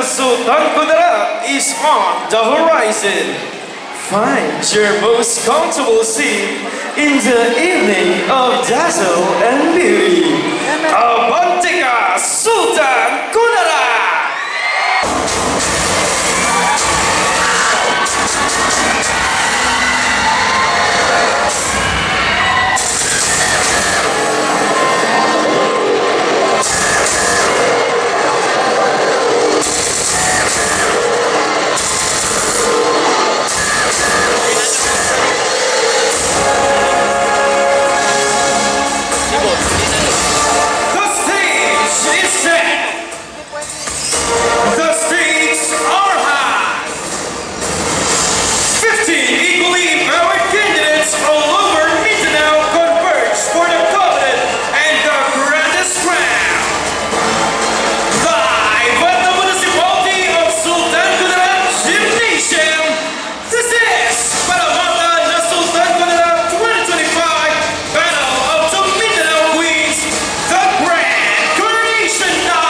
Sultan Kudarat is on the horizon. Find your most comfortable seat in the evening of dazzle and beauty. Avantika Sultan Kudarat! The stakes are high. 50 equally powered candidates all over Mindanao converge for the coveted and the grandest crown. Live at the municipality of Sultan Kudarat Gymnasium, this is Paramata na Sultan Kudarat 2025 Battle of the Mindanao Queens, the Grand Coronation Night.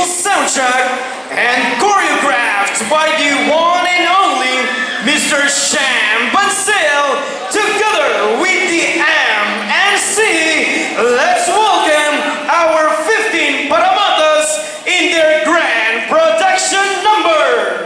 official soundtrack and choreographed by the one and only Mr. Sham Bansel, together with the MC. Let's welcome our 15 Paramatas in their grand production number.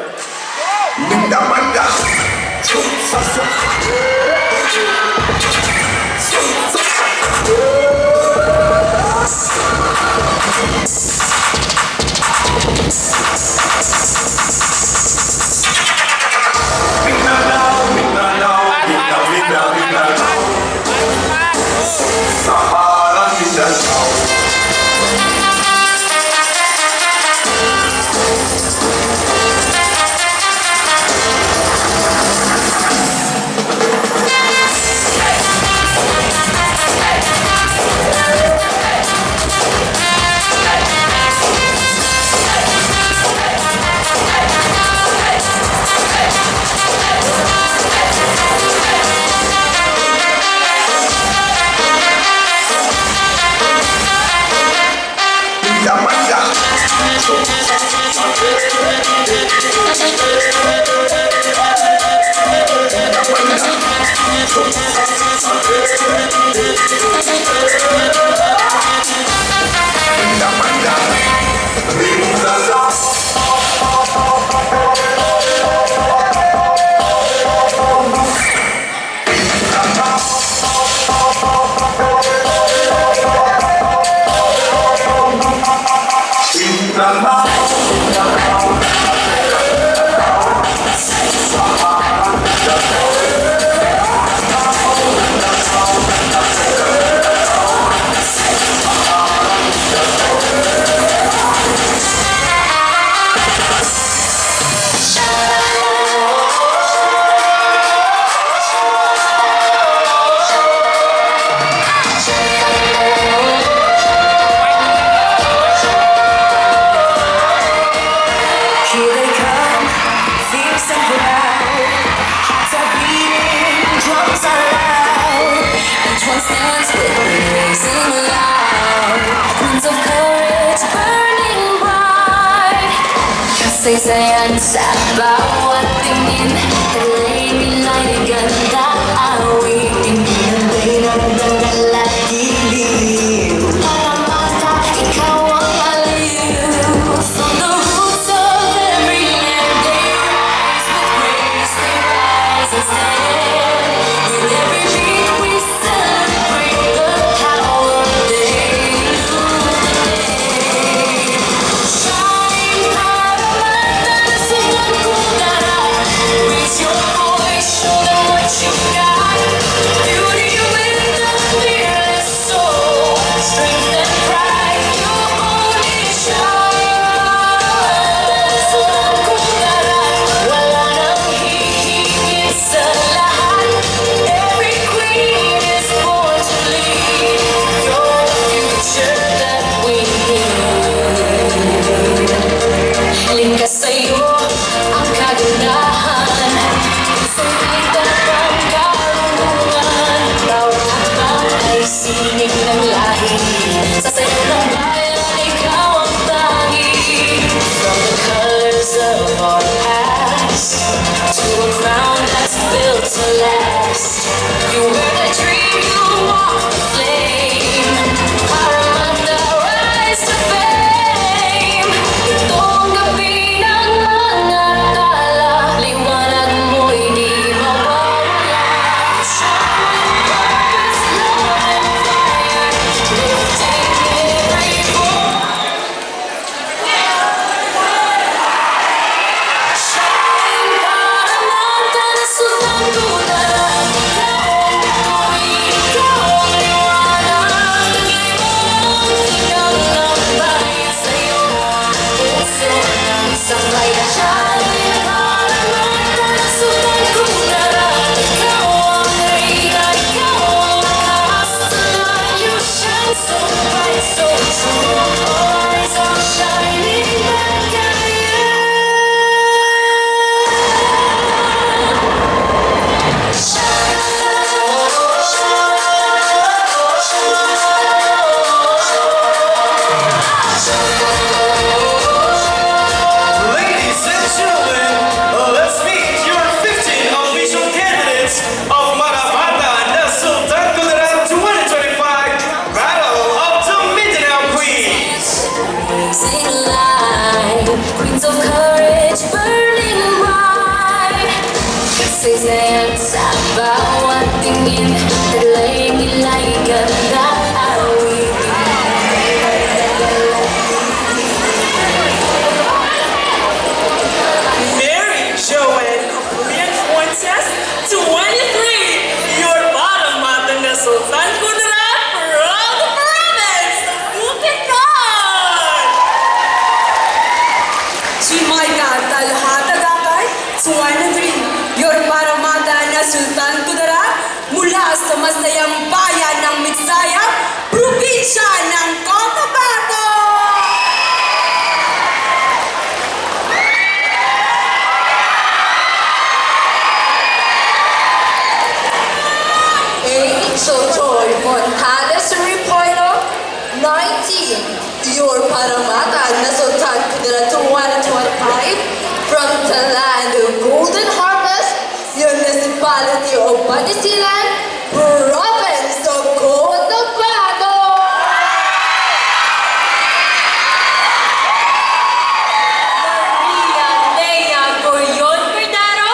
Sayang sa bawat tingin, alay nila'y ganda, awitin nila'y nagdadala giliw. Paramata, ikaw ang aliw. From the roots of every land they rise with grace, they rise and stand. With every beat we celebrate the power they illuminate. Shine Paramata, SULTAN KUDARAT. Raise your voice, show them what you got. Beauty with a fearless soul, strength and pride, you own it. Shine Paramata, SULTAN KUDARAT. Wala nang hihigit sa lahat. Every queen is born to lead your future that we need. Likas sa'yo ang kagandahan, isa'y itatang karunungan. Bawat hakbang ay sinig ng lahi, sa sayo ng bayan ikaw ang tangi. From the colors of our past to a crown that's built to last, you wear the dream, you walk the flame. Paramata, rise to fame. Ito ang gabi ng mga tala, liwanag mo'y di mawawala. Shine with purpose, love and fire, lifting every voice. Shine Paramata, SULTAN KUDARAT. kasaysayan sa bawat tingin. Talay-nilay ganda Mary Joanne Korean Princess 23, your Paramata na Sultan Kudarat from the province of Bukidnon. Jimaika Talhatagakay, 23, your Paramata na Sultan Kudarat mula sa masayang bayan ng Midsaya, probinsya ng Cotabato. Joy Montales Reporter 19, your Paramata na Sultan Kudarat 2025 from the land of Golden Harvest, Municipality of Banisilan, Province of Cotabato. Maria Lea Gorion Cordero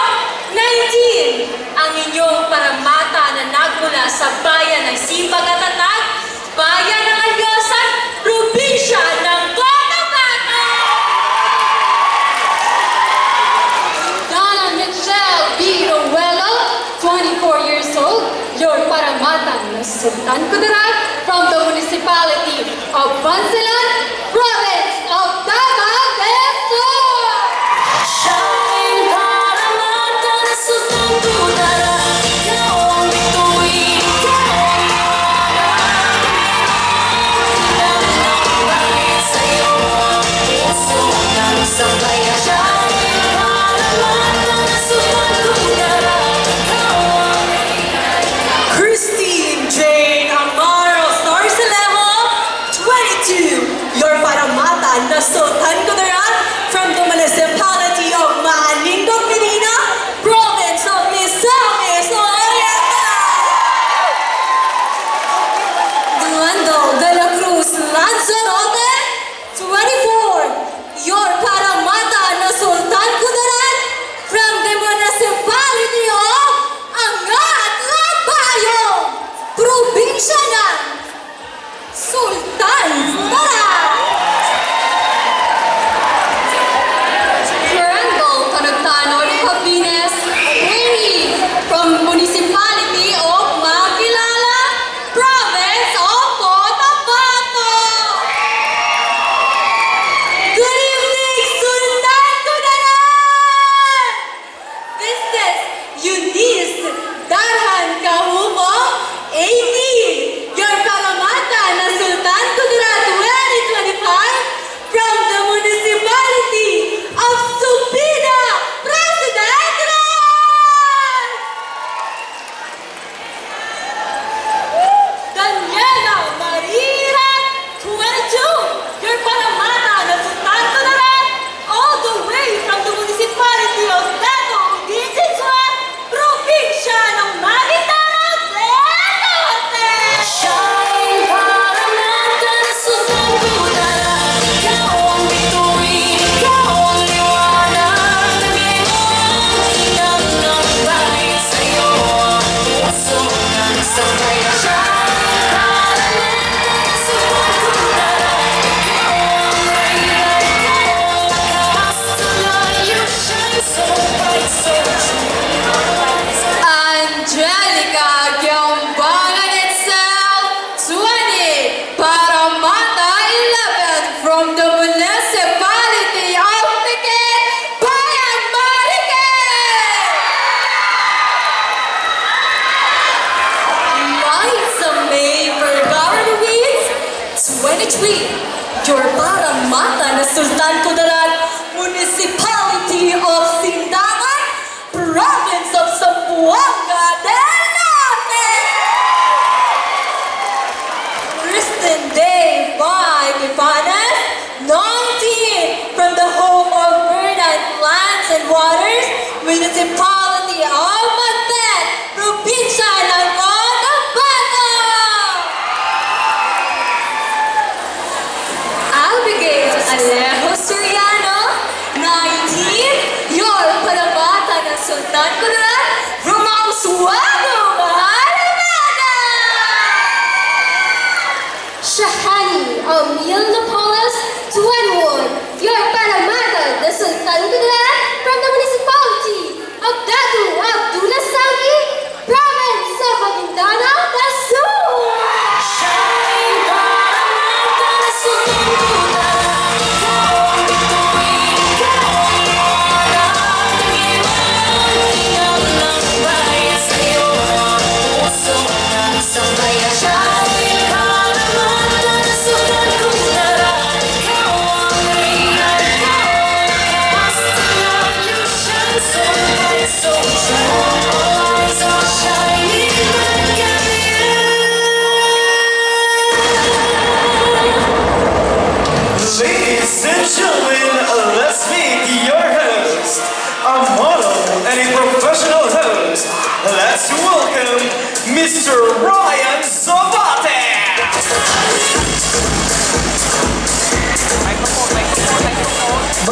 19, ang inyong paramata na nagmula sa bayan ng Sibag at Tatag, bayan ng Alyosan, probinsya ng Cotabato. Donna Michelle Biruelo, 24 years old, your paramata na Sultan Kudarat from the municipality of Bansilan, province of Davao del Sur. Shine, paramata na Sultan Kudarat, ikaw ang bituin, ikaw ang ilang langit sa'yo, puso ng sambayan. Shine, paramata na Sultan Kudarat, ikaw ang Christine Jane Amaro Sarcelejo, 22, your Paramata na Sultan Kudarat from the municipality of Manindog, Medina, province of Misamis Oriental. Glendale de la Cruz Lanzarote, 24, your Paramata na Sultan Kudarat from the municipality of Angat Labayong, probinsya ng Sultan Kudarat. Randall Tanagtano Javines, 20, from municipality of Magilala, province of Cotabato. Good evening, Sultan Kudarat! This is Eunice Darhan Kahuko, 18, your Paramata na Sultan Kudarat 2025 from the municipality of Supina, President Ron!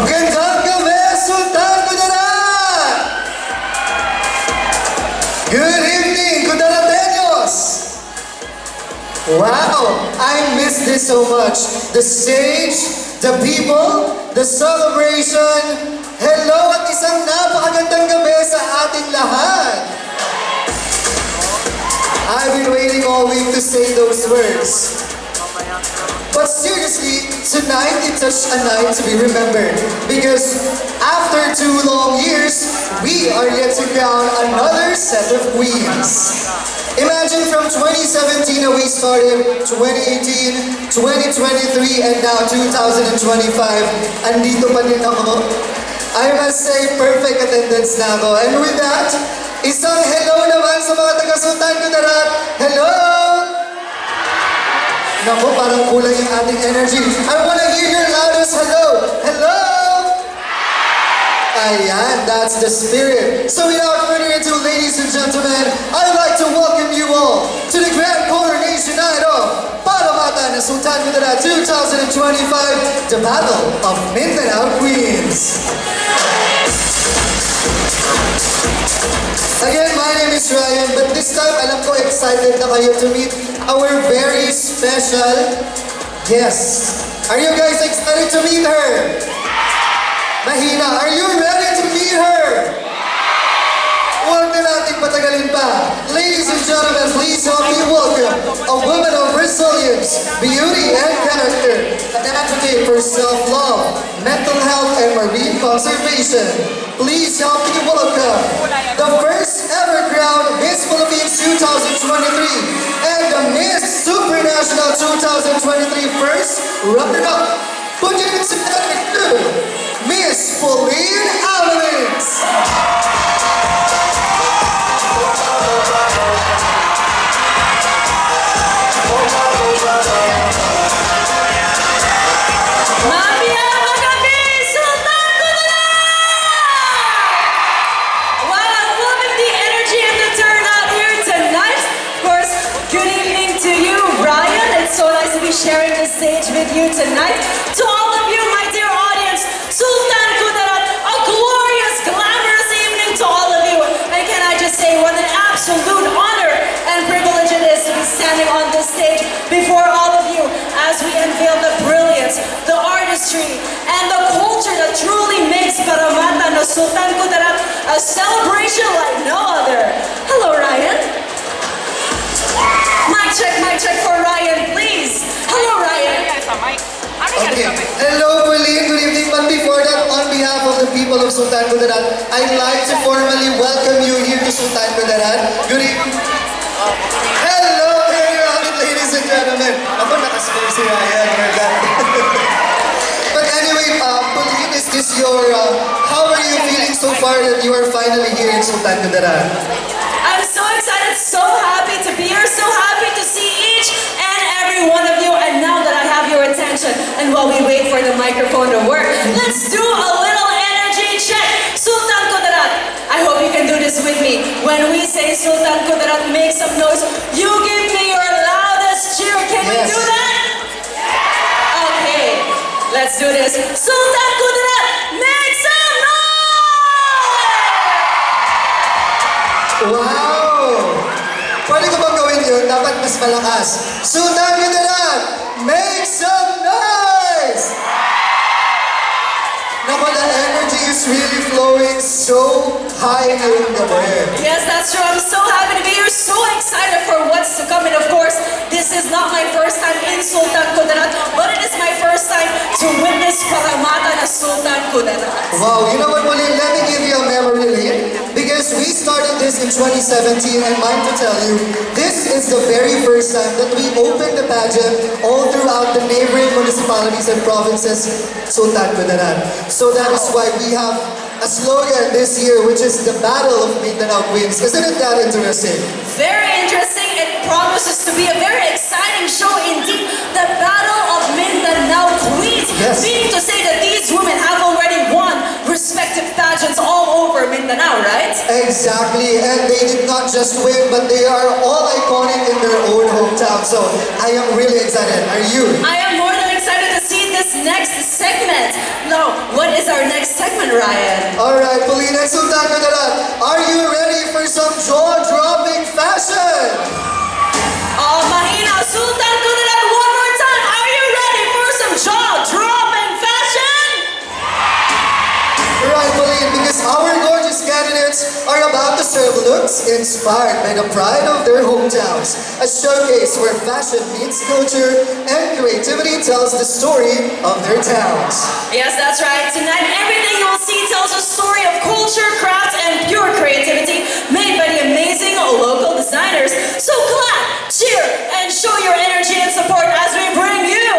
Magandang gabi, Sultan Kudarat! Good evening, Kudarateños! Wow, I miss this so much. The stage, the people, the celebration. Hello at isang napakagandang gabi sa ating lahat. I've been waiting all week to say those words. But seriously, tonight it's such a night to be remembered because after 2 long years, we are yet to crown another set of queens. Imagine from 2017 we started, 2018, 2023, and now 2025. Andito pa din ako. I must say, perfect attendance na ako. And with that, isang hello naman sa mga taga-Sultan Kudarat. Hello! Naku, parang kulang yung ating energy. I wanna hear your loudest hello. Hello! Ayan, that's the spirit. So without further ado, ladies and gentlemen, I'd like to welcome you all to the Grand Coronation Night of Paramata na Sultan Kudarat 2025, the Battle of Mindanao Queens. Again, my name is Ryan, but this time, alam ko excited na kayo to meet our very special guest. Are you guys excited to meet her? Mahina, are you ready to meet her? Huwag na natin patagalin pa. Ladies and gentlemen, please help me welcome a woman of resilience, beauty, and character, an advocate for self-love, mental health, and marine conservation. Please help me welcome the first ever crowned Miss Philippines 2023 and the Miss Supranational 2023 first runner-up. Put it together, Miss Pauline Alvarez. Sharing the stage with you tonight. To all of you, my dear audience, Sultan Kudarat, a glorious, glamorous evening to all of you. And can I just say what an absolute honor and privilege it is to be standing on this stage before all of you as we unveil the brilliance, the artistry, and the culture that truly makes Paramata na Sultan Kudarat a celebration like no other. Hello, Ryan. Mic check for Ryan, please. Hello, Ryan. Okay. Hello, Pauline. Good evening. But before that, on behalf of the people of Sultan Kudarat, I'd like to formally welcome you here to Sultan Kudarat. Good evening. Hello, ladies and gentlemen. Ako nakascore si Ryan. But anyway, Pauline, is this your, how are you feeling so far that you are finally here in Sultan Kudarat? I'm so excited, so happy to be here, so happy to see each and every one of you. And now that I have your attention, and while we wait for the microphone to work, let's do a little energy check. Sultan Kudarat, I hope you can do this with me. When we say Sultan Kudarat, make some noise. You give me your loudest cheer. Can we do that? Okay, let's do this. Sultan Kudarat, make some noise! Wow! Pwede ko bang gawin yun? Dapat mas malakas. Sultan Kudarat, make some noise! Naku, the energy is really flowing so high ngayong gabi. Yes, that's true. I'm so happy to be here. So excited for what's to come. And of course, this is not my first time in Sultan Kudarat, but it is my first time to witness Paramata na Sultan Kudarat. Wow, you know what, Pauline? Let me give you a memory lane. Because we started this in 2017, and mine to tell you, this is the very first time that we opened the pageant all throughout the neighboring municipalities and provinces, Sultan Kudarat. So that is why we have a slogan this year, which is the Battle of Mindanao Queens. Isn't it that interesting? Very interesting. It promises to be a very exciting show indeed. The Battle of Mindanao Queens. Yes. Meaning to say that these women have already won respective pageants all over Mindanao, right? Exactly, and they did not just win, but they are all iconic in their own hometown. So I am really excited. Are you? I am more than excited to see this next segment. now, what is our next segment, Ryan? Alright, Pauline and Sultan Kudarat, are you ready for some jaw-dropping fashion? Oh, mahina, Sultan Kudarat, one more time. Are you ready for some jaw-dropping fashion? Right, Pauline, because our gorgeous candidates are about to serve looks inspired by the pride of their hometowns. A showcase where fashion meets culture and creativity tells the story of their towns. Yes, that's right. Tonight, everything you will see tells a story of culture, craft, and pure creativity made by the amazing local designers. So clap, cheer, and show your energy and support as we bring you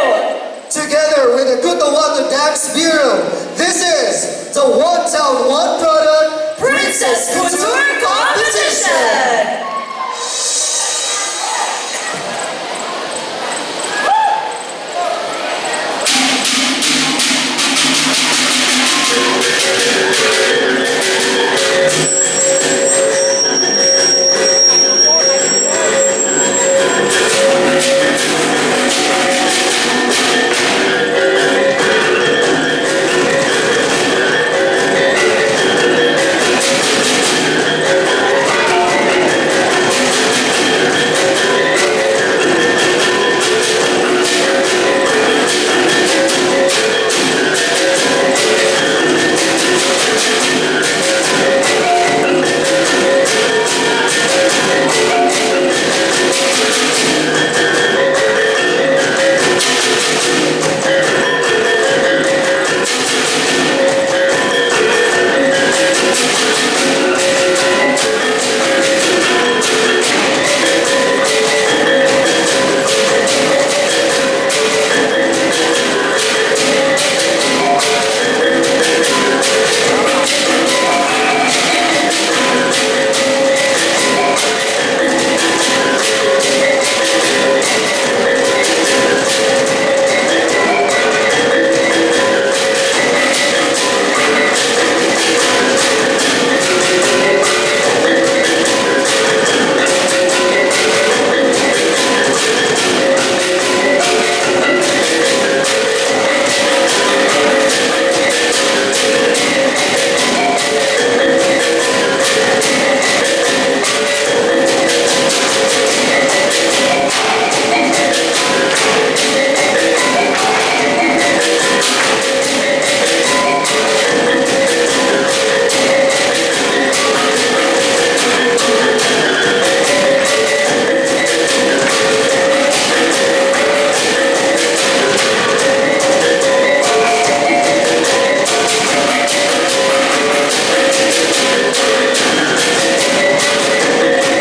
Together with the Kutawata Dance Bureau, this is the One Town, One Product Princess Couture Competition.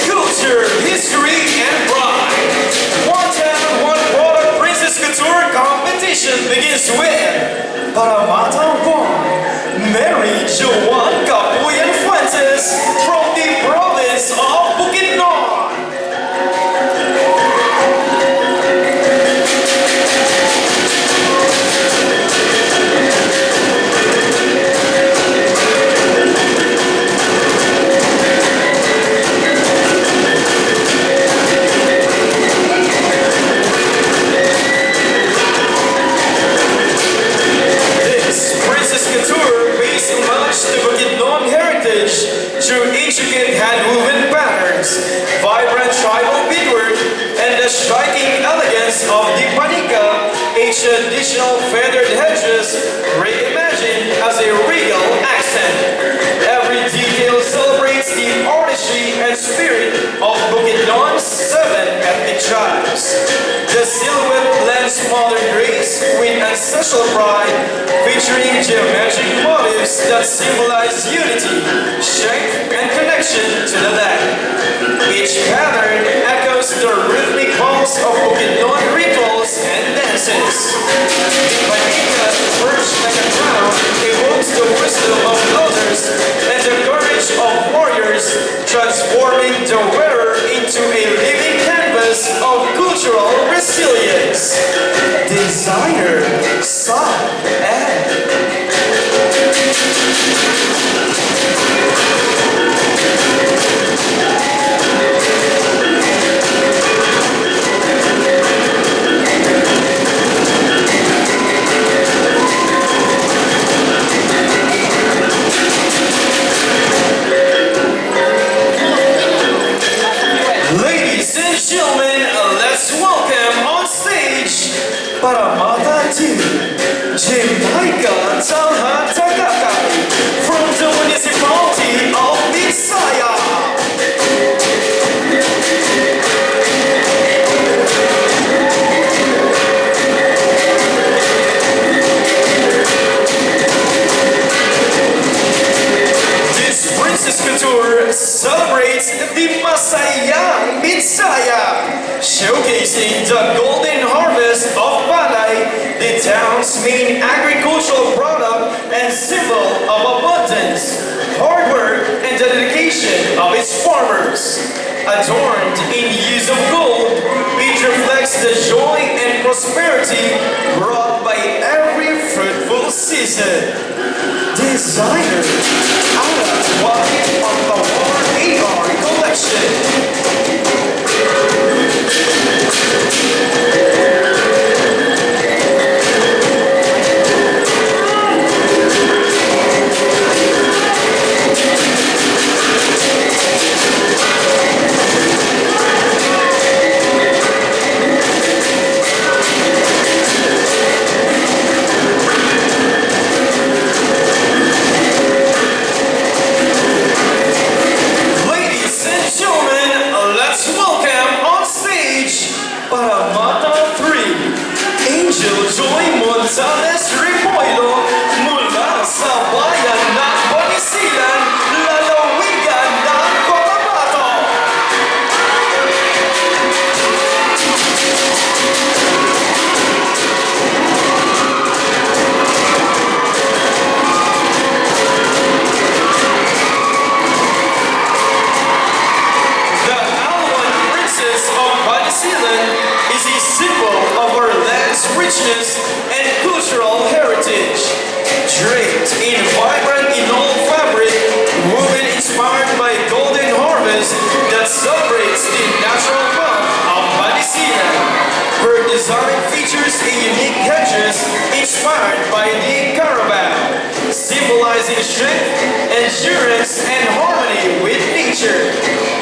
Culture, history, and pride. One town, one product Princess Couture competition begins with Paramata 1, Mary Joan Capuyan Fuentes from the province of Bukidnon. This Princess Couture pays homage to Bukidnon heritage through intricate hand-woven patterns, vibrant tribal beadwork, and the striking elegance of the panika, a traditional feathered headdress reimagined as a regal accent. Every detail celebrates the artistry and spirit of Bukidnon's 7 ethnic tribes. The silhouette blends modern grace with ancestral pride, featuring geometric motifs that symbolize unity, strength, and connection to the land. Each pattern echoes the rhythmic pulse of Bukidnon rituals and dances. The panika, perched like a crown, evokes the wisdom of elders and the courage of warriors, transforming the wearer into a living canvas of cultural resilience. Designer, Sun, and showcasing the golden harvest of Palay, the town's main agricultural product and symbol of abundance, hard work, and the dedication of its farmers. Adorned in hues of gold, it reflects the joy and prosperity brought by every fruitful season. Designer Alat Wahid of the War AR Collection. Ladies and gentlemen, let's welcome on stage Paramata 3, Angel Joy Montales Repoido mula sa bayan ng Bangisilan, lalawigan ng Cotabato. The Alawan Princess of Bangisilan is a symbol of our land's richness and cultural heritage. Draped in vibrant inol fabric, woven inspired by golden harvest that celebrates the natural wealth of Bangisilan. Her design features a unique hedges inspired by the Carabao, symbolizing strength, endurance, and harmony with nature.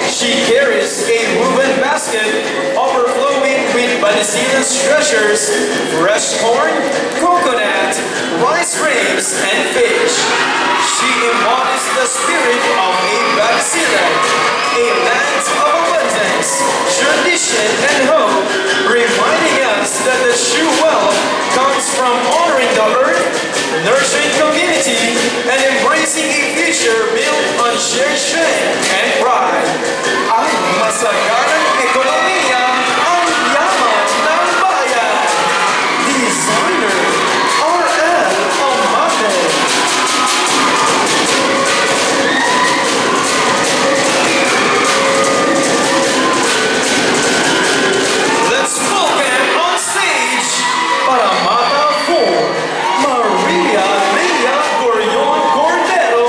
She carries a woven basket overflowing with Bangisilan's treasures, fresh corn, coconut, rice grapes, and fish. She embodies the spirit of a Bangisilan, a land of abundance, tradition, and hope, reminding us that the true wealth comes from honoring the earth, nurturing community, and embracing a future built on shared strength and pride. Ang masaganang ekonomiya ang yaman ng bayan. Designer R.L. Amate. Let's welcome on stage Paramata 4, Maria Leia Gorion Cordero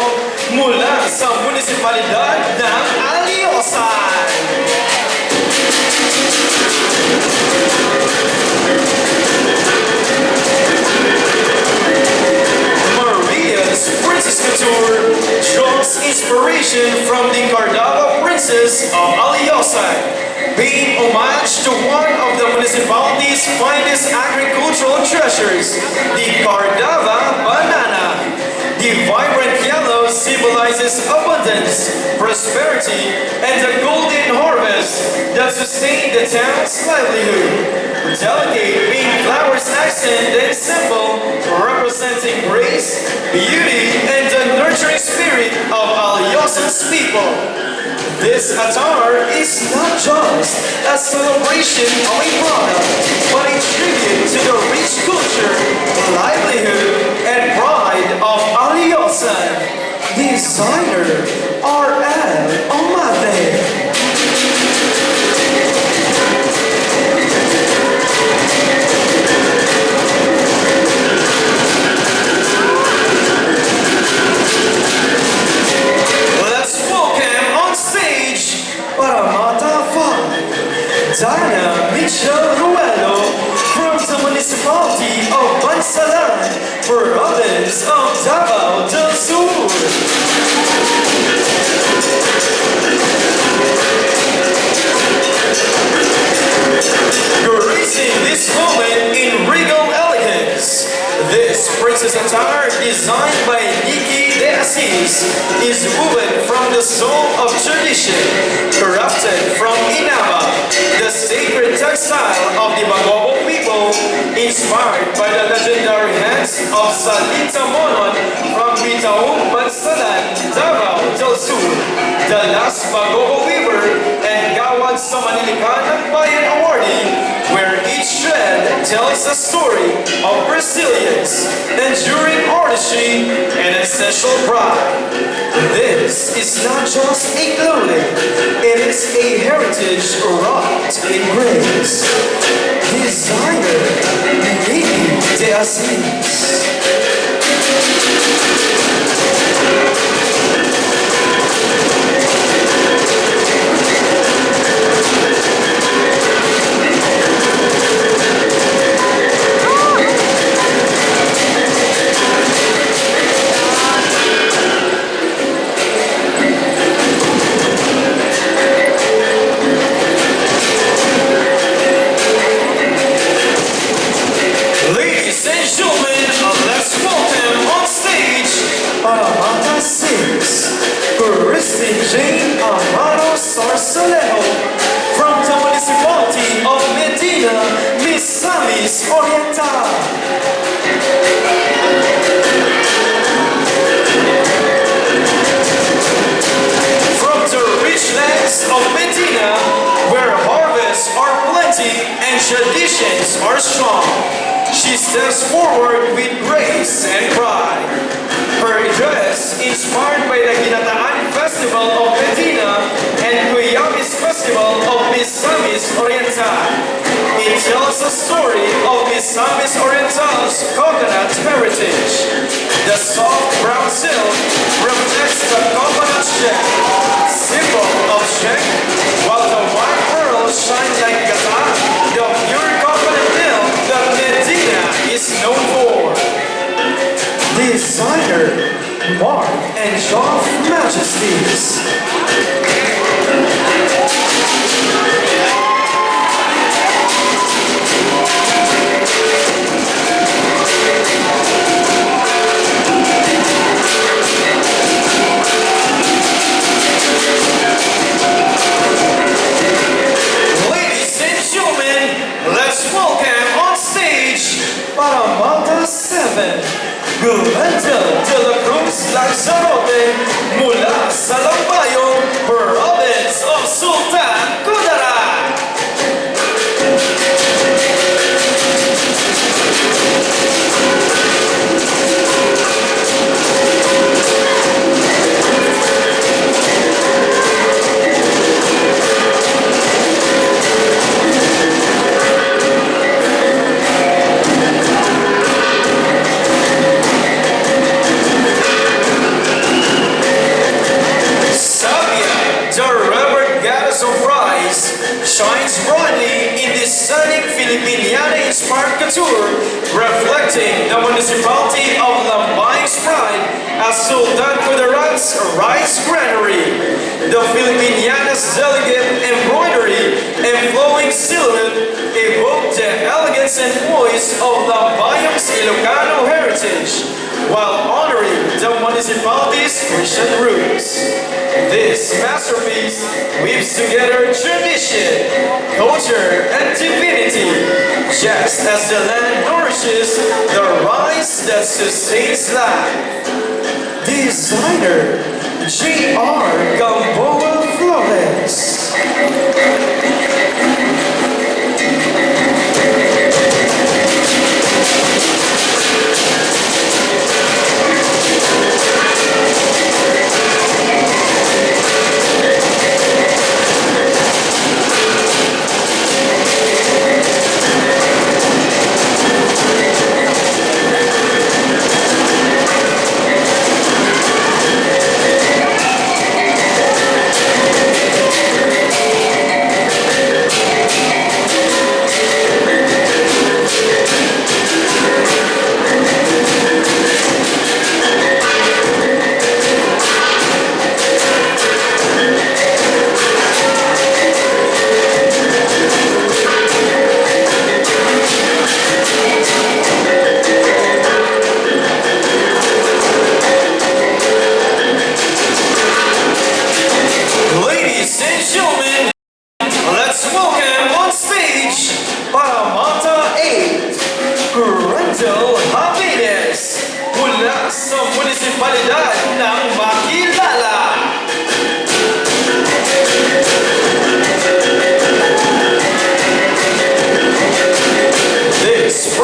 mula sa munisipalidad ng Aliosan. Maria's Princess Couture draws inspiration from the Cardava Princess of Aliosan, paying homage to one of the municipality's finest agricultural treasures, the Cardava banana. The vibrant yellow symbolizes abundance, prosperity, and the golden harvest that sustain the town's livelihood. Delicate pink flowers accent and symbol representing grace, beauty, and the nurturing spirit of Aliosan's people. This attire is not just a celebration of a product, but a tribute to the rich culture, livelihood, and pride of Aliosan. Designer R.L. Amate. Let's welcome on stage Paramata 5, Dana Mitchell Ruelo from the municipality of Bansalan, province of Davao del Sur. Gracing this moment in regal elegance, this princess attire designed by Nikki De Assis is woven from the soul of tradition, crafted from Inaba, the sacred textile of the Bagobo people, inspired by the legendary hands of Salita Monon from Bitaung, Bansalan, Davao del Sur, the last Bagobo weaver and Gawad sa Manilikan ng Bayan awardee tells a story of resilience, enduring artistry, and essential pride. This is not just a clothing, it is a heritage wrought in grace. Designer Mimi de Assis. Ladies and gentlemen, let's welcome on stage Paramata 6, Christine Jane Amaro Sarsolejo from the municipality of Medina, Misamis Oriental. From the rich lands of Medina, where harvests are plenty and traditions are strong, she steps forward with grace and pride. Her dress, inspired by the Ginataan Festival of Medina and Cuyamis Festival of Misamis Oriental. It tells a story of Misamis Oriental's coconut heritage. The soft brown silk reflects the coconut shell, symbol of strength, while the white pearls shine like gata, the pure coconut milk that Medina is known for. Designer Mark and Joff Majesties. Ladies and gentlemen, let's welcome on stage Paramata 7. Gumento de la Cruz Lanzarote mula sa Lambayong Province of Sultan Kudarat. Shines brightly in this stunning Filipiniana-inspired couture, reflecting the municipality of Lambayong's pride as Sultan Kudarat's rice granary. The Filipiniana's delicate embroidery and flowing silhouette evoke the elegance and poise of Lambayong's Ilocano heritage, while honoring the municipality's Christian roots. This masterpiece weaves together tradition, culture, and divinity, just as the land nourishes the rice that sustains life. Designer J.R. Gamboa Flores. munisipalidad ng makilala. This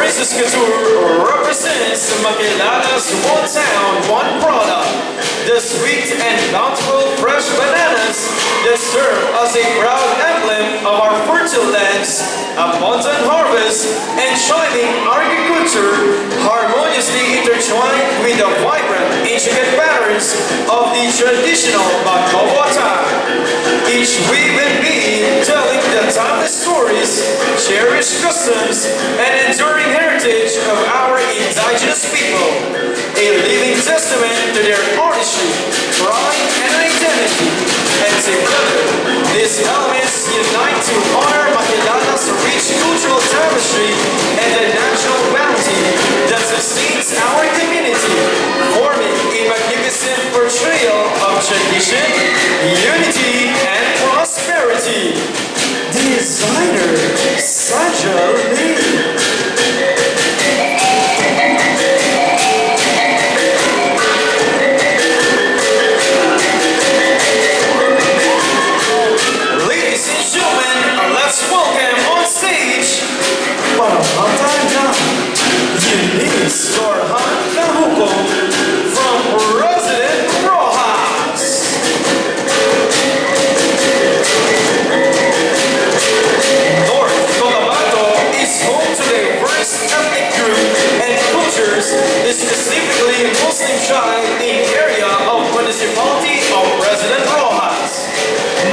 culture harmoniously intertwined with the vibrant, intricate patterns of the traditional baklava attire. Each weave and bead telling the timeless stories, cherished customs, and enduring heritage of our indigenous people. A living testament to their artistry, pride, and identity. And together, these elements unite to honor Maguindanao's rich cultural tapestry and the natural bounty that sustains our community, forming a magnificent portrayal of tradition, unity, and prosperity. Designer Sajal Lee. Ladies and gentlemen, let's welcome on stage Paramata Eunice Torhan Nahuko from President Rojas. North Cotabato is home to diverse ethnic groups and cultures, specifically Muslim tribe in the area of municipality of President Rojas.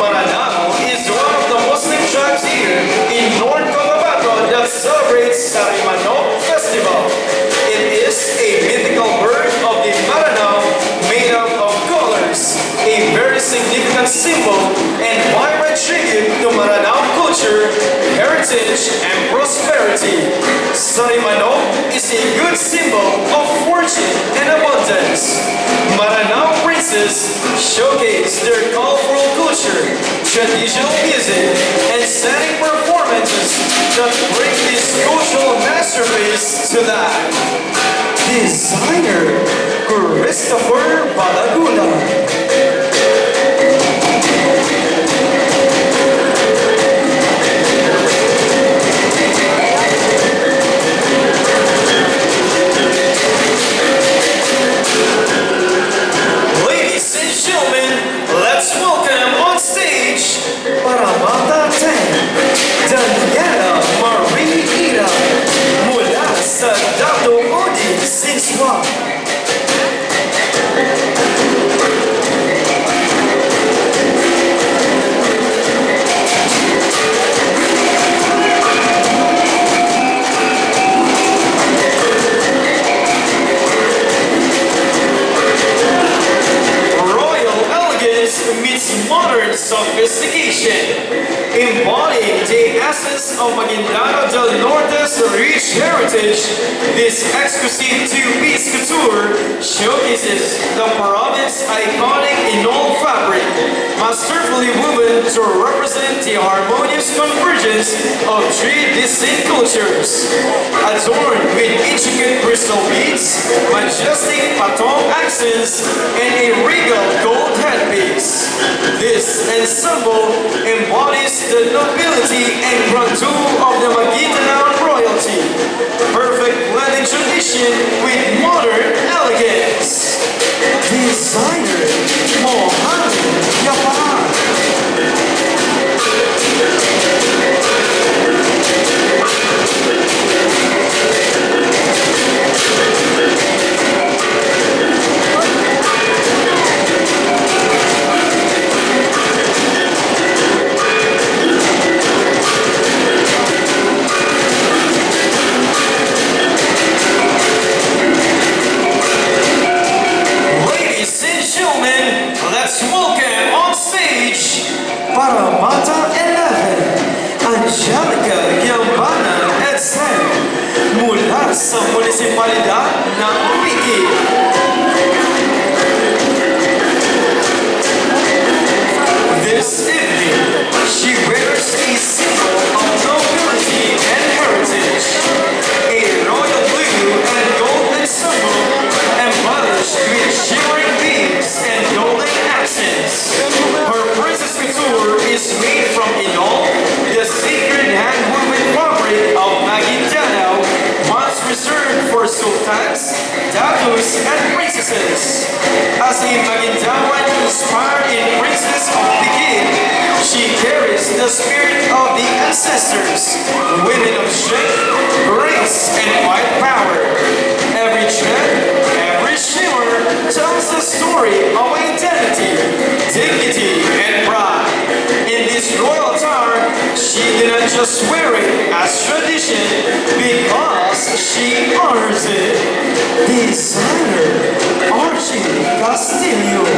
Maranao is one of the Muslim tribes here in North Cotabato that celebrates Sarimano Festival. It is a mythical bird of the Maranao made up of colors, a very significant symbol and vibrant tribute to Maranao culture, heritage, and prosperity. Sarimano is a good symbol of fortune and abundance. Maranao princes showcase their colorful culture, traditional music, and scenic performances that bring this cultural masterpiece to life. Designer Christopher Balaguna. Ladies and gentlemen, let's welcome on stage Paramata 10, Daniela Marie Ira, mula sa Dato Odi Sinswa. Royal elegance meets modern sophistication, embodying the essence of Maguindana del Norte's rich heritage. This exclusive two-piece couture showcases the province's iconic inol fabric, masterfully woven to represent the harmonious convergence of three distinct cultures. Adorned with intricate crystal beads, majestic patong accents, and a regal gold headpiece. This ensemble embodies the nobility and grandeur of the Maguindanao royalty, perfect blending tradition with modern elegance. Designer Mohammed Yapar. Ladies and gentlemen, let's welcome on stage Paramata 11, Angelica Gambana Edsen, mula sa munisipalidad ng Ubique. This evening, she wears a symbol of nobility and heritage, a royal blue and gold ensemble embellished with shimmering beams and golden accents. Her princess couture is made from inol, the sacred hand-woven fabric of Maguindanao, once reserved for Sultan the spirit of the ancestors, women of strength, grace, and quiet power. Every tread, every shimmer tells the story of identity, dignity, and pride. In this royal tower, she didn't just wear it as tradition because she honors it. Designer Archie Castillo.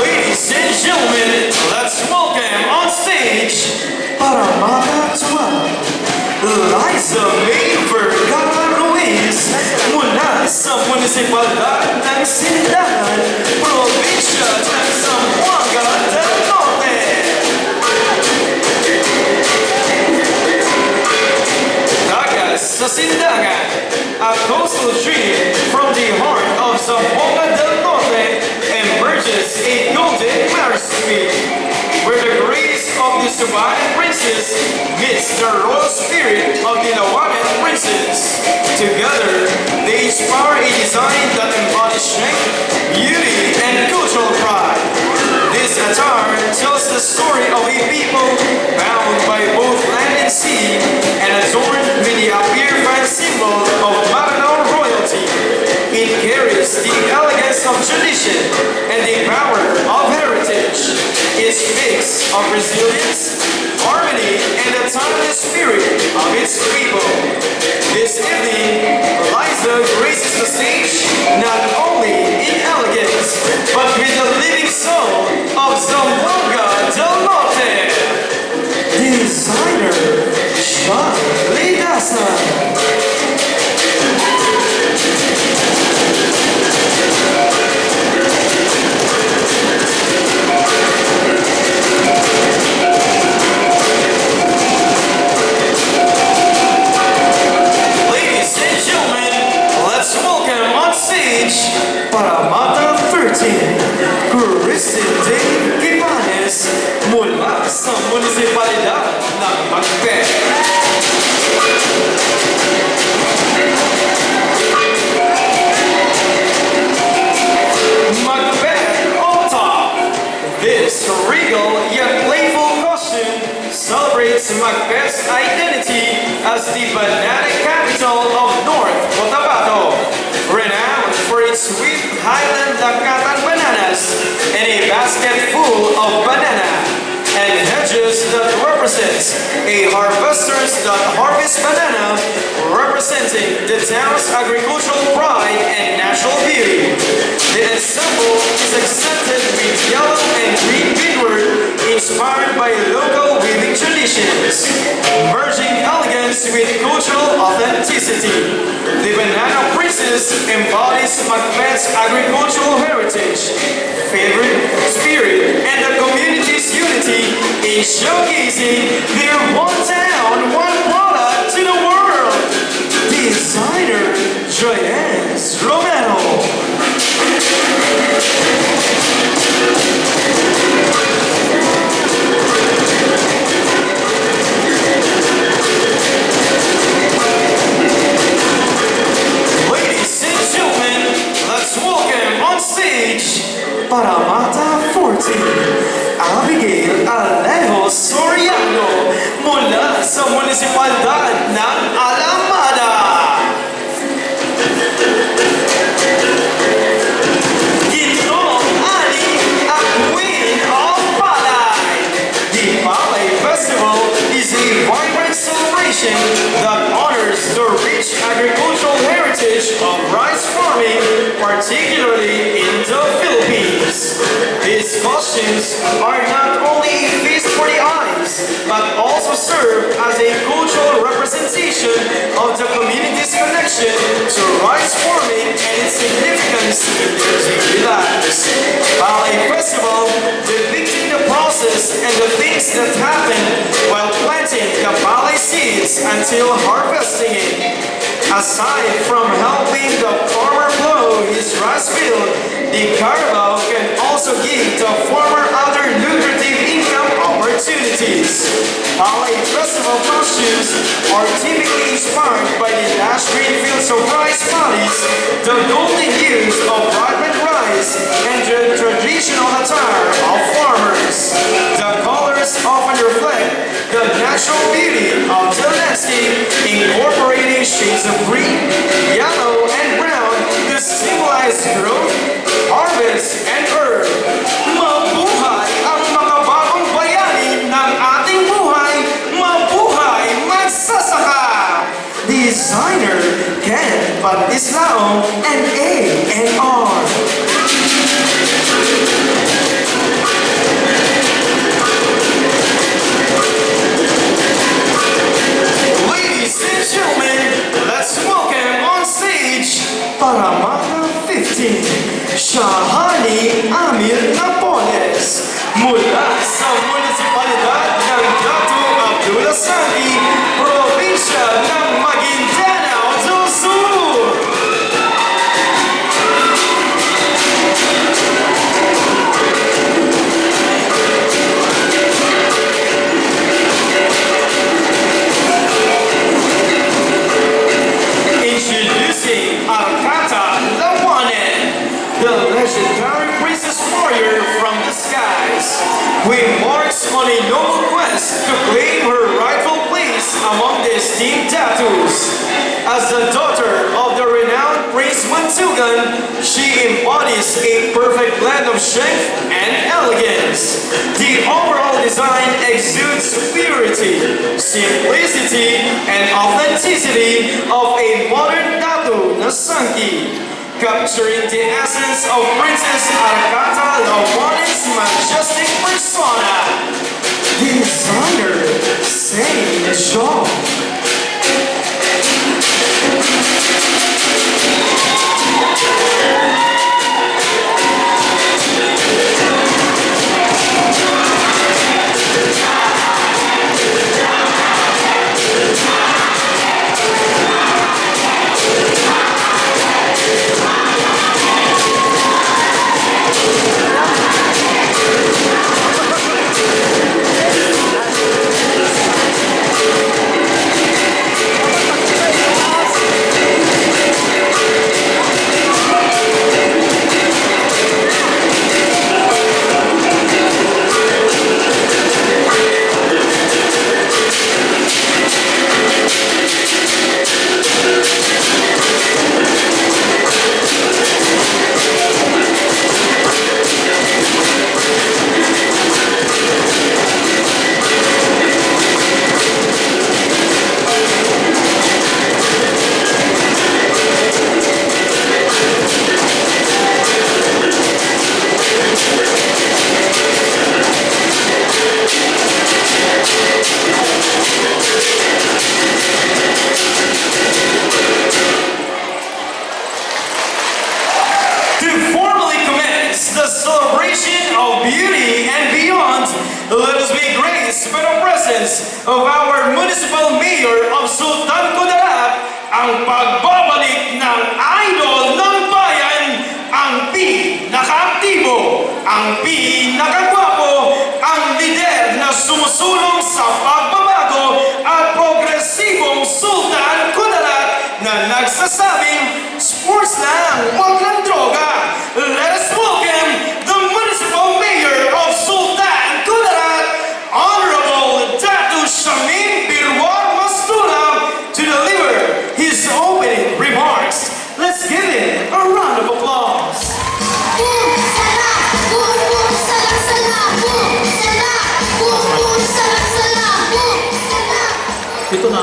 Ladies and gentlemen, let's welcome on stage Paramata 12, Liza May Vergara Ruiz, mula sa munisipalidad ng Sindahan, probinsya ng Zamboanga del Norte. Tagas sa Sindahan, a coastal dream from the heart of Zamboanga del Norte emerges a golden masterpiece, where the grace of the Subayan princess meets the royal spirit of the Nawagan princess. Together, they inspire a design that embodies strength, beauty, and cultural pride. This attire tells the story of a people bound by both land and sea and adorned with the appear-fine symbol of Maranao royalty. It carries the elegance of tradition and the power of heritage. It speaks of resilience, harmony, and the timeless spirit of its people. This evening, Liza graces the stage not only in elegance, but with the living soul of Zamboanga del Norte. Designer Sean Lidasa. Paramata 13, Presidente Ibanez mula sa munisipalidad ng Macbeth. Macbeth on top. This regal yet playful costume celebrates Macbeth's identity as the banana capital of North Cotabato, renowned for its sweet Highland Dakatan bananas and a basket full of banana and hedges that represents a harvesters that harvest banana, representing the town's agricultural pride and natural beauty. The ensemble is accented with yellow and green beadwork inspired by local weaving traditions, merging elegance with cultural authenticity. The Banana Princess embodies Macbeth's agricultural heritage, favorite, spirit, and the community's unity in showcasing their one town, one product to the world. Designer Joyens Romero. Ladies and gentlemen, let's welcome on stage Paramata 14, Abigail Alejo Soriano mula sa munisipalidad ng Alamada. Gintong Ali, a queen of Palay. The Palay Festival is a vibrant celebration that honors the rich agricultural heritage of rice farming, particularly in the Philippines. These costumes are not only a feast for the eyes, but also serve as a cultural representation of the community's connection to rice farming and its significance in their daily lives. Palay Festival depicting the process and the things that happen while planting the palay seeds until harvesting it. Aside from helping the farmer plow his rice field, the carabao can also give the farmer other lucrative income opportunities. Holiday festival costumes are typically inspired by the lush green fields of rice paddies, the golden hues of vibrant rice, and the traditional attire of farmers. The colors often reflect the natural beauty of the landscape, incorporating shades of green, yellow, and brown to symbolize growth, harvest, and earth. Mabuhay ang makabagong bayani ng ating buhay! Mabuhay magsasaka! Designer Ken Batislao and A&R. Ladies and gentlemen, let's welcome on stage Paramata 15, Shahani Amir Napoles, mula sa munisipalidad ng Dato Abdullah Sagi, probinsya ng Maguindanao del Sur. Introducing Arcata Lawanen, the legendary princess warrior from the skies, who embarks on a noble quest to claim her rightful place among the esteemed Datus. As the daughter of the renowned Prince Mantugan, she embodies a perfect blend of strength and elegance. The overall design exudes purity, simplicity, and authenticity of a modern Datu Nasanki, capturing the essence of Princess Arcata Lawanen's majestic persona. Designer Saint Jean. Of our municipal mayor of Sultan Kudarat, ang pagbabalik ng idol ng bayan, ang pinaka-aktibo, ang pinaka-gwapo, ang lider na sumusulong sa pagbabago at progresibong Sultan Kudarat na nagsasabing sports lang, wag lang droga. Let us welcome the municipal mayor of Sultan Kudarat, Honorable Datu Shamin Birwar Mastura, to deliver his opening remarks. Let's give him a round of applause. Boom, sala, boom, boom, sala, sala, boom, sala, boom, boom, sala, sala, boom, sala. Ito na.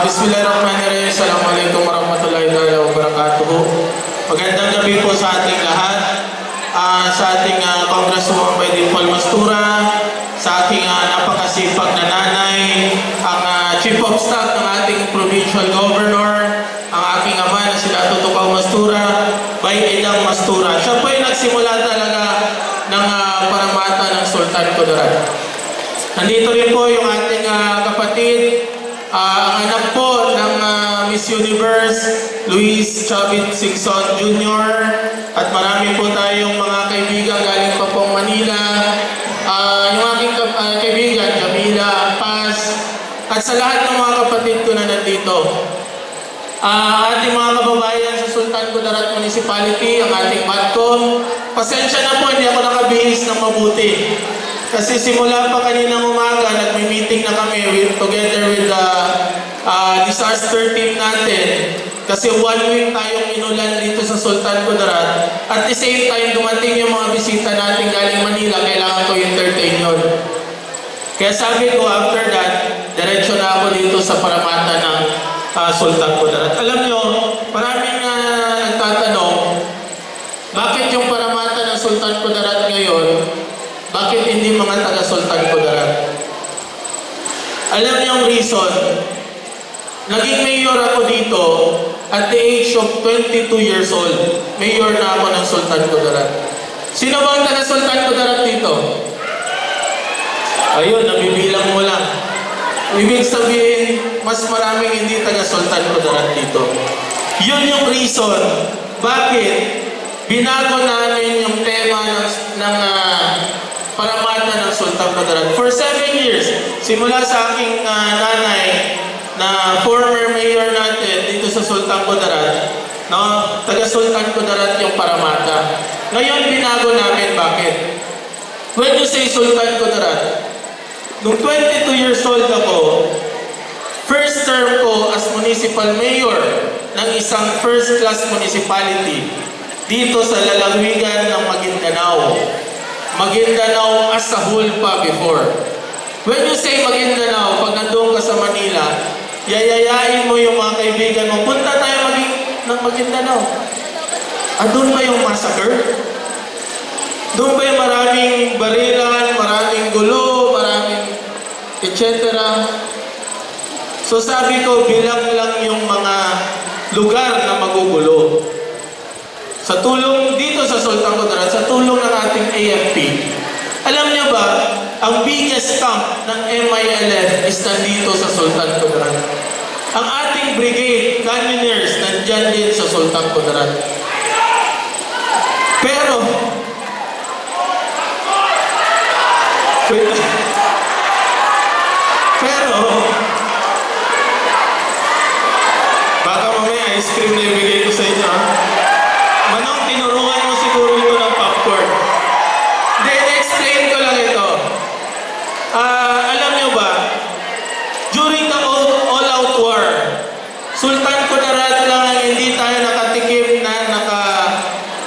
Bismillahirrahmanirrahim. Assalamualaikum warahmatullahi wabarakatuh. Magandang gabi po sa ating lahat. Sa ating Congresswoman by Paul Mastura, sa aking napakasipag na nanay, ang Chief of Staff ng ating Provincial Governor, ang aking ama na si Dato Tukaw Mastura, by Ilang Mastura. Siya po yung nagsimula talaga ng Paramata ng Sultan Kudarat. Nandito rin po yung ating kapatid, ang anak po ng Miss Universe, Luis Chavit Singson Jr. At marami po tayong mga kaibigan galing pa pong Manila. Yung aking kaibigan, Jamila At sa lahat ng mga kapatid ko na nandito, ating mga kababayan sa Sultan Kudarat Municipality, ang ating BATCOM, pasensya na po, hindi ako nakabihis ng mabuti. Kasi simula pa kaninang umaga, nagmi-meeting na kami together with the disaster team natin. Kasi 1 week tayong inulan dito sa Sultan Kudarat. At the same time, dumating yung mga bisita natin galing Manila, kailangan ko entertain yun. Kaya sabi ko, after that, diretso na ako dito sa Paramata ng Sultan Kudarat. Alam nyo, maraming nagtatanong, bakit yung Paramata ng Sultan Kudarat ngayon, bakit hindi mga taga Sultan Kudarat? Alam niyo ang reason, naging mayor ako dito at the age of 22 years old. Mayor na ako ng Sultan Kudarat. Sino ba ang taga Sultan Kudarat dito? Ayun, nabibilang mo lang. Ibig sabihin, mas maraming hindi taga Sultan Kudarat dito. Yun yung reason, bakit binago namin yung tema ng Paramata ng Sultan Kudarat. For 7 years, simula sa aking nanay na former mayor natin dito sa Sultan Kudarat, no? Taga Sultan Kudarat yung Paramata. Ngayon, binago namin, bakit? When you say Sultan Kudarat, nung 22 years old ako, first term ko as municipal mayor ng isang first-class municipality dito sa lalawigan ng Maguindanao. Maguindanao as a whole pa before. When you say Maguindanao, pag nandun ka sa Manila, yayayain mo yung mga kaibigan mo, punta tayo ng Maguindanao. Doon ba yung massacre? Doon ba yung maraming barilan, maraming gulo, maraming etc. So sabi ko, bilang lang yung mga lugar na magugulo. Sa tulong dito sa Sultan Kudarat, sa tulong ng ating AFP, alam niyo ba, ang biggest camp ng MILF is nandito sa Sultan Kudarat. Ang ating brigade, cannoneers, nandyan din sa Sultan Kudarat. Pero, baka mamaya ice cream na ibigay ko sa inyo, ha? Manong, tinuruan mo siguro ito ng popcorn. Then, explain ko lang ito. Alam nyo ba, during the all-out war, Sultan Kudarat lang ang hindi tayo nakatikim na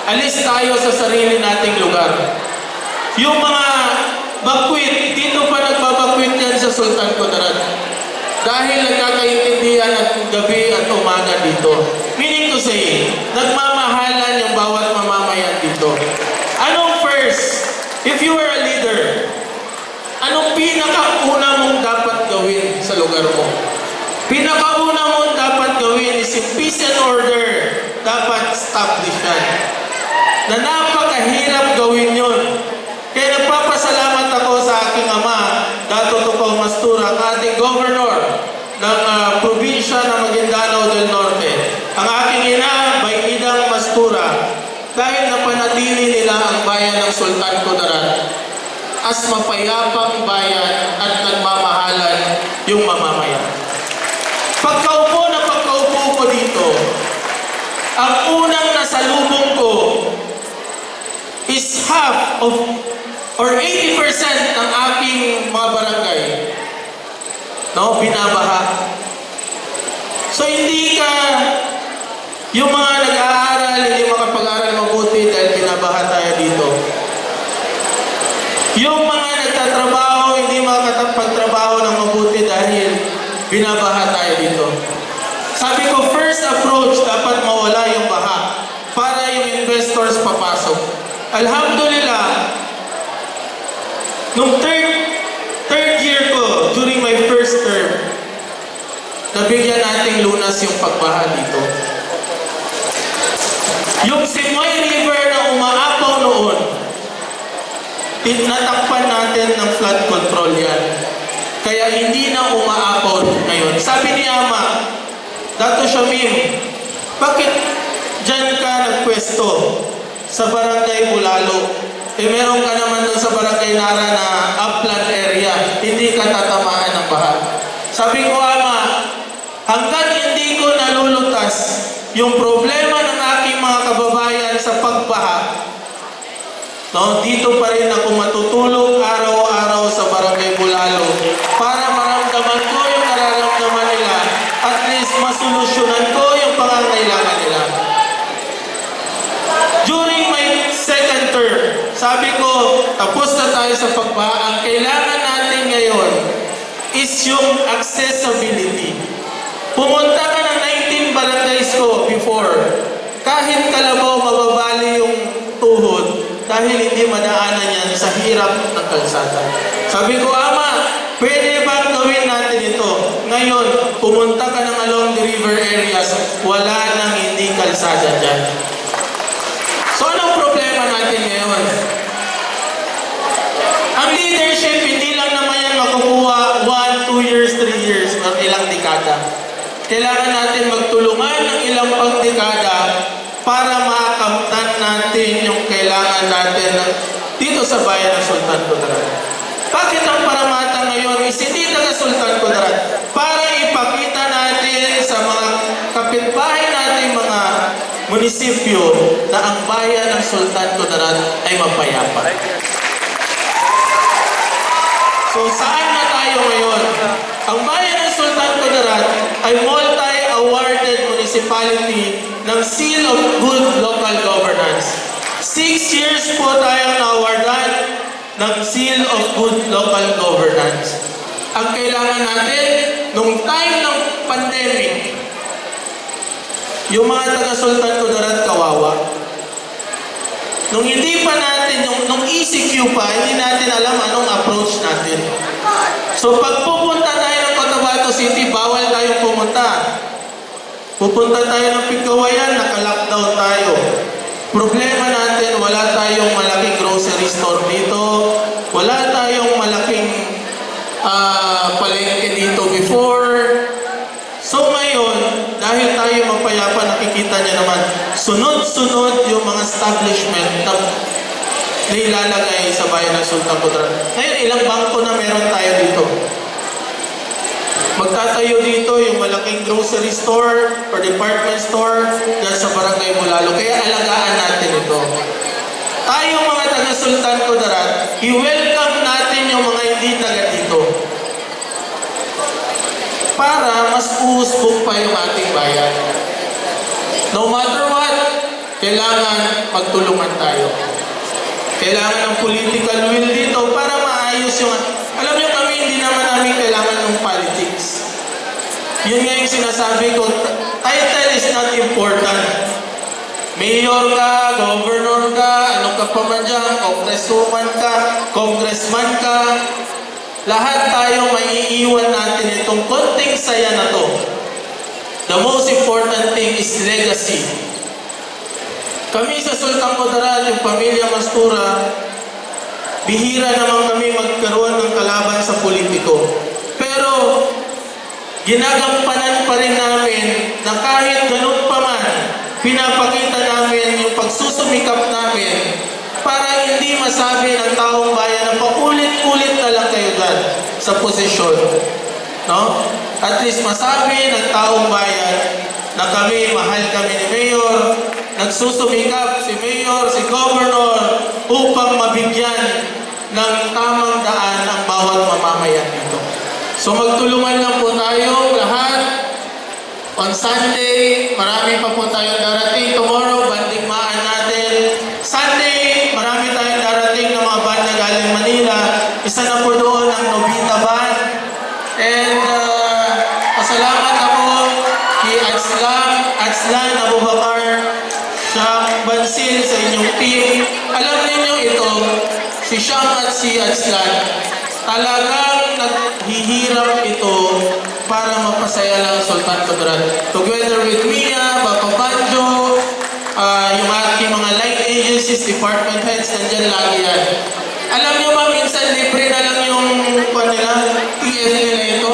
alis tayo sa sarili nating lugar. Yung mga bakwit, dito pa nagbabakwit yan sa Sultan Kudarat. Dahil nagkakaintindihan at gabi at umaga dito. Meaning to say, nagmamahalan yung bawat mamamayan dito. Anong first, if you are a leader, anong pinakauna mong dapat gawin sa lugar mo? Pinakauna mong dapat gawin is peace and order. Dapat establish yan. Na napakahirap gawin yun. Kaya nagpapasalamat ako sa aking ama, Dato Tupaw Mastura, ang ating governor ng probinsya ng Maguindanao del Norte. Ang aking ina, Baydang Mastura, dahil napanatili nila ang bayan ng Sultan Kudarat as mapayapang bayan at nagmamahalan yung mamamayan. Pagkaupo ko dito, ang unang nasalubong ko is half of or 80% ng aking mga barangay, no, binabaha. So hindi ka, yung mga nag-aaral, hindi makapag-aaral mabuti dahil binabaha tayo dito. Yung mga nagtatrabaho, hindi makapagtrabaho ng mabuti dahil binabaha tayo dito. Sabi ko, first approach, dapat mawala yung baha para yung investors papasok. Alhamdulillah, nung third year ko, during my first term, nabigyan nating lunas yung pagbaha dito. Yung Simoy River na umaapaw noon, natakpan natin ng flood control yan. Kaya hindi na umaapaw ngayon. Sabi ni Ama, Dato Shamim, bakit dyan ka nagpwesto sa barangay Bulalo? Meron ka naman doon sa barangay Nara na upland area, hindi ka tatamaan ng baha. Sabi ko, Ama, hanggat hindi ko nalulutas yung problema ng aking mga kababayan sa pagbaha, no, dito pa rin ako matutulog araw-araw sa Barangay Bulalo para maramdaman ko yung nararamdaman nila, at least masolusyonan ko yung pangangailangan nila. During my second term, sabi ko, tapos na tayo sa pagbaha. Ang kailangan natin ngayon is yung accessibility. Pumunta ka ng 19 barangays ko before. Kahit kalabaw mababali yung tuhod dahil hindi madaanan yan sa hirap ng kalsada. Sabi ko, Ama, pwede bang gawin natin ito? Ngayon, pumunta ka ng along the river areas, wala nang hindi kalsada dyan. So, anong problema natin ngayon? Ang leadership, hindi lang naman yan makukuha 1, 2 years, 3 years, or ilang dekada. Kailangan natin magtulungan ng ilang pang-dekada para makamtan natin yung kailangan natin dito sa bayan ng Sultan Kudarat. Bakit ang Paramata ngayon is hindi taga Sultan Kudarat? Para ipakita natin sa mga kapitbahay natin mga munisipyo na ang bayan ng Sultan Kudarat ay mapayapa. So saan na tayo ngayon? Ang bayan ng Sultan Kudarat ay multi-awarded municipality ng Seal of Good Local Governance. 6 years po tayong na-awardan ng Seal of Good Local Governance. Ang kailangan natin, nung time ng pandemic, yung mga taga-Sultan Kudarat kawawa. Nung hindi pa natin, nung ECQ pa, hindi natin alam anong approach natin. So pag pupunta tayo ng Cotabato City, bawal tayong pumunta. Pupunta tayo ng Pigkawayan, naka-lockdown tayo. Problema natin, wala tayong malaking grocery store dito. Wala tayong malaking palengke dito before. So ngayon, dahil tayo mapayapa, nakikita niya naman, sunod-sunod yung mga establishment na ilalagay sa bayan ng Sultan Kudarat. Ngayon, ilang bangko na meron tayo dito. Magtatayo dito yung malaking grocery store or department store dyan sa Barangay Bulalo. Kaya alagaan natin ito. Tayo mga taga-Sultan Kudarat, i-welcome natin yung mga hindi taga dito. Para mas uusbog pa yung ating bayan. No matter what, kailangan magtulungan tayo. Kailangan ng political will dito para maayos yung... Alam niyo kami, hindi naman namin kailangan ng politics. Yun nga yung sinasabi ko, title is not important. Mayor ka, governor ka, ano ka pa man dyan, congressman ka, lahat tayo maiiwan natin itong konting saya na to. The most important thing is legacy. Kami sa Sultan Kudarat, yung pamilya Mastura, bihira naman kami magkaroon ng kalaban sa politiko. Pero, ginagampanan pa rin namin na kahit ganun pa man, pinapakita namin yung pagsusumikap namin para hindi masabi ng taong bayan na paulit-ulit na lang kayo dyan sa posisyon. No? At least masabi ng taong bayan na kami, mahal kami ni Mayor, nagsusumikap si Mayor, si Governor upang mabigyan ng tamang daan ang bawat mamamayan dito. So magtulungan lang po tayo lahat. On Sunday, marami pa po tayong darating. Tomorrow, bandigmaan natin. Sunday, marami tayong darating ng mga band na galing Manila. Isa na po doon ang Nobita Band. And pasalamat ako kay Atslan Abubakar sa Bansil sa inyong team. Alam niyo ito, si Sham at si Atslan, talagang naghihirap ito para mapasaya lang Sultan Kudarat. Together with Mia, Papa Banjo, yung aking mga line agencies, department heads, nandyan lagi yan. Alam niyo ba, minsan libre na lang yung TF nila ito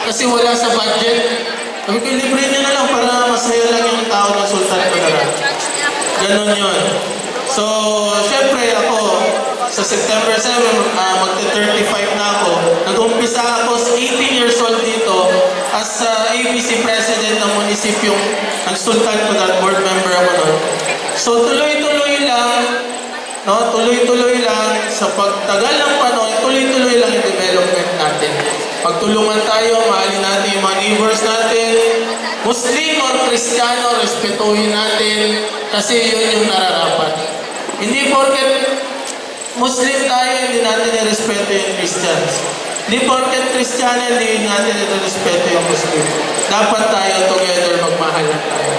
kasi wala sa budget. Sabi ko, libre niya na lang para masaya lang yung tao ng Sultan Kudarat. Ganon yun. So, syempre ako, sa September 7, magte-35 na ako. Nag-umpisa ako sa 18 years old dito as ABC President ng munisipyong Sultan Kudarat, board member ako nun. So tuloy-tuloy lang, no? Tuloy-tuloy lang sa pagtagal ng panahon, tuloy-tuloy lang yung development natin. Pagtulungan tayo, mahalin natin yung mga neighbors natin, Muslim or Kristiyano, respetuhin natin kasi yun yung nararapat. Hindi porket Muslim tayo, hindi natin i-respeto yung Christians. Hindi porket Kristiyano, hindi natin i-respeto yung Muslim. Dapat tayo together magmahalan tayo.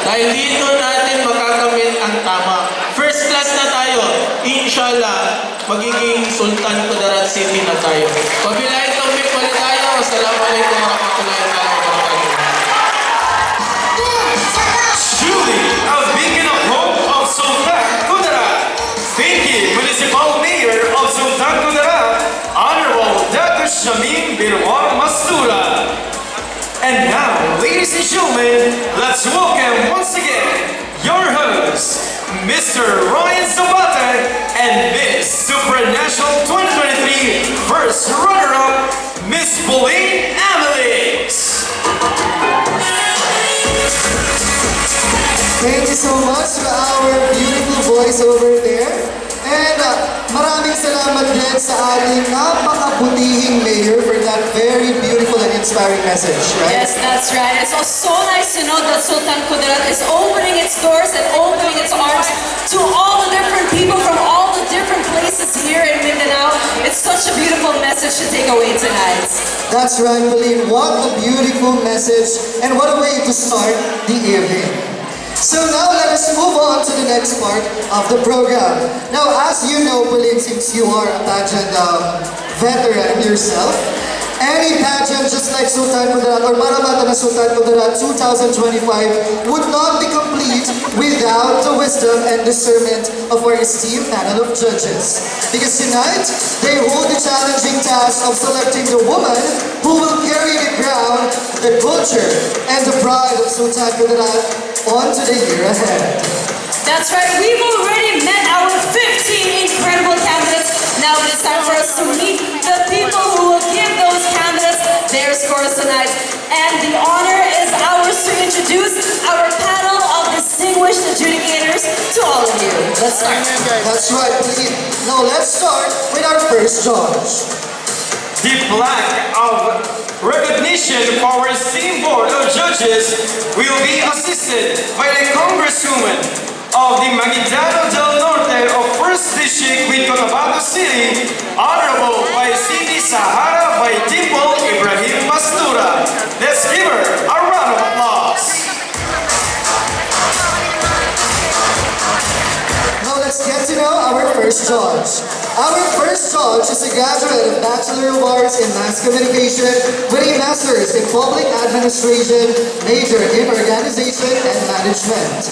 Dahil dito natin makakamit ang tama. First class na tayo. Inshallah, magiging Sultan Kudarat City na tayo. Wabillahi tawfiq wal hidayah. Wassalamualaikum warahmatullahi wabarakatuh. Truly a beacon of hope of Sultan Kudarat. Thank you, Municipal Mayor of Sultan Kudarat, Honorable Dr. Shamim Birwar Mastura. And now, ladies and gentlemen, let's welcome once again your hosts, Mr. Ryan Zapata and Miss Supranational 2023 First Runner-Up, Miss Pauline Amelix. Thank you so much to our beautiful voice over there. And maraming salamat din sa ating napakabutihing mayor for that very beautiful and inspiring message, right? Yes, that's right. It's so nice to know that Sultan Kudarat is opening its doors and opening its arms to all the different people from all the different places here in Mindanao. It's such a beautiful message to take away tonight. That's right, Pauline. What a beautiful message and what a way to start the evening. So now let us move on to the next part of the program. Now, as you know, Pauline, since you are a pageant veteran yourself, any pageant just like Sultan Kudarat or Paramata na Sultan Kudarat 2025 would not be complete without the wisdom and discernment of our esteemed panel of judges. Because tonight, they hold the challenging task of selecting the woman who will carry the crown, the culture, and the pride of Sultan Kudarat onto the year ahead. That's right. We've already met our 15 incredible candidates. Now it is time for us to meet the people who will give those candidates their scores tonight. And the honor is ours to introduce our panel of distinguished adjudicators to all of you. Let's start. That's right, Pauline. Now let's start with our first judge. The plaque of recognition for our esteemed board of judges will be assisted by the Congresswoman of the Maguindano del Norte of 1st District with Cotabato City, Honorable by City Sahara by Dimple Ibrahim Mastura. Let's give her a round of applause. Now let's get to know our first judge. Our first judge is a graduate of Bachelor of Arts in Mass Communication with a Master's in Public Administration, major in Organization and Management.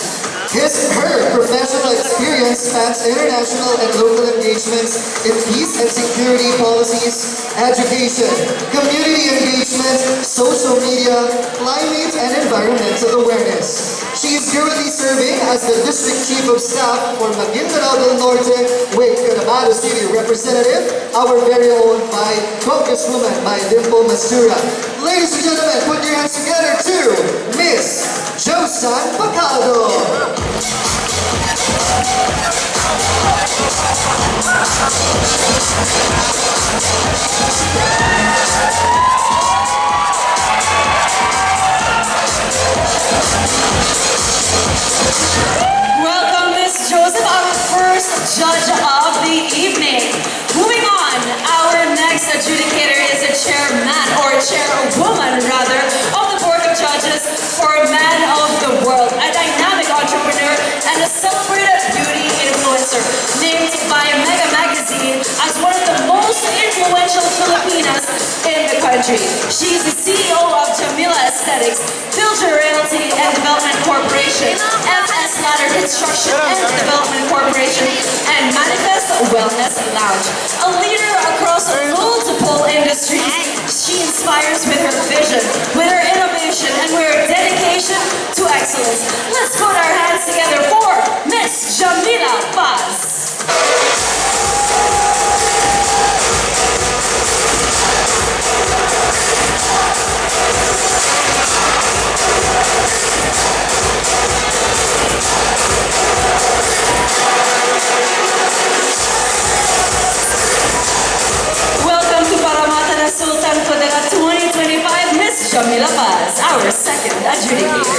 Her professional experience spans international and local engagements in peace and security policies, education, community engagement, social media, climate and environmental awareness. She is currently serving as the District Chief of Staff for Maguindano del Norte with Cotabato City Representative, our very own by Congresswoman by Dimple Mastura. Ladies and gentlemen, put your hands together to Miss Josan Pacado. Welcome, Miss Joseph, our first judge of the evening. Moving on, our next adjudicator is a chairman, or chairwoman rather, of the Board of Judges for Man of the World, a dynamic entrepreneur and a celebrated beauty influencer, named by Mega Magazine as one of the most influential Filipinas in the country. She's the CEO of Jamila Aesthetics, Filter Realty and Development Corporation, FS Ladder Construction and Development Corporation, and Manifest Wellness Lounge. A leader across multiple industries, she inspires with her vision, with her innovation, and with her dedication to excellence. Let's put our hands together for Miss Jamila Paz. adjudicator.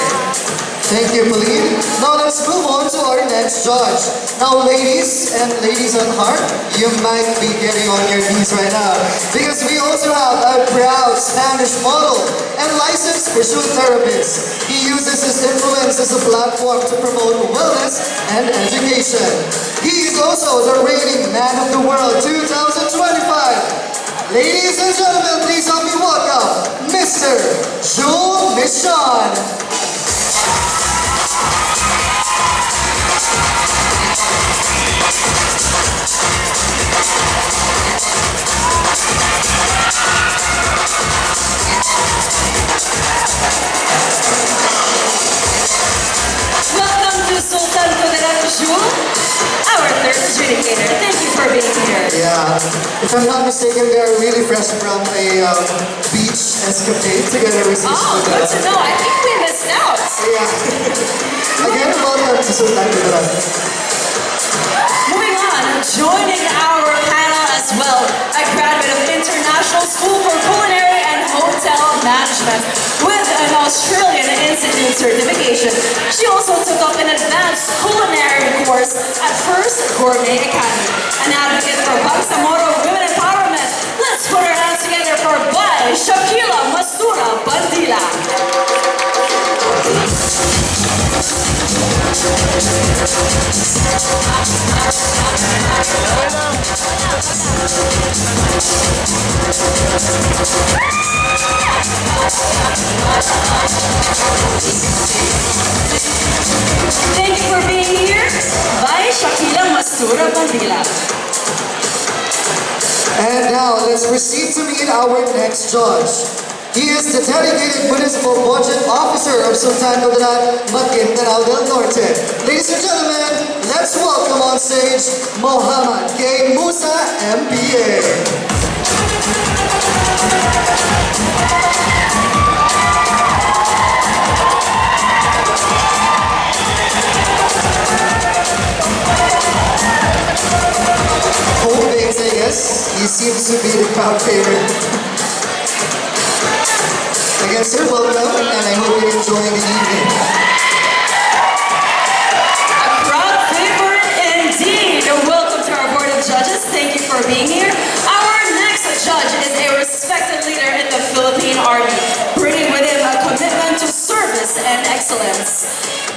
Thank you, Pauline. Now let's move on to our next judge. Now, ladies and ladies at heart, you might be getting on your knees right now because we also have a proud Spanish model and licensed visual therapist. He uses his influence as a platform to promote wellness and education. He is also the reigning Man of the World 2025. Ladies and gentlemen, please help me welcome Mr. Jules Michon. Welcome to Sultan Kudarat Jules, our third adjudicator. Thank you for being here. Yeah, if I'm not mistaken, they are really fresh from a beach escapade together with Sis Oh, good to know. I think we missed out. Yeah. Again, welcome to Sultan Kudarat. Moving on, joining our panel as well, a graduate of International School for Culinary and Hotel Management with an Australian Institute certification. She also took up an advanced culinary course at First Gourmet Academy. An advocate for Bangsamoro women empowerment. Let's put our hands together for Bai Shakila Mastura Bandila. Thank you for being here. By Shakila Masura Bandila. And now, let's proceed to meet our next judge. He is the dedicated municipal budget officer of Sultan Kudarat, Maguindanao del Norte. Ladies and gentlemen, let's welcome on stage Mohammad K. Musa, MPA. Home base, I guess. He seems to be the crowd favorite. Again, sir, welcome, and I hope you're enjoying the evening. A crowd favorite indeed. Welcome to our board of judges. Thank you for being here. Our next judge is a respected leader in the Philippine Army, bringing with him a commitment to service and excellence.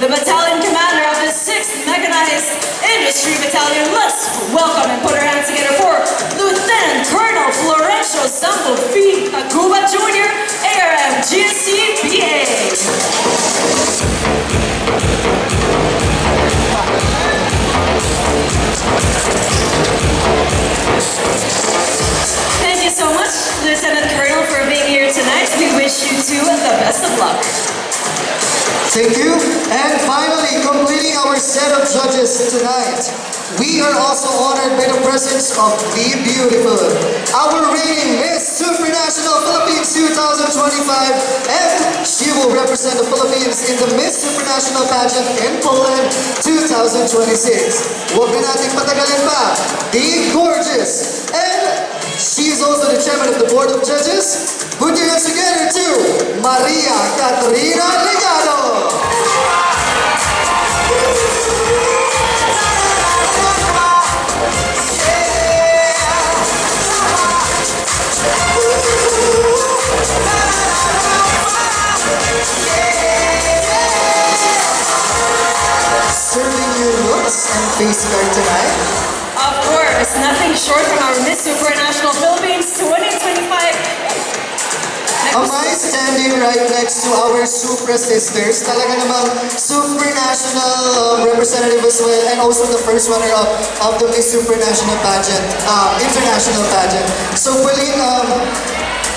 The battalion commander of the 6th Mechanized Industry Battalion. Let's welcome and put our hands together for Lieutenant Colonel Florencio Sambo P. Aguba Jr., ARM GSC BA. Thank you so much, Lieutenant Colonel, for being here tonight. We wish you two the best of luck. Thank you. And finally, completing our set of judges tonight, we are also honored by the presence of the beautiful, our reigning Miss Supranational Philippines 2025, and she will represent the Philippines in the Miss Supranational Pageant in Poland 2026. Huwag na nating patagalin pa, the gorgeous, and she is also the chairman of the Board of Judges. Put your hands together to Maria Catarina Legado. Serving you looks and face card tonight. Of course, nothing short from our Miss Supranational Philippines 2025. Am I standing right next to our Supra sisters? Talaga namang supranational representative as well, and also the first runner-up of the Miss Supranational Pageant, international pageant. So, Pauline,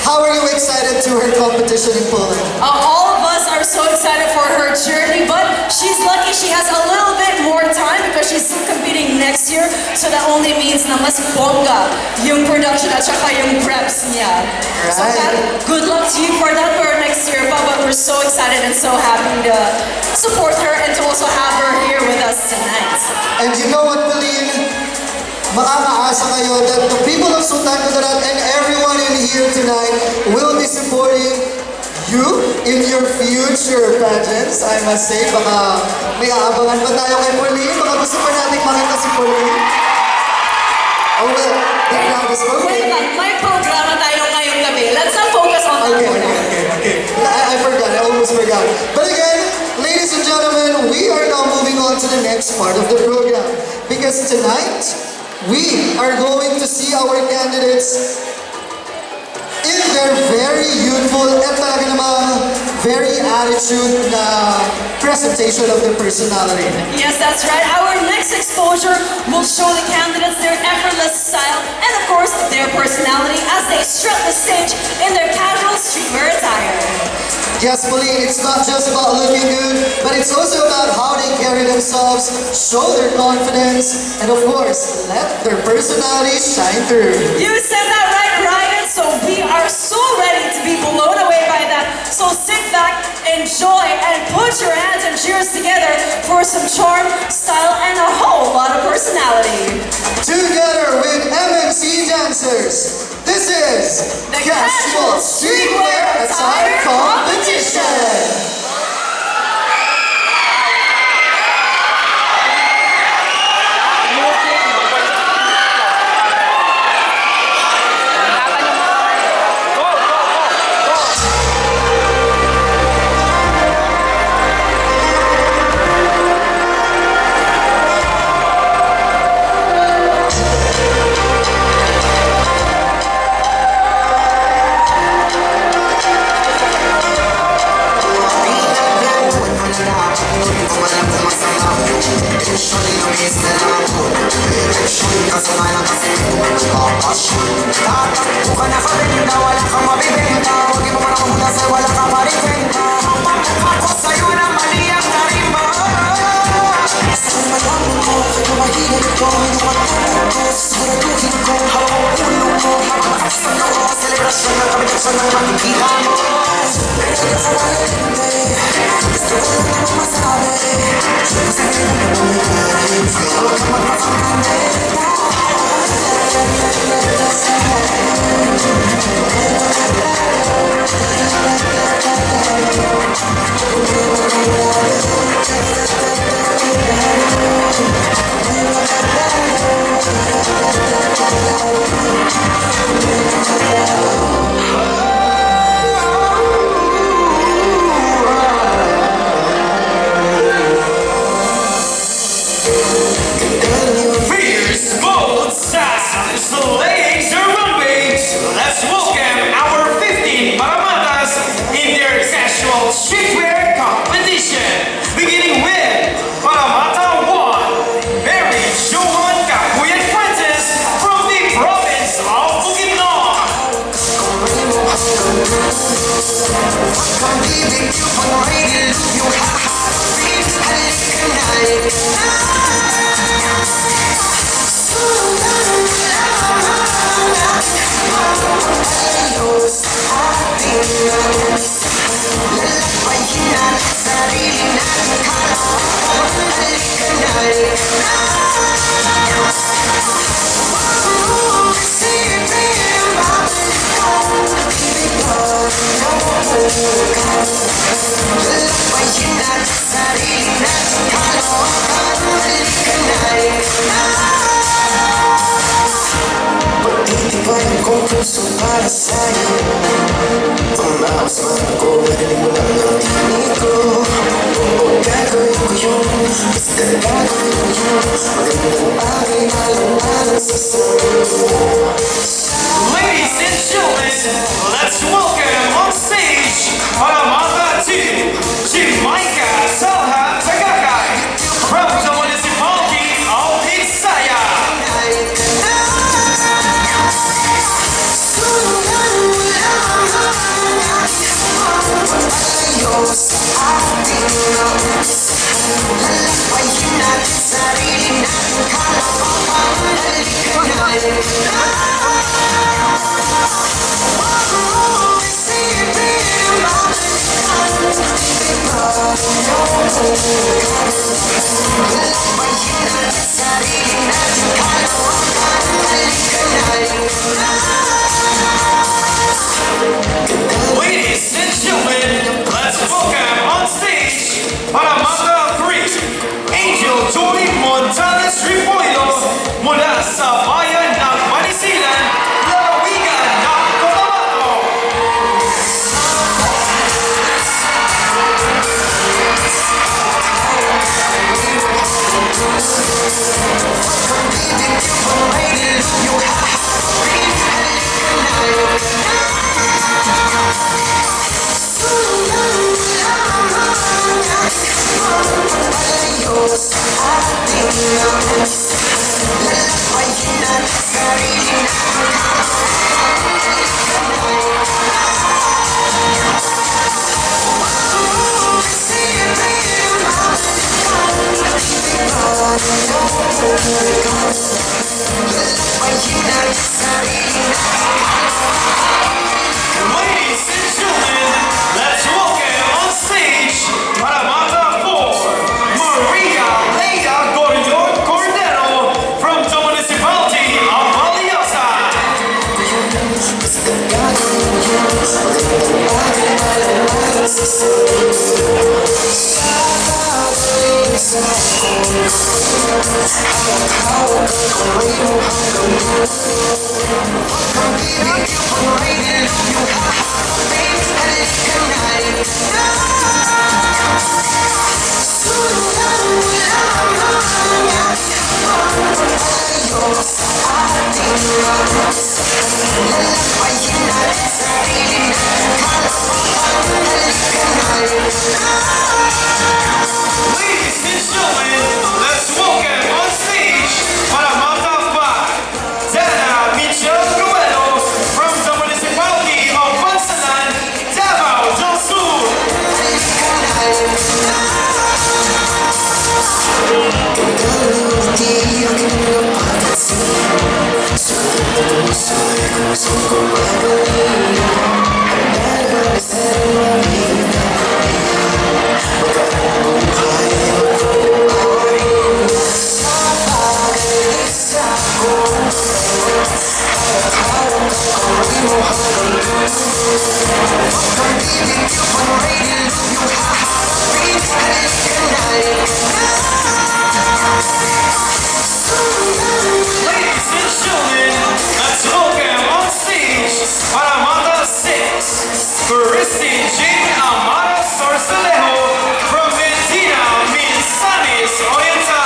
how are you excited to her competition in Poland? All of us are so excited for her journey, but she's lucky she has a little bit more time because she's still competing next year. So that only means na mas bongga yung production at saka yung preps niya. So Kat, good luck to you for that for next year, but we're so excited and so happy to support her and to also have her here with us tonight. And you know what, Pauline? Makakaasa kayo that the people of Sultan Kudarat and everyone in here tonight will be supporting you in your future pageants. I must say, baka may aabangan pa tayo kay Pauline. Baka gusto pa natin makita si Pauline. Oh well, the crowd is Wait okay. lang, may programa tayo ngayong gabi. Let's not focus on that Okay, muna. okay. I forgot. I almost forgot. But again, ladies and gentlemen, we are now moving on to the next part of the program. Because tonight, we are going to see our candidates in their very youthful and talaga namang very attitude na presentation of their personality. Yes, that's right. Our next exposure will show the candidates their effortless style and, of course, their personality as they strut the stage in their casual streetwear attire. Yes, Pauline, it's not just about looking good, but it's also about how they carry themselves, show their confidence, and of course, let their personality shine through. You said that right, Ryan. So we are so ready to be blown away by that. So sit back, enjoy, and put your hands and cheers together for some charm, style, and a whole lot of personality. Together with MNC dancers, this is The Casual Streetwear Attire Competition. Fierce, bold style, slaying the runways. Let's welcome our 15 Paramatas in their casual streetwear competition. Beginning with Paramata 1, Mary Joan Capuyan Francis from the province of Bukidnon. Ladies and gentlemen, let's welcome on stage Paramata 2, Jamaica Salha Tagakay from the municipality of Isaya. Ladies and gentlemen, Ladies and gentlemen, let's welcome on stage Paramata 5, Dana Michelle Ruelo from the municipality of Bansalan, Davao del Sur. Ladies and gentlemen, let's welcome on stage Paramata 6, Christine Jane Amara Sorcelejo from Medina, Minsanis Oriental.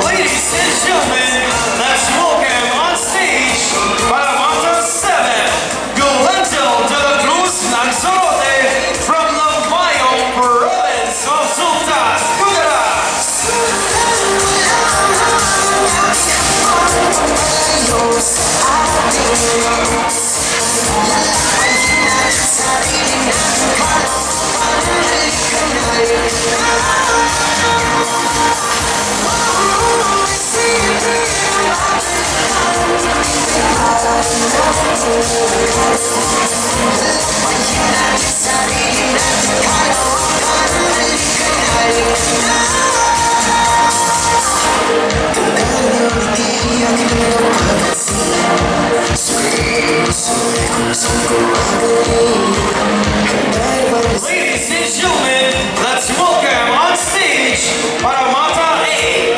Ladies and gentlemen, let's welcome on stage Paramata 7, Gulento de la Cruz Lanzarote from Lambayo, province of Sultan, KUDARAT. Ladies and gentlemen, let's welcome on stage Paramata 8,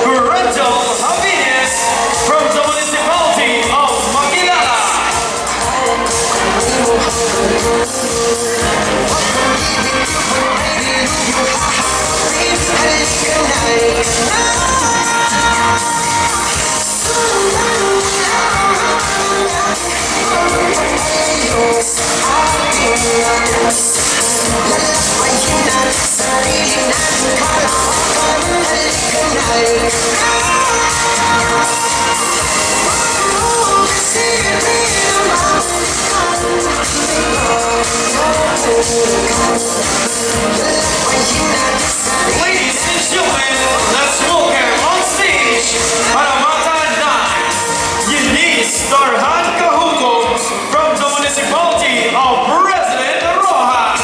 Parental Happiness from the municipality of Makilala. Ladies and gentlemen, let's welcome on stage Paramata 9, Eunice Darhan Cahuco from the municipality of President Rojas.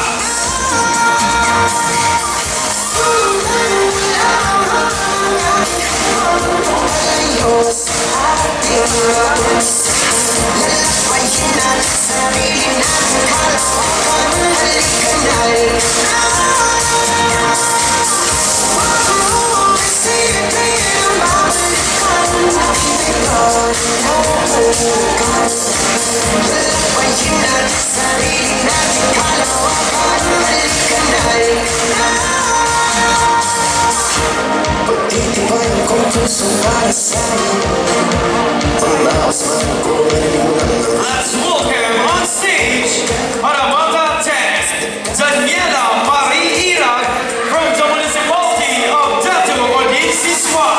Let's welcome on stage Paramata 10, Daniela Marie Irag from the municipality of Datu Odisiswa.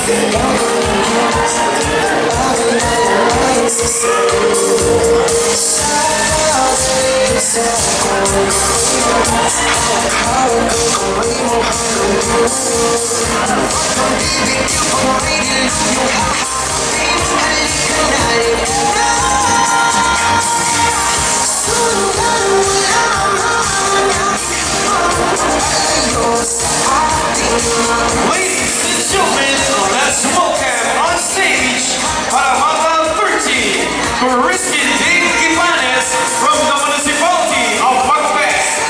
Ladies and gentlemen, let's welcome on stage Paramata 30, Christian Dave Gibanes from the municipality of Pagpes.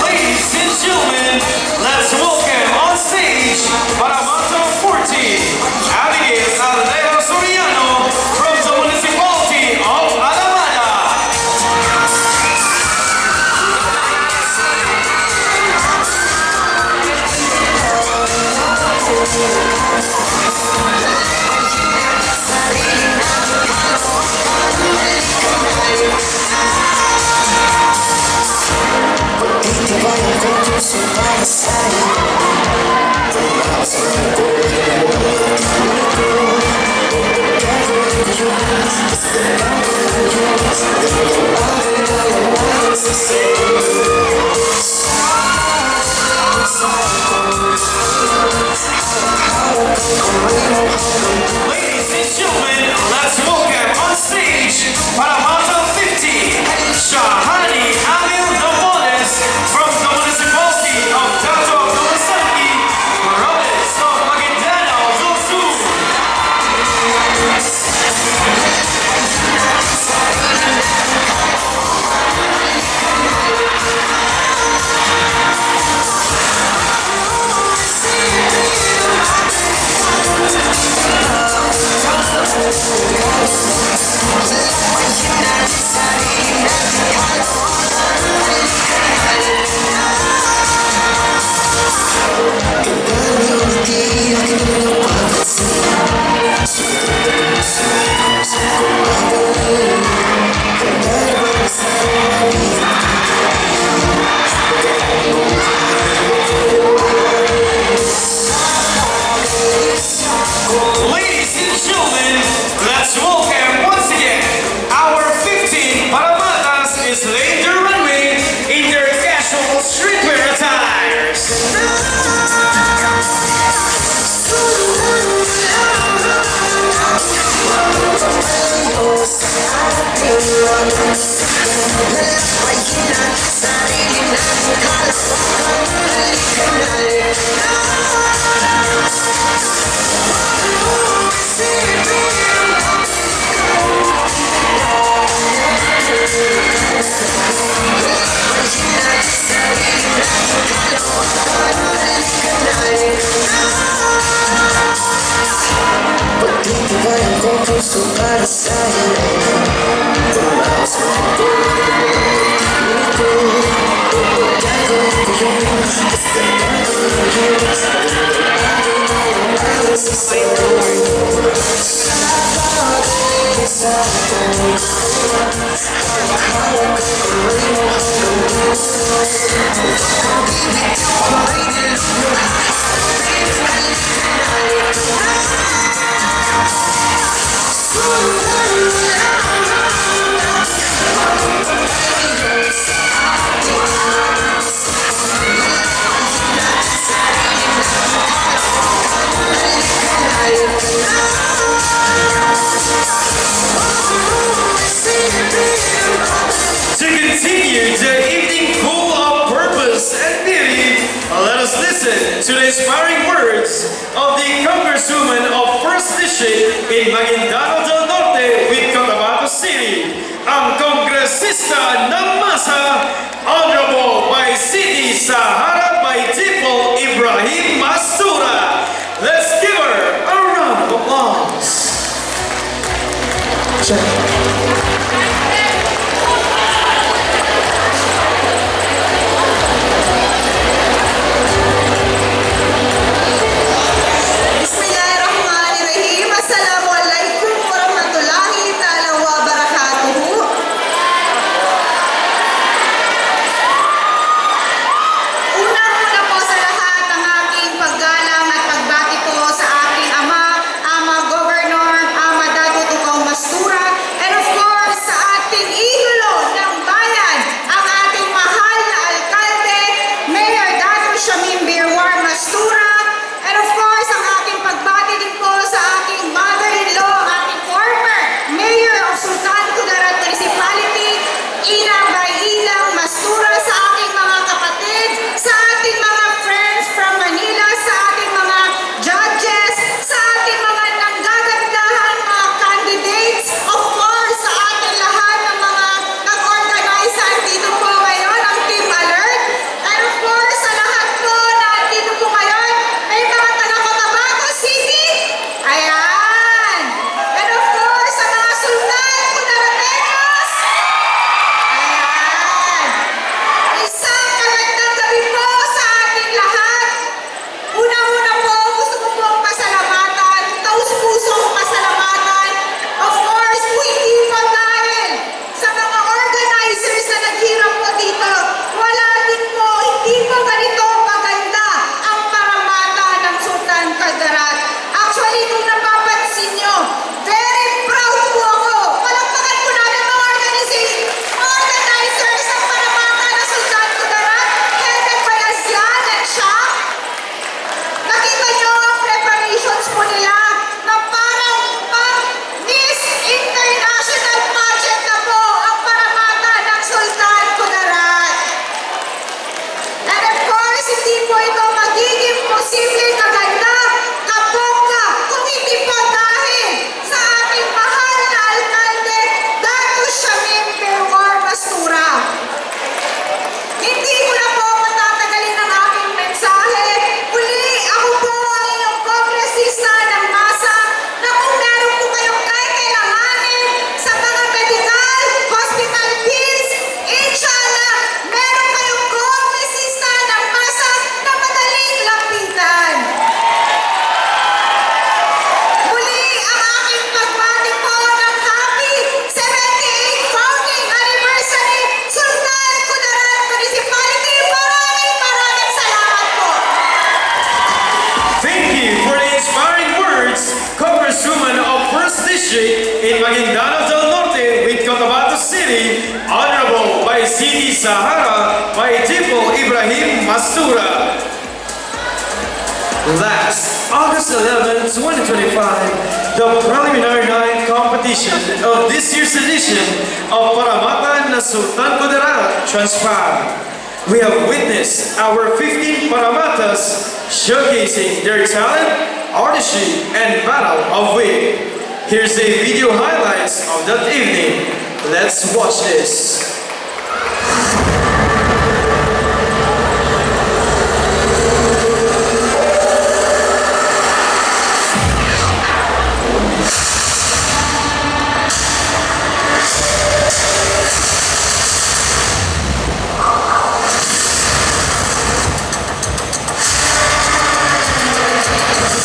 Ladies and gentlemen, let's welcome on stage Paramata 40, Abigail Alejo Soriano from the municipality of Alamada. Ladies and gentlemen, let's welcome on stage Paramata 50, Shahani Amil Namones from the municipality of Dato Kamasaki, province of Maguindanao del Sur. Ladies and gentlemen, let's welcome once again our 15 Paramatas is laying the runway in their casual streetwear attires. To continue the evening full of purpose to the inspiring words of the Congresswoman of 1st District in Maguindano del Norte with Cotabato City, ang Kongresista ng Masa, Honorable by City Sahara by Tipo Ibrahim Mastura. Let's give her a round of applause. Bismillahirrahmanirrahim. Assalamualaikum warahmatullahi ta'ala wabarakatuhu. Unang-una po sa lahat ang aking paggalang at pagbati po sa aking ama Governor, Ama Dato Tukaw Mastura, and of course sa ating idolo ng bayan, ang ating mahal na alkalde, Mayor Dato Shamim Birwar Mastura, and of course ang aking pagbati din po sa aking mother-in-law, ang ating former Mayor of Sultan Kudarat Municipality, Ina by Ilang Mastura, sa aking mga kapatid, sa ating mga friends from Manila, sa ating mga judges, sa ating mga nanggagandahan, mga candidates, of course, sa ating lahat ng mga nag-organize dito po ngayon, ang Team Alert, and of course, sa lahat po na dito po ngayon, may mga taga-Cotabato City, ayan, and of course, sa mga Sultan Kudarateños, ayan, isang magandang gabi po sa ating lahat. Una-una po, gusto ko pong pasalamatan, taus-pusong pasalamatan. Of course, po hindi pa dahil sa mga organizers na naghirap po dito. Wala din po, hindi po ganito maganda ang paramata ng Sultan Kudarat. Actually, kung napapansin nyo, very proud po ako. Palakpakan po natin mga organizers ng paramata ng Sultan Kudarat, headed by Asian and Sham. Nakita nyo ang preparations po nila na parang Miss International Pageant na po ang paramata ng Sultan Kudarat. And of course, hindi po ito magiging posible kaganda, kabongga, kung hindi po dahil sa ating mahal na alkalde, Dato Shamim Birwar Mastura. Hindi ko na po matatagalin ang aking mensahe. Muli, ako po ang inyong kongresista ng masa na kung meron po kayong kailanganin sa mga medical, hospital bills, inshallah, meron kayong kongresista ng masa na madaling lapitan. Muli, ang aking pagbati po ng happy 78th founding anniversary, Sultan Kudarat Municipality. Maraming salamat po. Thank you for the inspiring words, Congresswoman of 1st District in Maguindano del Norte with Cotabato City, Honorable by City Sahara by Tipo Ibrahim Mastura. Last August 11, 2025, the preliminary night competition of this year's edition of Paramata na Sultan Kudarat transpired. We have witnessed our 15 Paramatas showcasing their talent, artistry, and battle of wit. Here's the video highlights of that evening. Let's watch this.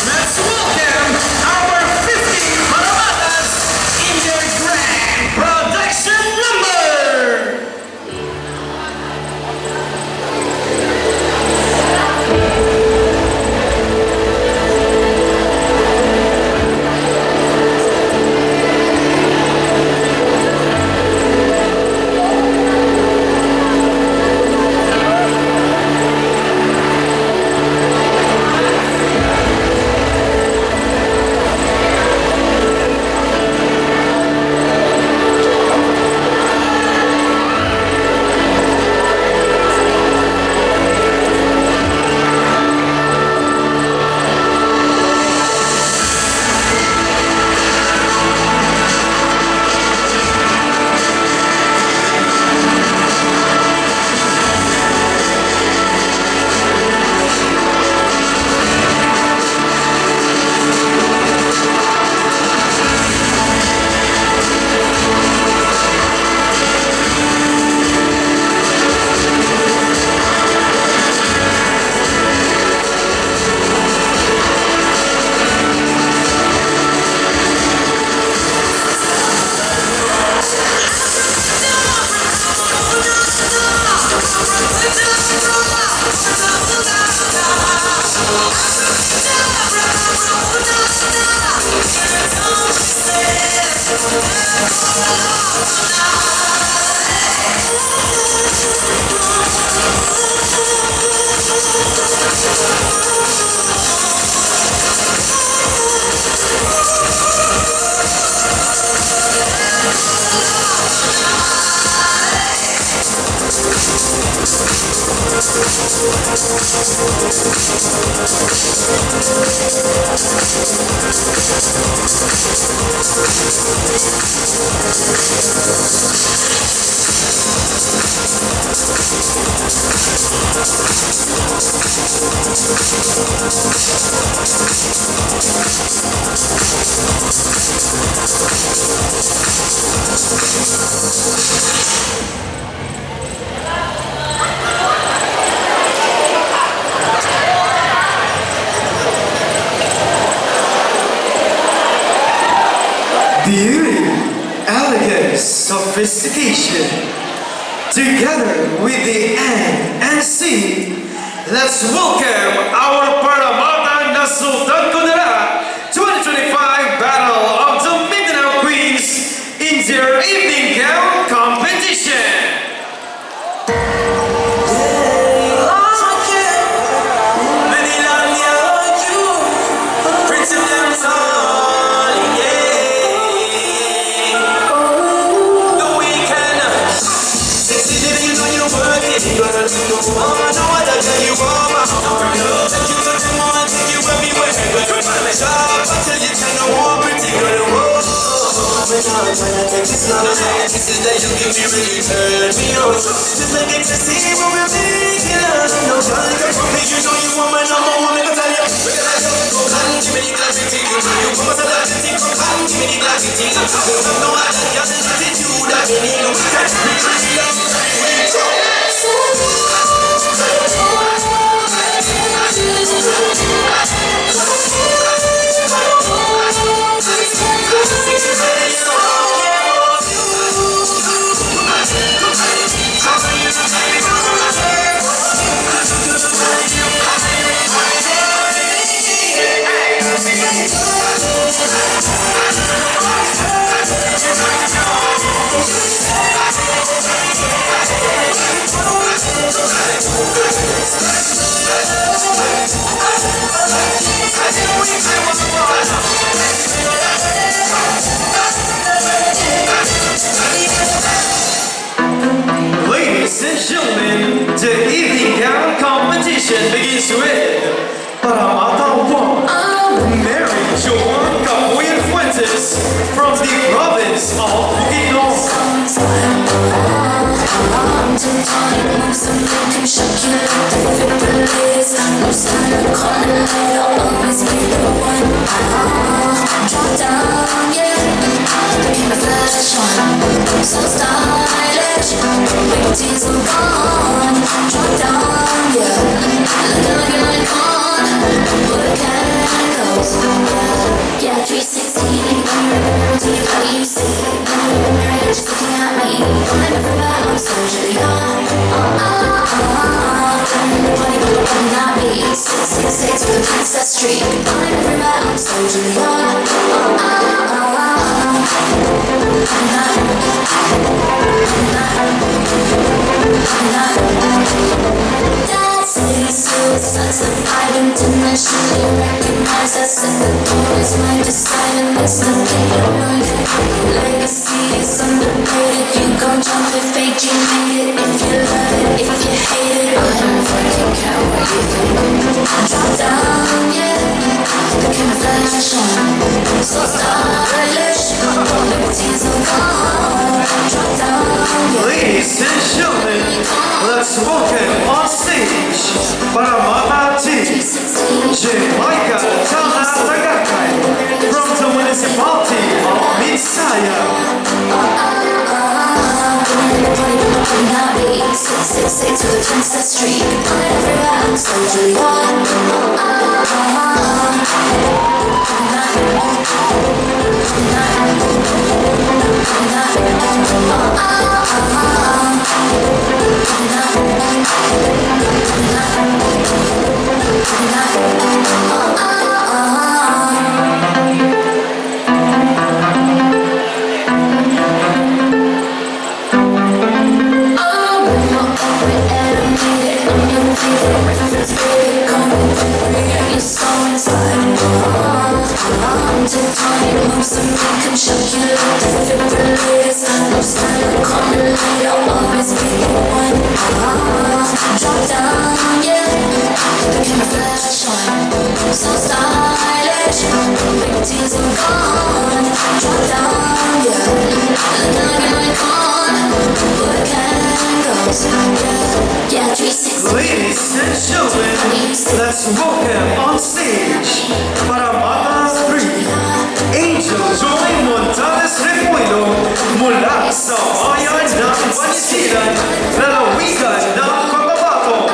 Let's welcome our 15 Paramatas in their grand production number. Beauty, elegance, sophistication. Together with the N and C, let's welcome our Paramata na Sultan KUDARAT 2025 Battle of the Mindanao Queens in their evening gown competition. Ladies and gentlemen, the evening gown competition begins with Paramata 1, Mary Joan Capuyan Fuentes from the province of Bukidnon. So stylish, liberties are gone. Drop down, yeah. Looking like an icon. Put a candles, yeah. 360. Do you how you see? Just looking at me. I'm everywhere. I'm socially on. Body not be 666 with a princess streak. I'm everywhere. I'm socially on. Internationally recognized as second is my deciding it's the legacy is underrated. You gon' jump if fake you made it. If you love it, if you hate it, I don't fucking care what you think. Drop down, yeah. Looking fashion, so stylish. Liberties are gone. Drop down, yeah. Ladies and gentlemen, let's welcome on stage Paramata Jamaica Taha Tagakay from the municipality of Midsaya. Not be 666 with a princess streak. I'm everywhere. I'm socially on. Reference to tiny moves and we can show you the defibrillators. No style, coming late, I'll always be the one. Drop down, yeah, the camera flash on, so stylish. Routines are gone. Drop down, yeah, looking like an icon. Work angles, yeah, 360. Ladies and gentlemen, let's welcome on stage Paramata 3, Angel Joy Montales Repuelo mula sa bayan ng Panisilan, lalawigan ng Cotabato.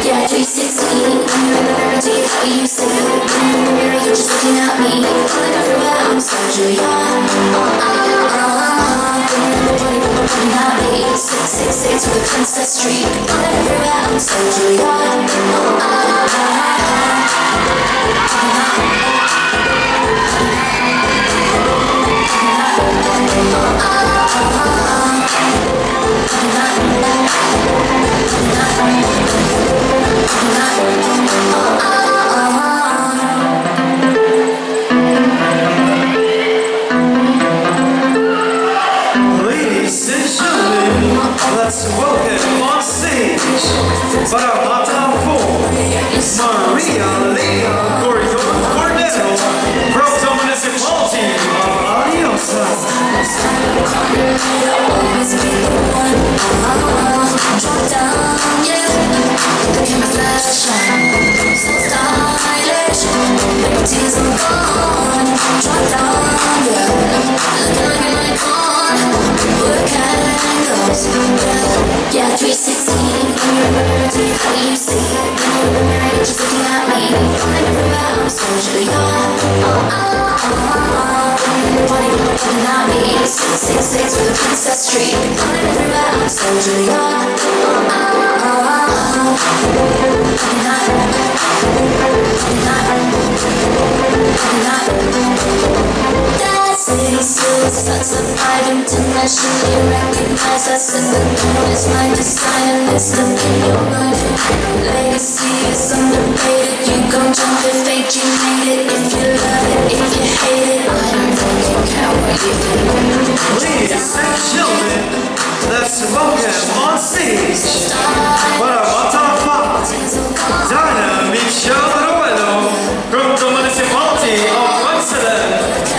Yeah, 360, how you say it. In the mirror, you're just looking at me. Falling everywhere, I'm so Julia. Not me. 666 with a princess streak. Falling everywhere, I'm so Julia. Ladies and gentlemen, let's welcome on stage Paramata 4, Maria Lea Cordero from the municipality of Alianza. Drop down, yeah, the camera flash on, so stylish. Routines are gone. Drop down, yeah, looking like an icon. Work angles, yeah, 360. How you see it? In the mirror, you're just looking at me. Falling everywhere, I'm so Julia. Not me. 666 with a princess streak. Falling everywhere, I'm so Julia. That city suits such a pride, internationally recognized. I said the tone is my design, and it's stuck in your mind. Legacy is underrated. You gon' jump if fate you made it. If you love it, if you hate it, I don't fucking care what you think. Ladies and gentlemen, let's welcome on stage Paramata 5, Dana Michelle Ruelo from the municipality of Bansalan,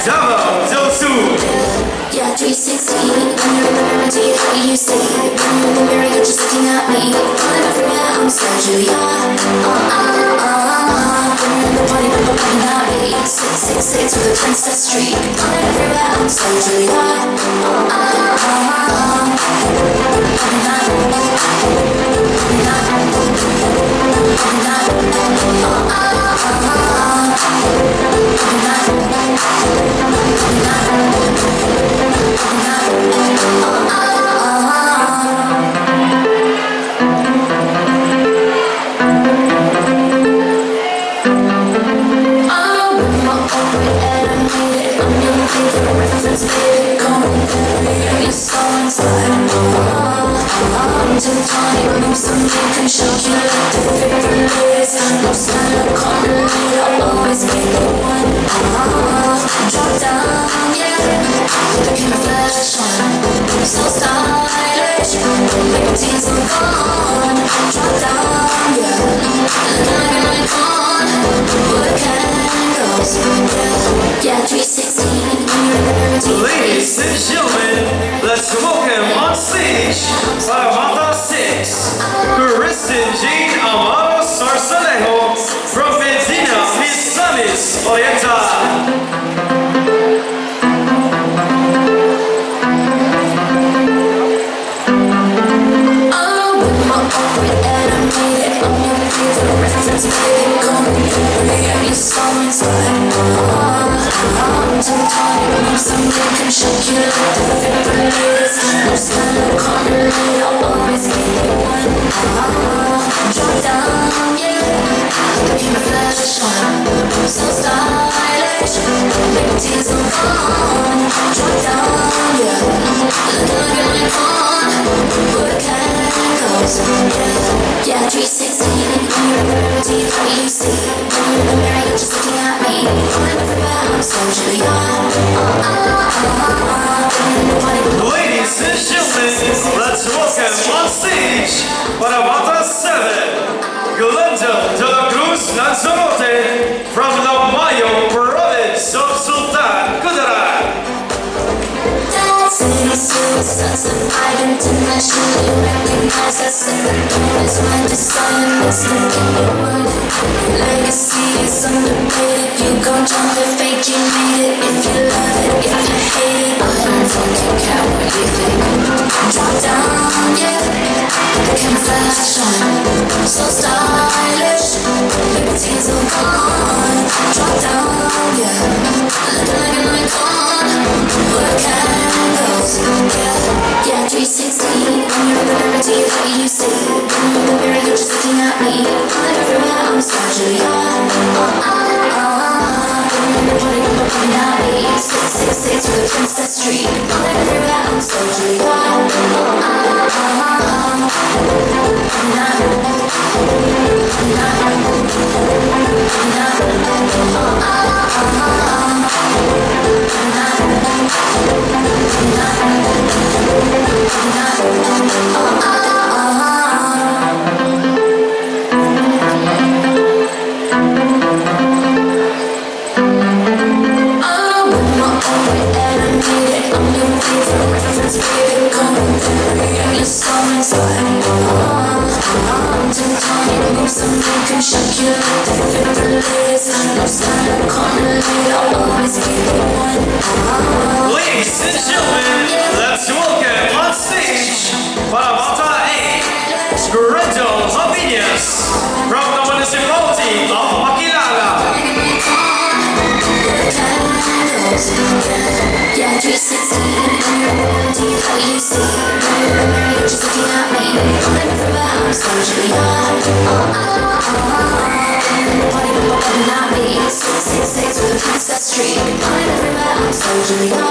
Davao del Sur. Yeah, 360, when you're in the mirror, do you how you see it? When you're in the mirror, you're just looking at me. Falling everywhere, I'm so Julia. When you're in the party, not me. 666 with a princess streak. Falling everywhere, I'm so Julia. Yeah, 316. Ladies and gentlemen, let's welcome on stage Paramata 6, Kristen Jean Amaro Sarcelejo from Medina, Misamis Oriental. Something can shock you like the fibrillators. No sign of correlate, I'll always be the one. Drop down, yeah. Looking flash on, so stylish. Liberties are gone. Drop down, yeah. Looking like on. Where can it goes? Yeah, 360. When you're in the reality, how you see? When you're in the mirror, you're just looking at me. I'm everywhere, I'm so Julia. Ladies and gentlemen, let's welcome on stage Paramata 7, Glenda de la Cruz Lanzarote from the Mayo province of Sultan Kudarat. City suicide, I internationally recognize that second is my design, it's the word. Legacy is underrated, you gon' jump if fake, you made it. If you love it, if you hate it, I don't fucking care what you think. Drop down, yeah, can flash on, so stylish. Liberties are gone. Drop down, yeah, looking like an icon. Where can it go? Yeah, 360. When you're in the mirror, do you what you see? When you're in the mirror, you're just looking at me. I'm everywhere, I'm so Julia. Party, I'm coming at me. 666 with the Princess Street. I'm everywhere, I'm so Julia. Something can shock you like the fibrillators. No sign of correlate, I'll always be the one. Ladies and gentlemen, let's welcome on stage Paramata 8, Grendel Mabinius from the municipality of Makilala. Yeah, 360. Do you how you see? You're just looking at me. I'm everywhere, I'm so Julia. Party, I'm coming at me. 666 with the Princess Street. I'm everywhere, I'm so Julia.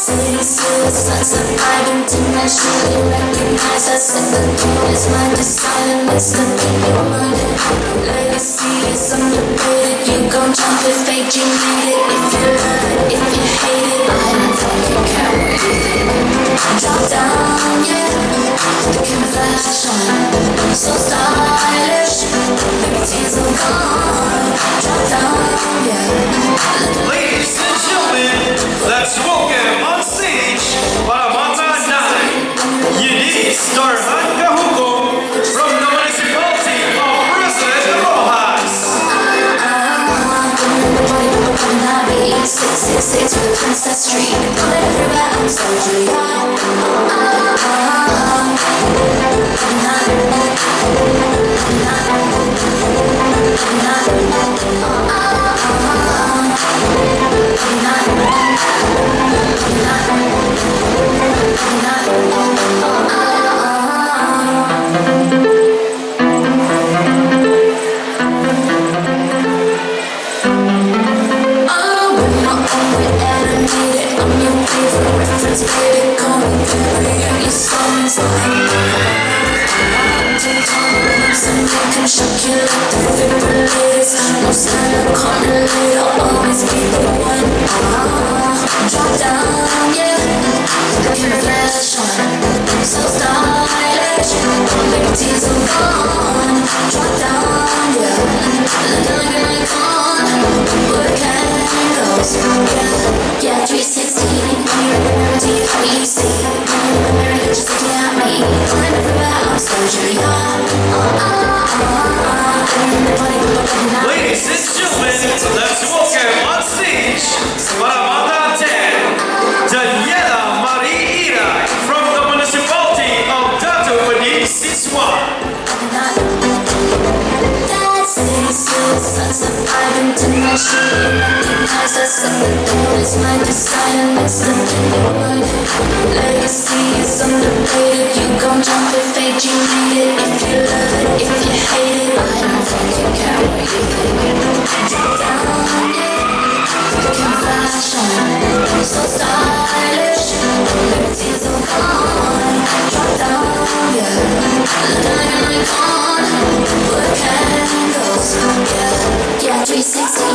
City suicide, I internationally recognize that second is my design, it's the people murder. Legacy is underrated, you gon' jump if fake, you made it. If you love it, if you hate it, I don't fucking care what you think. Drop down, yeah, looking flash on, so stylish. Liberties are gone. Drop down, yeah. Ladies and gentlemen, let's welcome on stage Paramata 9, Eunice Darhan Kahuko from the municipality of President Rojas. 666 with the Princess Street. I'm everywhere, I'm so Julia. Something can shock you like the fibrillators. No sign of correlate, I'll always be the one. Drop down, yeah. Looking flash on, so stylish. Liberties are gone. Drop down, yeah. Looking like an icon. Where can it go? Yeah, 360. When you're in the mirror, do you how you see? When you're in the mirror, you're just looking at me. I'm everywhere, I'm so Julia. Ladies and gentlemen, let's welcome on stage Paramata 10, Daniela Marie Ira from the municipality of Datu naturally recognize that something is my desire. That's the word. Legacy is underrated. You gon' jump if fate, you need it. If you love it, if you hate it, I don't fucking care what you think. Drop down, yeah. Freaking fashion, so stylish. Liberties are gone. Drop down, yeah. Looking like an icon. Work angles, yeah. 360.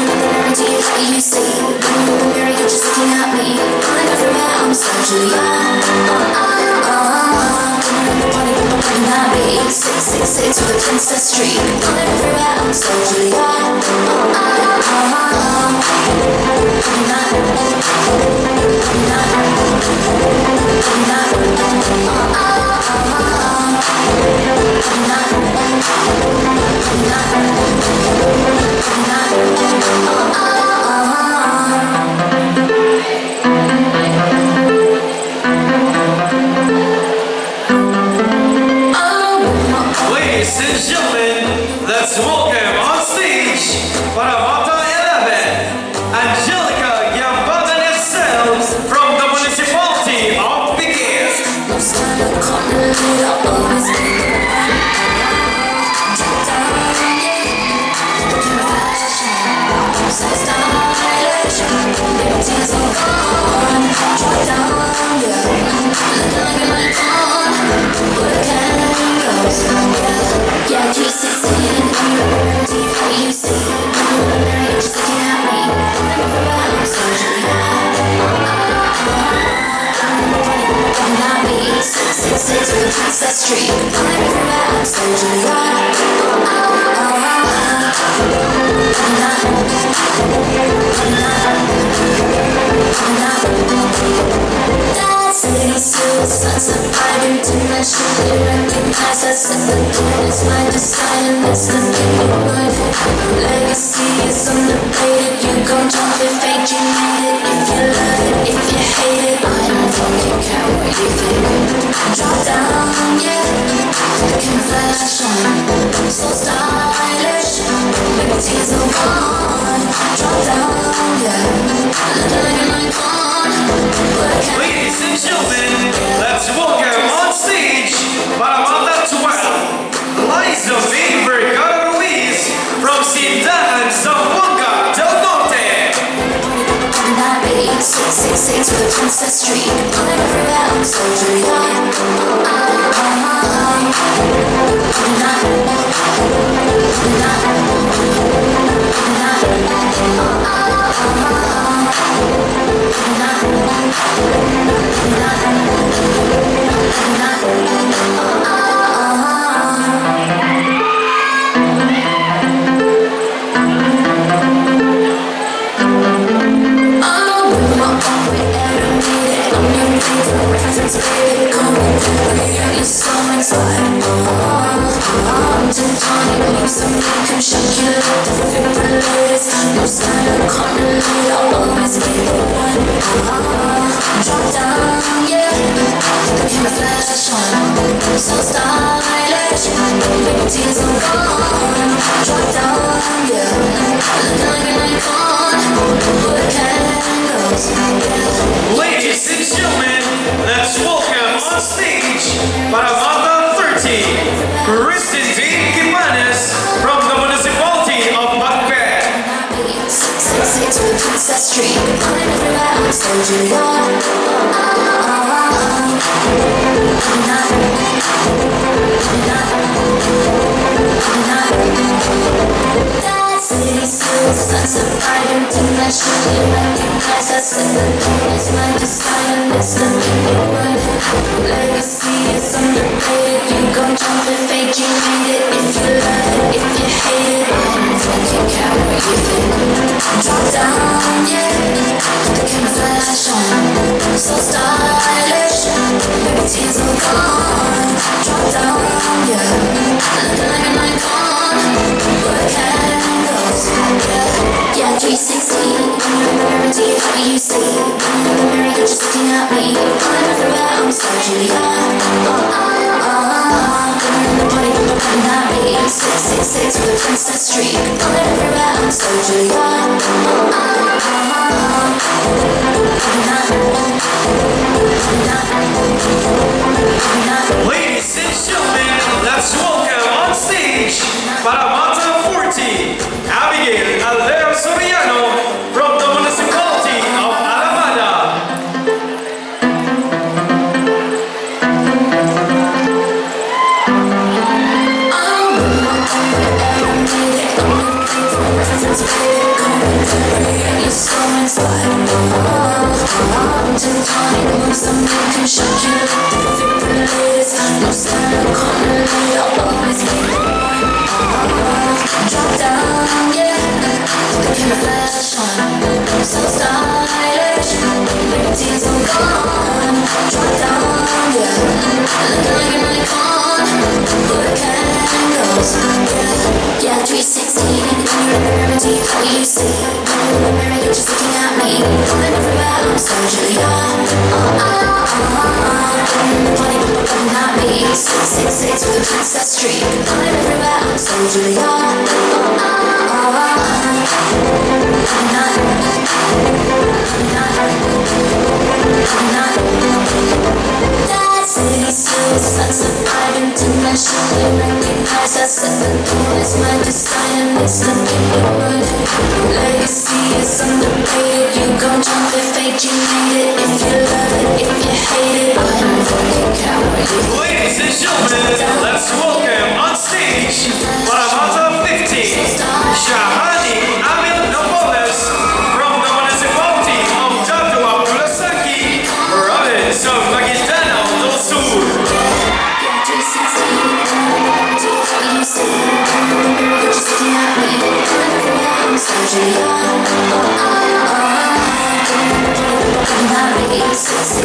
Guarantee it's what you see. When you're in the mirror, you're just looking at me. I'm everywhere, I'm so Julia. Looking at me. 666 with a princess streak. I'm everywhere, I'm so Julia. Ladies and gentlemen, let's welcome on stage Paramata 11, Angelica Yambadan herself from the municipality of Bigis. No sign of coming, I'll always be the one. Drop down, yeah. Looking fashion, so stylish. Liberties are gone. Drop down, yeah. Looking like an icon. Work angles, yeah. 360. Guarantee what you see. When you're in the mirror, you're just looking at me. I'm everywhere, I'm so not me. 666 with a princess streak. I'm everywhere, I'm so Julia. That city suits suns of pride internationally recognized as something is my desire. That's the word. Legacy is underrated. You gon' jump if fate, you need it. If you love it, if you hate it, I don't fucking care what you think. Drop down, yeah. Looking fashion, so stylish. Liberties are gone. Drop down, yeah. Looking like an icon. Ladies and gentlemen, let's welcome on stage Paramata 12, Liza May Vergara Ruiz from SULTAN, Zamboanga del Norte. 666 with a princess streak. I'm everywhere, I'm so Julia. Drop down, yeah. Looking fashion, so stylish. Liberties are gone. Drop down, yeah. Looking like an icon. Work angles, yeah. Ladies and gentlemen, let's welcome on stage Paramata 13, Kristen D. Gimanes from the municipality of Macbeth. 666 with a princess streak. I'm everywhere, I'm so Julia. That city suits suns of pride internationally recognized as something is my desire. That's the word. Legacy is underrated. You gon' jump if fate, you need it. If you love it, if you hate it, I don't fucking care what you think. Drop down, yeah. Looking fashion, so stylish. Liberties are gone. Drop down, yeah. Looking like an icon. Work angles, yeah. 360. Guarantee it's what you see. When you're in the mirror, you're just looking at me. I'm everywhere, I'm so Julia. Party, not me. me. 666 with a Princess Street. I'm everywhere, I'm so Julia. Ladies and gentlemen, let's welcome on stage Paramata 40, Abigail Aleo Soriano from the municipality of Paramata. You're so inspired. Something can shock you like the defibrillators. No style, corner, you'll always be the one. Drop down, yeah. The camera flash on. So stylish. Liberties all gone. Drop down, yeah. Looking like an icon. Good angles, yeah. 360. Gravity, how you see. Mirror, you're just looking at me. Pulling everywhere, I'm so Julia. Not me. 666 with a Princess Street. I'm everywhere, I'm so Julia. That's it, such a pride internationally recognized. I said the door is my design and it's the neighborhood. Legacy is underrated. You gon' jump if fate you made it. If you love it, if you hate it, I'm fucking coward. Ladies and gentlemen, let's welcome on stage Paramata 50, Shahani Amil Napoles from the municipality of Jadua Pulasaki, province of Maguindanao do Sul.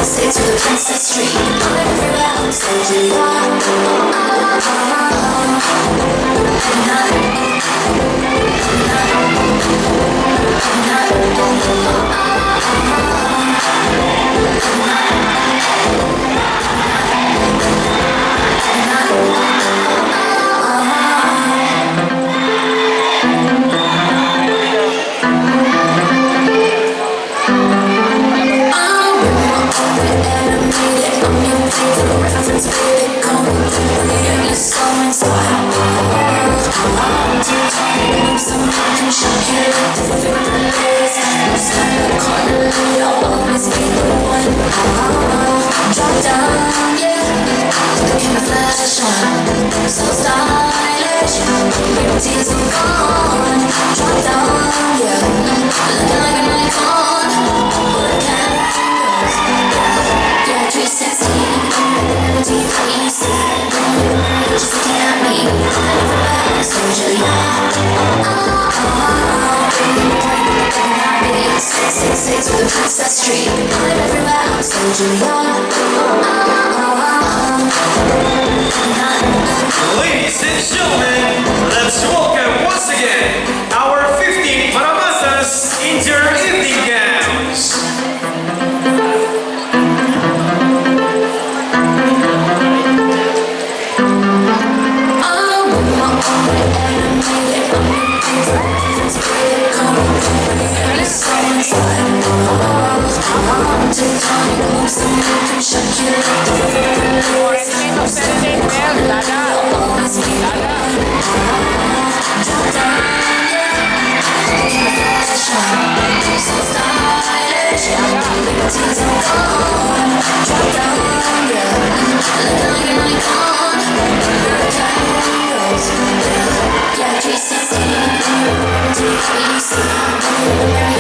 Six with a Princess Street. I'm everywhere, I'm so Julia. Princess Street. I'm everywhere, I'm so Julia. Ladies and gentlemen, let's welcome once again our 15 Paramatas in their evening gowns.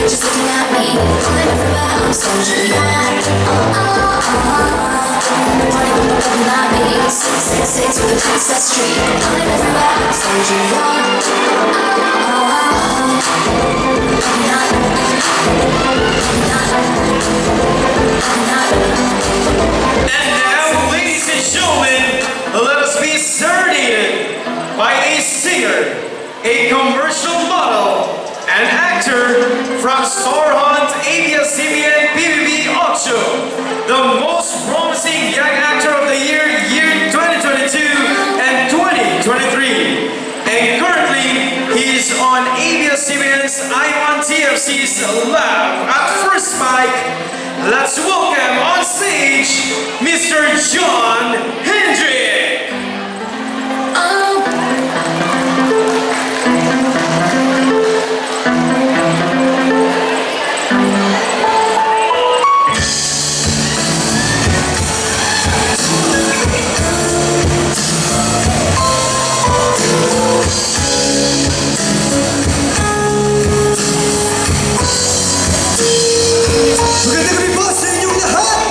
Just looking at me, pulling everywhere, I'm so Julia. Not me, 666 with a Princess Street. I'm everywhere, I'm so Julia. And now, ladies and gentlemen, let us be serenaded by a singer, a commercial model, an actor from Star Hunt, ABS-CBN, PBB Ocho, the most promising young actor of the year 2022 and 2023. Tracy's Love. At first mic, let's welcome on stage Mr. John Hendrick. Magandang gabi po sa inyong lahat!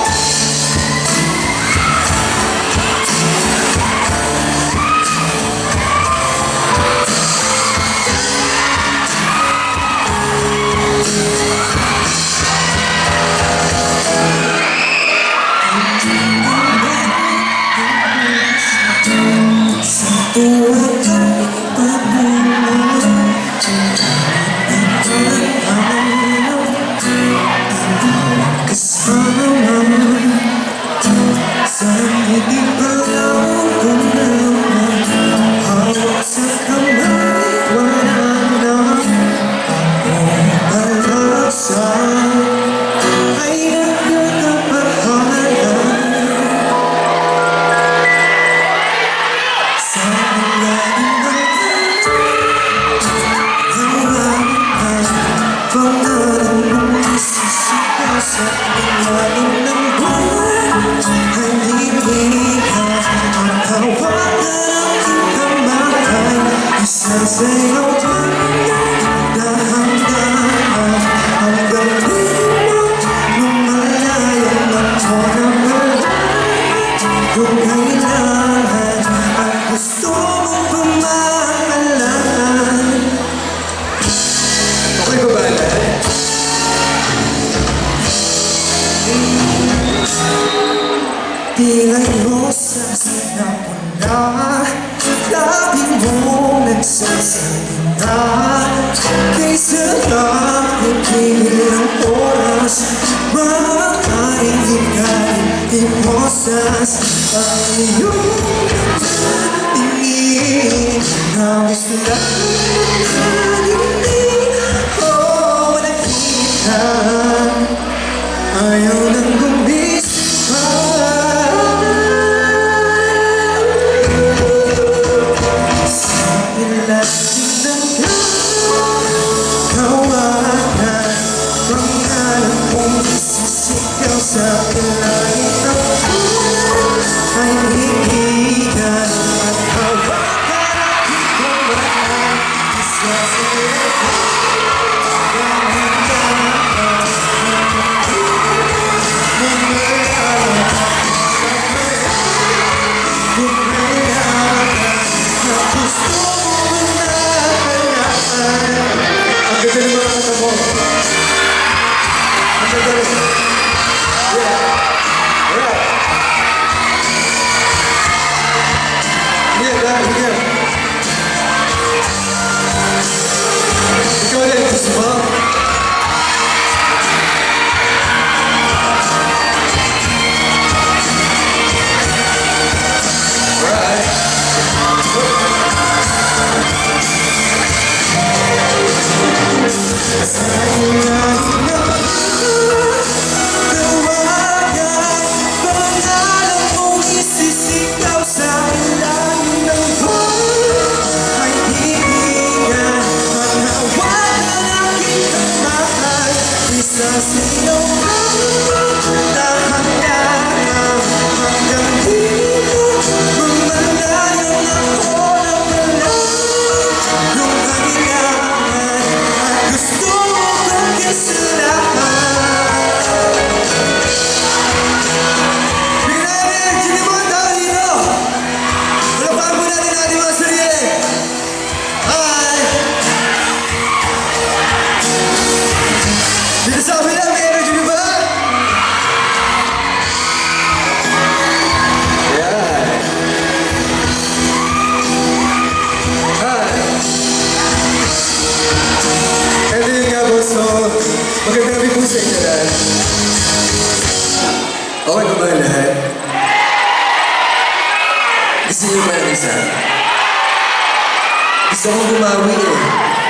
Pila'y rosas na pula, labi mo nagsasalita. Kaysa nakikigil ang oras, maaaring ikaw imosas. Ang iyong tingin, nawis na hindi ko nakita. Ayaw nang gumis pa. Sa ilalim ng buwan ay hihigan at hawakan aking kamay. Isa sa iyo ang ganda ng mga kata mo. Ang ganda rin. Ikaw din, gusto mo? Alright. Magandang gabi po sa inyo lahat. Okay ba ba lahat? Gusto niyo ba ng isa? Gusto kong bumawi eh.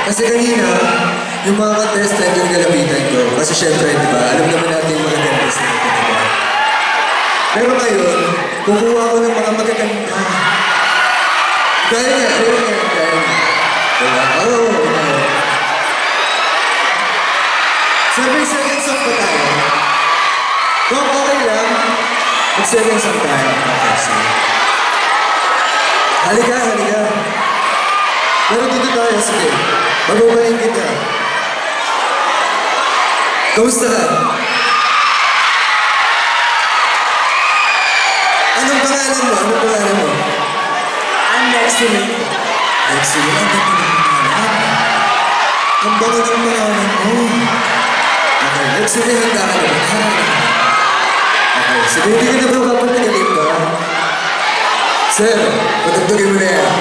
Kasi kanina, yung mga contestant yung nalapitan ko. Kasi syempre, di ba, alam naman natin yung mga contestant, di ba? Pero ngayon, kukuha ko ng mga magaganda. Gaya nga. Diba? Oo. 7 seconds off ba tayo? Kung okay lang, mag-7 seconds off tayo. Okay, sige. Halika. Pero dito tayo, sige. Magubayin kita. Kamusta ka? Anong pangalan mo? I'm next to me. Next to you. Ang bango ng pangalan mo. Okay, next to me, handa ka na ba? Okay, sige, hindi ka na ba kapag-galing ba? Sir, patagtugin mo na yan.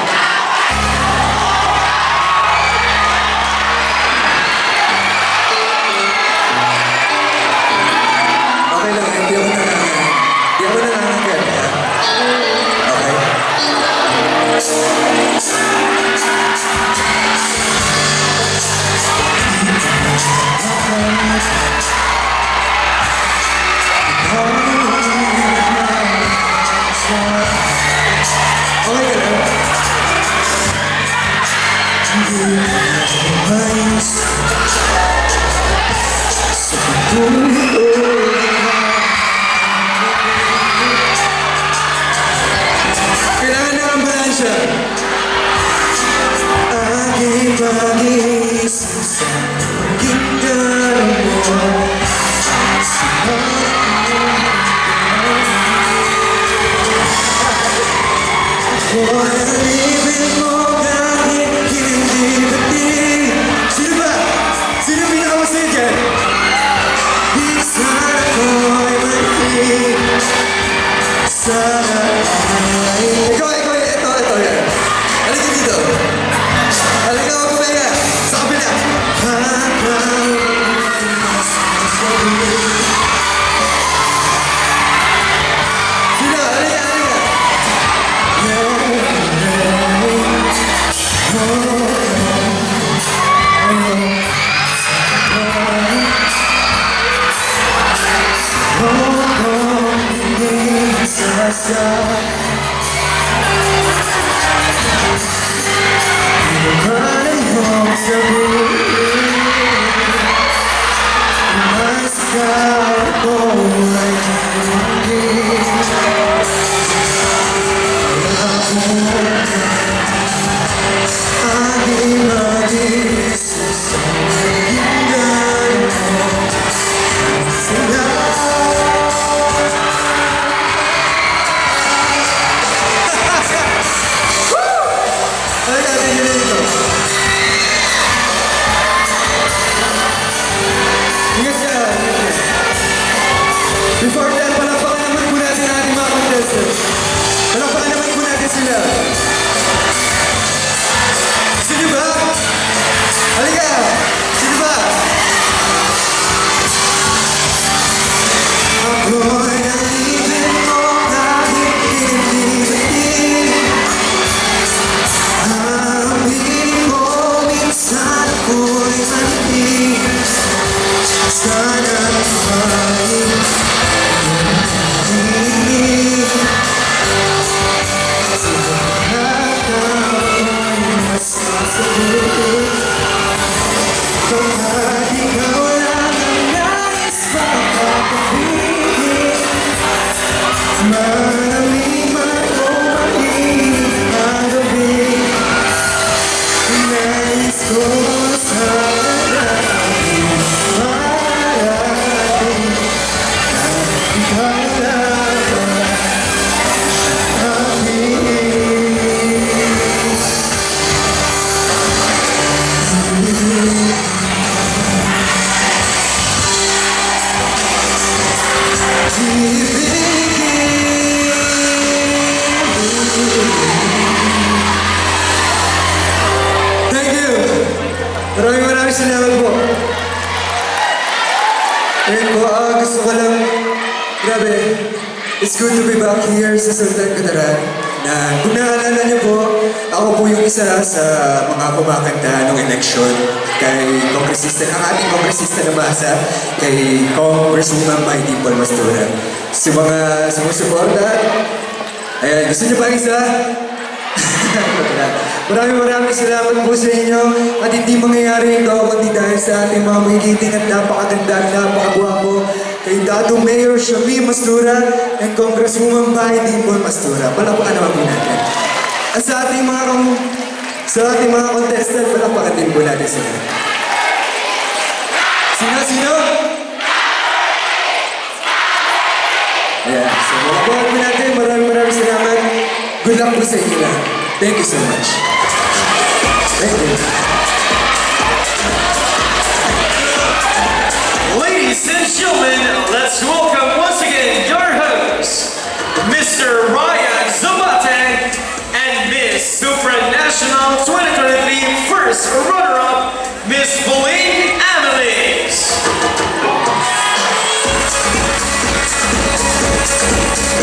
Okay lang, hindi ako nangangagat. Okay? Okay ka lang? Kailangan ng ambulansya. Aking pag-iisip sa pagkinggan mo. Alibin mo kahit hindi pati. Sino pinakamasaya dyan? Minsan ako'y mali. Sana ay... Ikaw, ito yan. Halika dito. Halika ako kumaya. Sa kabila. Sino? Halika. Before that, palakpakan naman po natin ang ating mga contestants. Palakpakan naman po natin sila. Sino ba? Halika! Sino ba? Ako'y nalibin mo kahit hindi. Aminin mo minsan ako'y mali. Sana ay Thank you! Maraming salamat po. Ngayon po, gusto ko lang, grabe, it's good to be back here sa Sultan Kudarat. Na kung naalala niyo po, ako ako po yung isa sa mga kumakanta ng eleksyon kay ang ating kongresista na basa, kay Congresswoman Maite Mastura. Sa mga sumusuporta, ayan, gusto niyo pa isa? Maraming salamat po sa inyo at hindi mangyayari ito kundi dahil sa ating mga magigiting at napakaganda at napakagwapo kay Dato Mayor Shami Mastura and Congresswoman Maite Mastura. Palakpakan naman po natin. At sa ating mga contestant, palakpakan din po natin sila. Sino? Ayan, so palakpakan po natin. Maraming salamat. Good luck po sa inyo lahat. Thank you so much. Thank you. Ladies and gentlemen, let's welcome once again your hosts, Mr. Ryan Zabate and Miss Supranational 2023 First Runner-Up, Miss Pauline Annalise.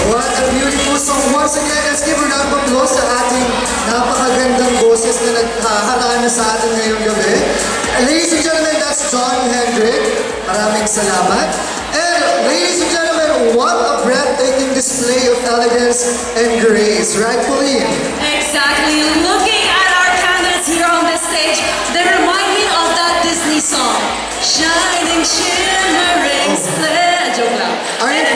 What a beautiful song. Once again, let's give a round of applause sa ating napakagandang boses na naghaharana sa atin ngayong gabi. Ladies and gentlemen, that's John Hendrick. Maraming salamat. And ladies and gentlemen, what a breathtaking display of elegance and grace, right, Pauline? Exactly. Looking at our candidates here on this stage, they remind me of that Disney song, Shining, Shimmering, Splendid. Joke lang. Aren't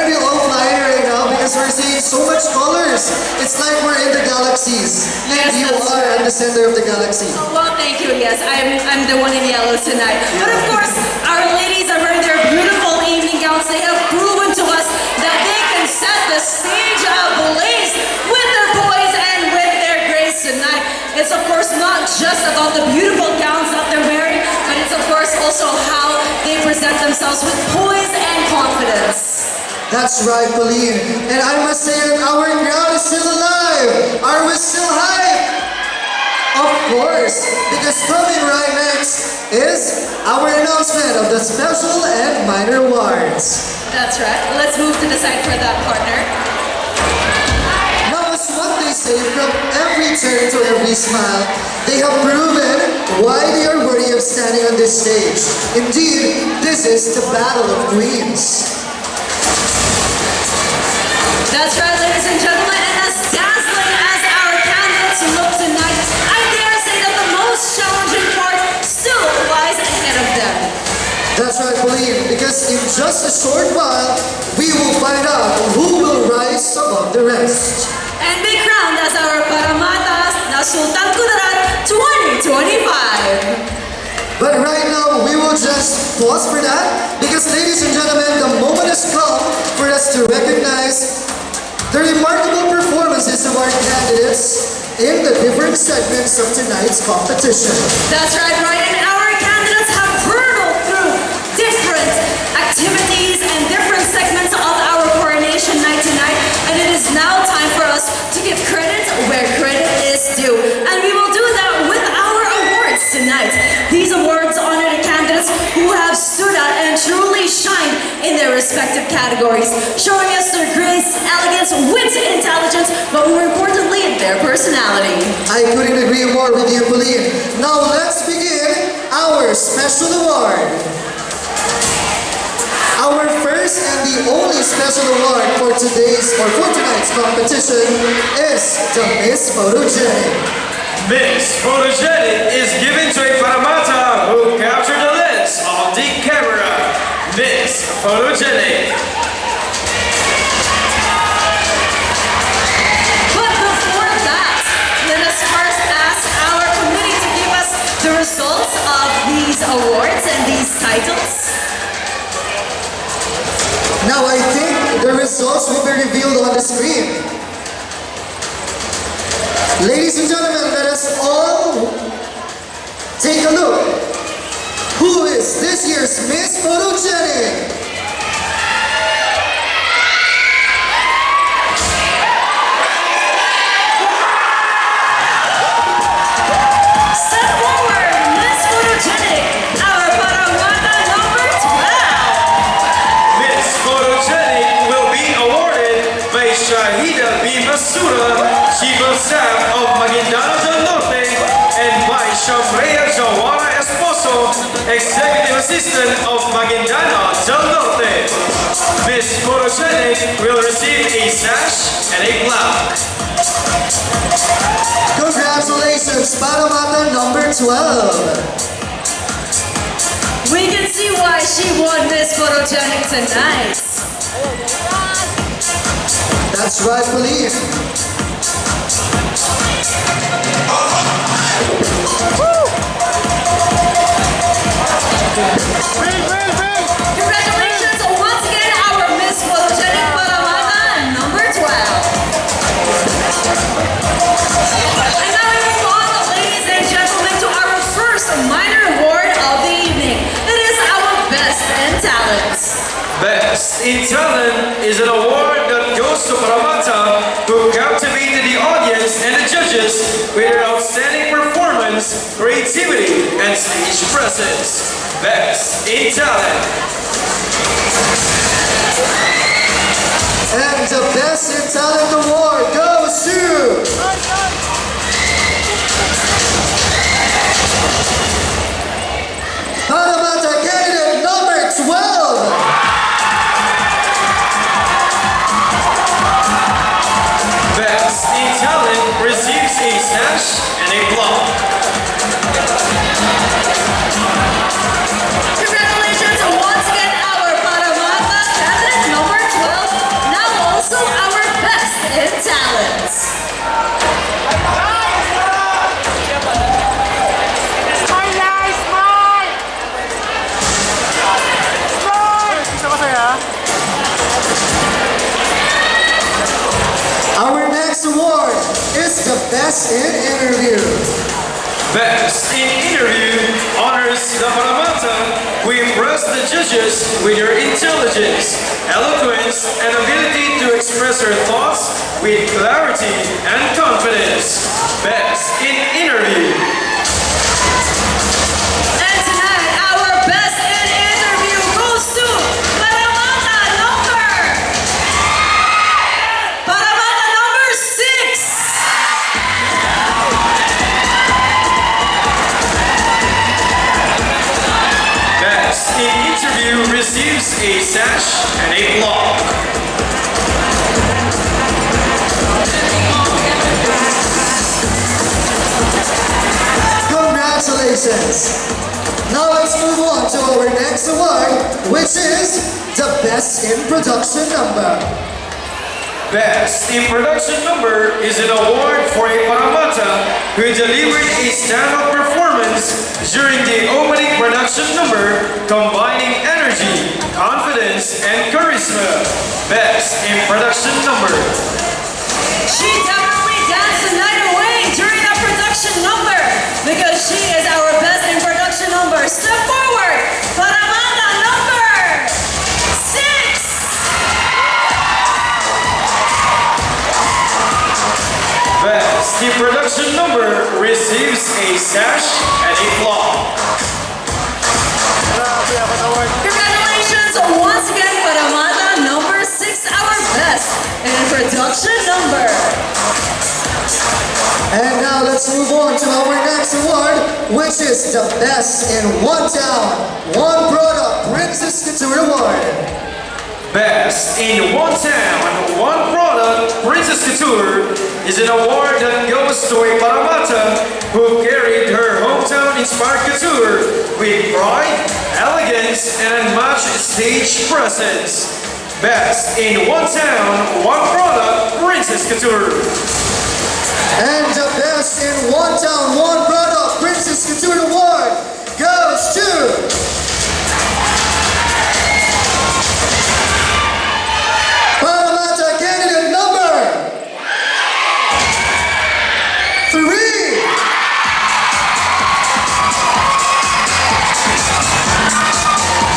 we all flying right now because we're seeing so much colors? It's like we're in the galaxies. And Yes, you that's are at the center of the galaxy. Well, thank you. Yes, I'm the one in yellow tonight. But of course, our ladies are wearing their beautiful evening gowns. They have proven to us that they can set the stage ablaze with their poise and with their grace tonight. It's of course not just about the beautiful gowns that they're wearing, but it's of course also how they present themselves with poise and confidence. That's right, Pauline. And I must say that our crowd is still alive. Are we still hyped? Of course, because coming right next is our announcement of the special and minor awards. That's right. Let's move to the side for that, partner. Now, as what they say, from every turn to every smile, they have proven why they are worthy of standing on this stage. Indeed, this is the Battle of Queens. That's right, ladies and gentlemen, and as dazzling as our candidates look tonight, I dare say that the most challenging part still lies ahead of them. That's right, Pauline, because in just a short while, we will find out who will rise above the rest. And be crowned as our Paramata na Sultan KUDARAT 2025. But right now, we will just pause for that because, ladies and gentlemen, the moment has come for us to recognize the remarkable performances of our candidates in the different segments of tonight's competition. That's right, Ryan. Our candidates have hurtled through different activities and different segments of our coronation night tonight, and it is now time for us to give credit where credit is due. And we will do that with our awards tonight. These awards honor the candidates who have stood out and truly shined in their respective categories, showing us their grace, elegance, wit, intelligence, but more importantly, their personality. I couldn't agree more with you, Pauline. Now let's begin our special award. Our first and the only special award for tonight's competition is the Miss Photogenic. Miss Photogenic is given to a Paramata who captured the lens of the camera. Miss Photogenic. But before that, let us first ask our committee to give us the results of these awards and these titles. Now I think the results will be revealed on the screen. Ladies and gentlemen, let us all take a look. Who is this year's Miss Photogenic? Step forward, Miss Photogenic, our Paramata number 12. Miss Photogenic will be awarded by Shahid Ida B. Masura, Chief of Staff of Maguindano del Norte, and by Shamrea Jawara Esposo, Executive Assistant of Maguindano del Norte. Miss Photogenic will receive a sash and a plaque. Congratulations, Paramata number 12. We can see why she won Miss Photogenic tonight. That's right, believe. Congratulations once again, our Miss Photogenic Paramata number 12. And now we move on, ladies and gentlemen, to our first minor award of the evening. It is our Best in Talent. Best in Talent is an award that goes to Paramata, who captivated the audience and the judges with their outstanding performance, creativity, and stage presence. Best in Talent. And the Best in Talent award goes to Paramata candidate number 12. Best in Talent receives a sash and a plaque. Congratulations once again, our Paramata candidate number 12, now also our Best in Talent. Our next award is the Best in Interview. Best in Interview honors the Paramata who impress the judges with their intelligence, eloquence, and ability to express their thoughts with clarity and confidence. Best in Interview. And tonight, our Best in Interview goes to Paramata number 6. Best in Interview receives a sash and a plaque. Congratulations. Now let's move on to our next award, which is the Best in Production Number. Best in Production Number is an award for a Paramata who delivered a stand-up performance during the opening production number, combining energy, confidence, and charisma. Best in Production Number. She definitely danced the night away during our production number because she is our Best in Production Number. Step forward, Paramata number 6. Best in Production Number receives a sash and a plaque. Congratulations once again, Paramata number 6, our Best in Production Number. And now let's move on to our next award, which is the Best in One Town, One Product Princess Couture Award. Best in One Town, One Product Princess Couture is an award that goes to a Paramata who carried her hometown-inspired couture with pride, elegance, and unmatched stage presence. Best in One Town, One Product Princess Couture. And the Best in One Town, One Product Princess Couture Award goes to Paramata candidate number 3.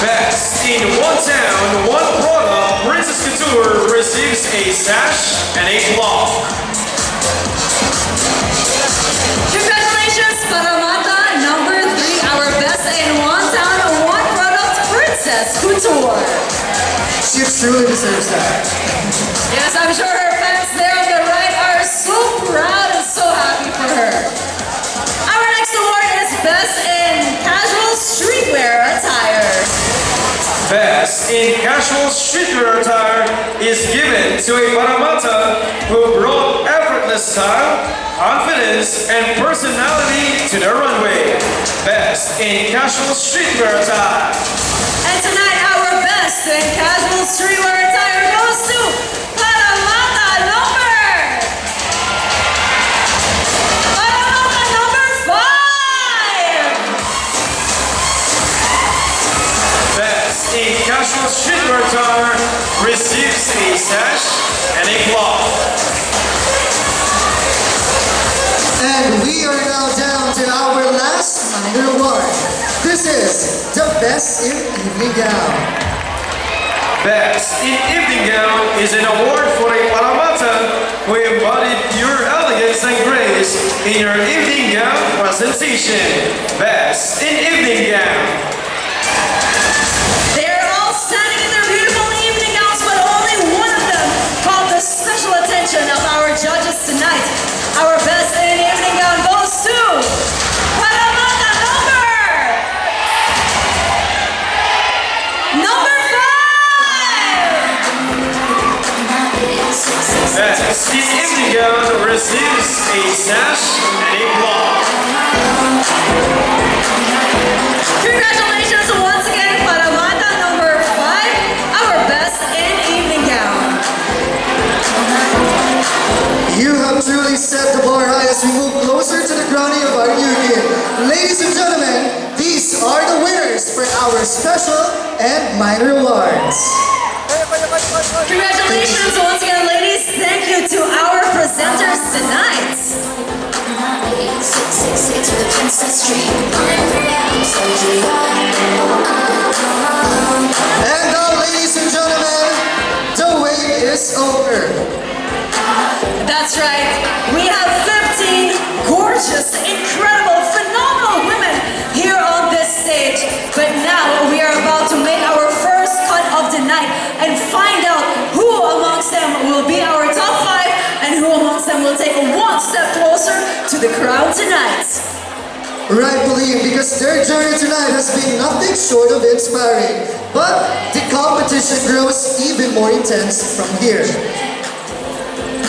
Best in One Town, One Product Princess Couture receives a sash and a plaque. Congratulations, Paramata number 3, our Best in One Town, One Product Princess Couture. She truly deserves that. Yes, I'm sure her fans there Best in Casual Streetwear Attire is given to a Paramata who brought effortless style, confidence, and personality to the runway. Best in Casual Streetwear Attire. And tonight, our best in casual streetwear attire goes to Paramata number 5. Best in Casual Streetwear Attire receives a sash and a cloth. And we are now down to our last minor award. This is the Best in Evening Gown. Best in Evening Gown is an award for a Paramata who embodied pure elegance and grace in your evening gown presentation. Best in Evening Gown. They're all standing in their beautiful evening gowns, but only one of them caught the special attention of our judges tonight. Our best in evening gown goes to Paramata number 5. Best in Evening Gown receives a sash and a cloth. Congratulations once again, Paramata number 5, our best in evening gown. You have truly set the bar high as we move closer to the crowning of our union. Ladies and gentlemen, these are the winners for our special and minor awards. Congratulations once again, ladies. Thank you to our presenters tonight. 666 to the Princess Street. And now, ladies and gentlemen, the wait is over. That's right. We have 15 gorgeous, incredible, phenomenal women here on this stage. But now we are about to make our first cut of the night and find out who amongst them will be our top 5 and who amongst them will take one step closer to the crown tonight. Rightfully, because their journey tonight has been nothing short of inspiring. But the competition grows even more intense from here.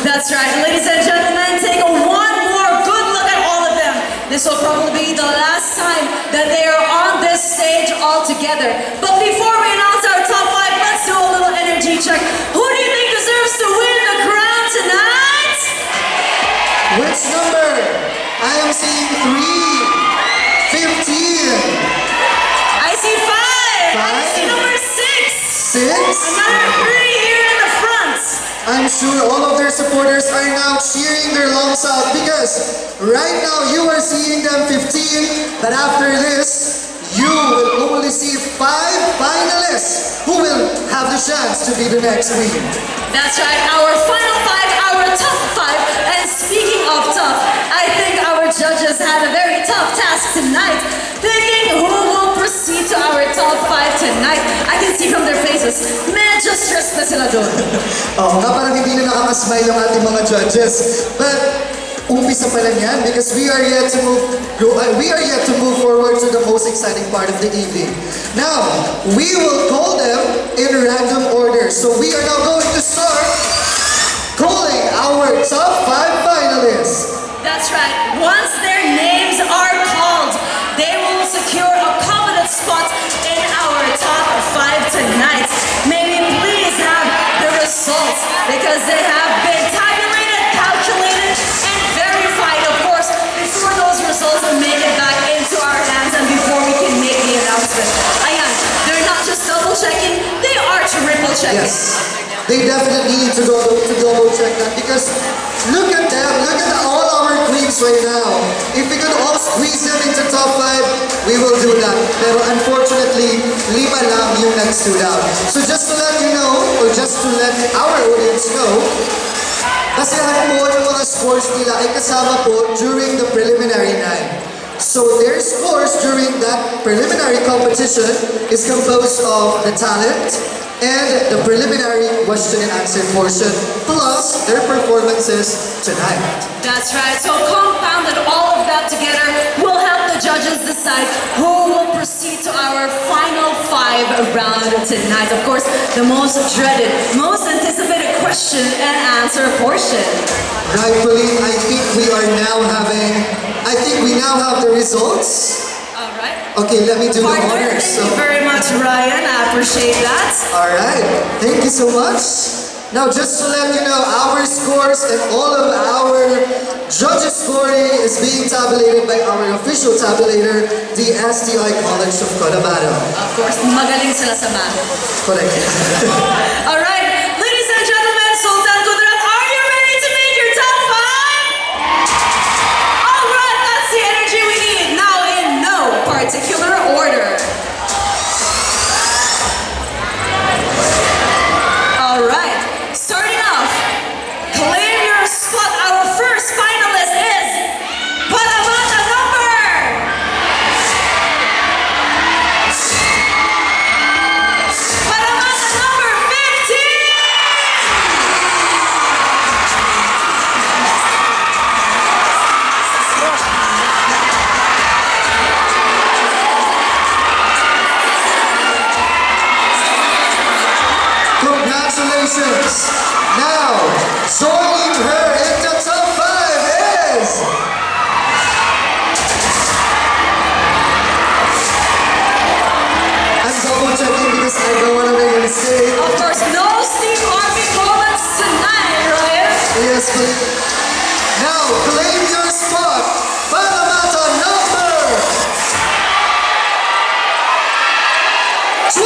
That's right. Ladies and gentlemen, take one more good look at all of them. This will probably be the last time that they are on this stage all together. But before we announce our top 5, let's do a little energy check. Who do you think deserves to win the crown tonight? Which number? I am seeing 3, 15, I see 5. I see number 6. 6. Another 3 here in the front. I'm sure all of their supporters are now cheering their lungs out because right now you are seeing them 15, but after this, you will only see 5 finalists who will have the chance to be the next queen. That's right, our final 5, our top 5. And speaking of tough, I think our judges had a very tough task tonight, picking who will proceed to our top 5 tonight. I can see from their faces, medyo stressed na sila doon. Oo nga, parang hindi na nakakasmile yung ating mga judges. But umpisa pa lang yan because we are yet to move forward to the most exciting part of the evening. Now, we will call them in random order. So we are now going to start calling our top 5 finalists. That's right, once their names are called, they will secure a coveted spot in our top 5 tonight. May we please have the results because they have been tabulated, calculated, and verified, of course, before those results make it back into our hands and before we can make the announcement. Ayan, they're not just double checking, they are triple checking. Yes, they definitely need to double check that because look at them, look at all our queens right now. If we could all squeeze them into top 5, we will do that. Pero unfortunately, 5 lang yung nag-stood out. So just to let you know, or just to let our audience know, basehan po yung mga scores nila ay kasama po during the preliminary night. So their scores during that preliminary competition is composed of the talent and the preliminary question and answer portion, plus their performances tonight. That's right, so compounded all of that together will help the judges decide who will proceed to our final 5 round tonight. Of course, the most dreaded, most anticipated question and answer portion. Rightfully, I think we now have the results. All right. Okay, let me do the Partner, honors. thank you very much, Ryan. I appreciate that. All right, thank you so much. Now, just to let you know, our scores and all of our judges' scoring is being tabulated by our official tabulator, the STI College of Paramata. Of course, magaling sila sa math. Correct. All right, ladies and gentlemen, Sultan Kudarat, are you ready to make your top 5? All right, that's the energy we need. Now, in no particular order. All right, starting off, claim your spot. Our first finalist is Paramata number. Paramata number 15. Congratulations. Now, joining her in the top 5 is... I'm double checking because I don't want to make a mistake. Of course, no Steve Harvey moments tonight, Ryan. Yes, please. Now, claim your spot. Paramata number 12.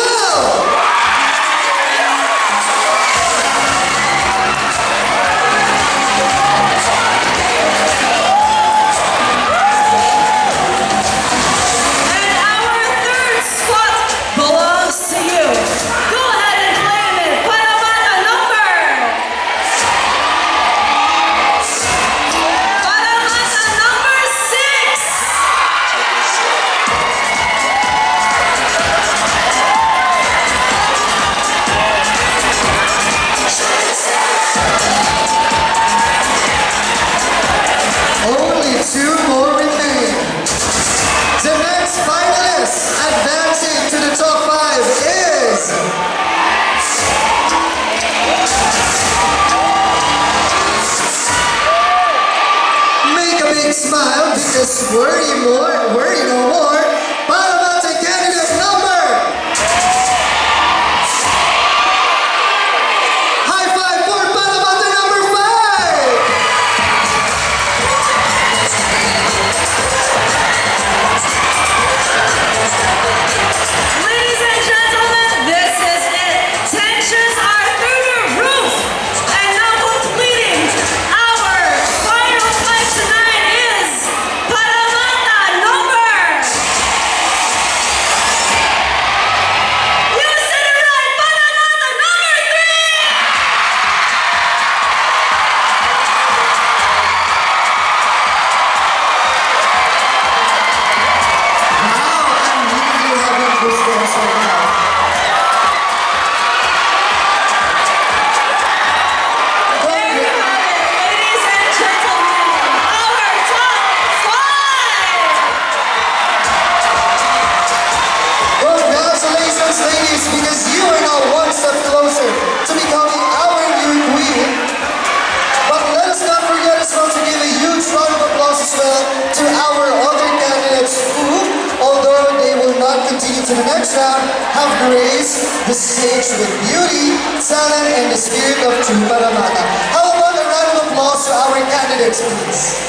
And our third spot belongs to you. Go ahead and claim it. Paramata number. Paramata number 6. Only 2 more remain. The next finalist advancing to the top 5 is... Make a big smile because worry no more. Paramata candidate number... High five for Paramata number 5! Ladies and gentlemen, this is it. Tensions are through the roof. And now completing our final 5 tonight is Paramata number. You said it right, Paramata number 3. Wow, I'm really having goosebumps right now. There you have it, ladies and gentlemen, our top 5. Congratulations, ladies, because you are now one step closer to becoming our new queen. But let us not forget as well to give a huge round of applause as well to our other candidates who, although they will not continue to the next round, have graced the stage with beauty, talent, and the spirit of true Paramata. How about a round of applause to our candidates, please?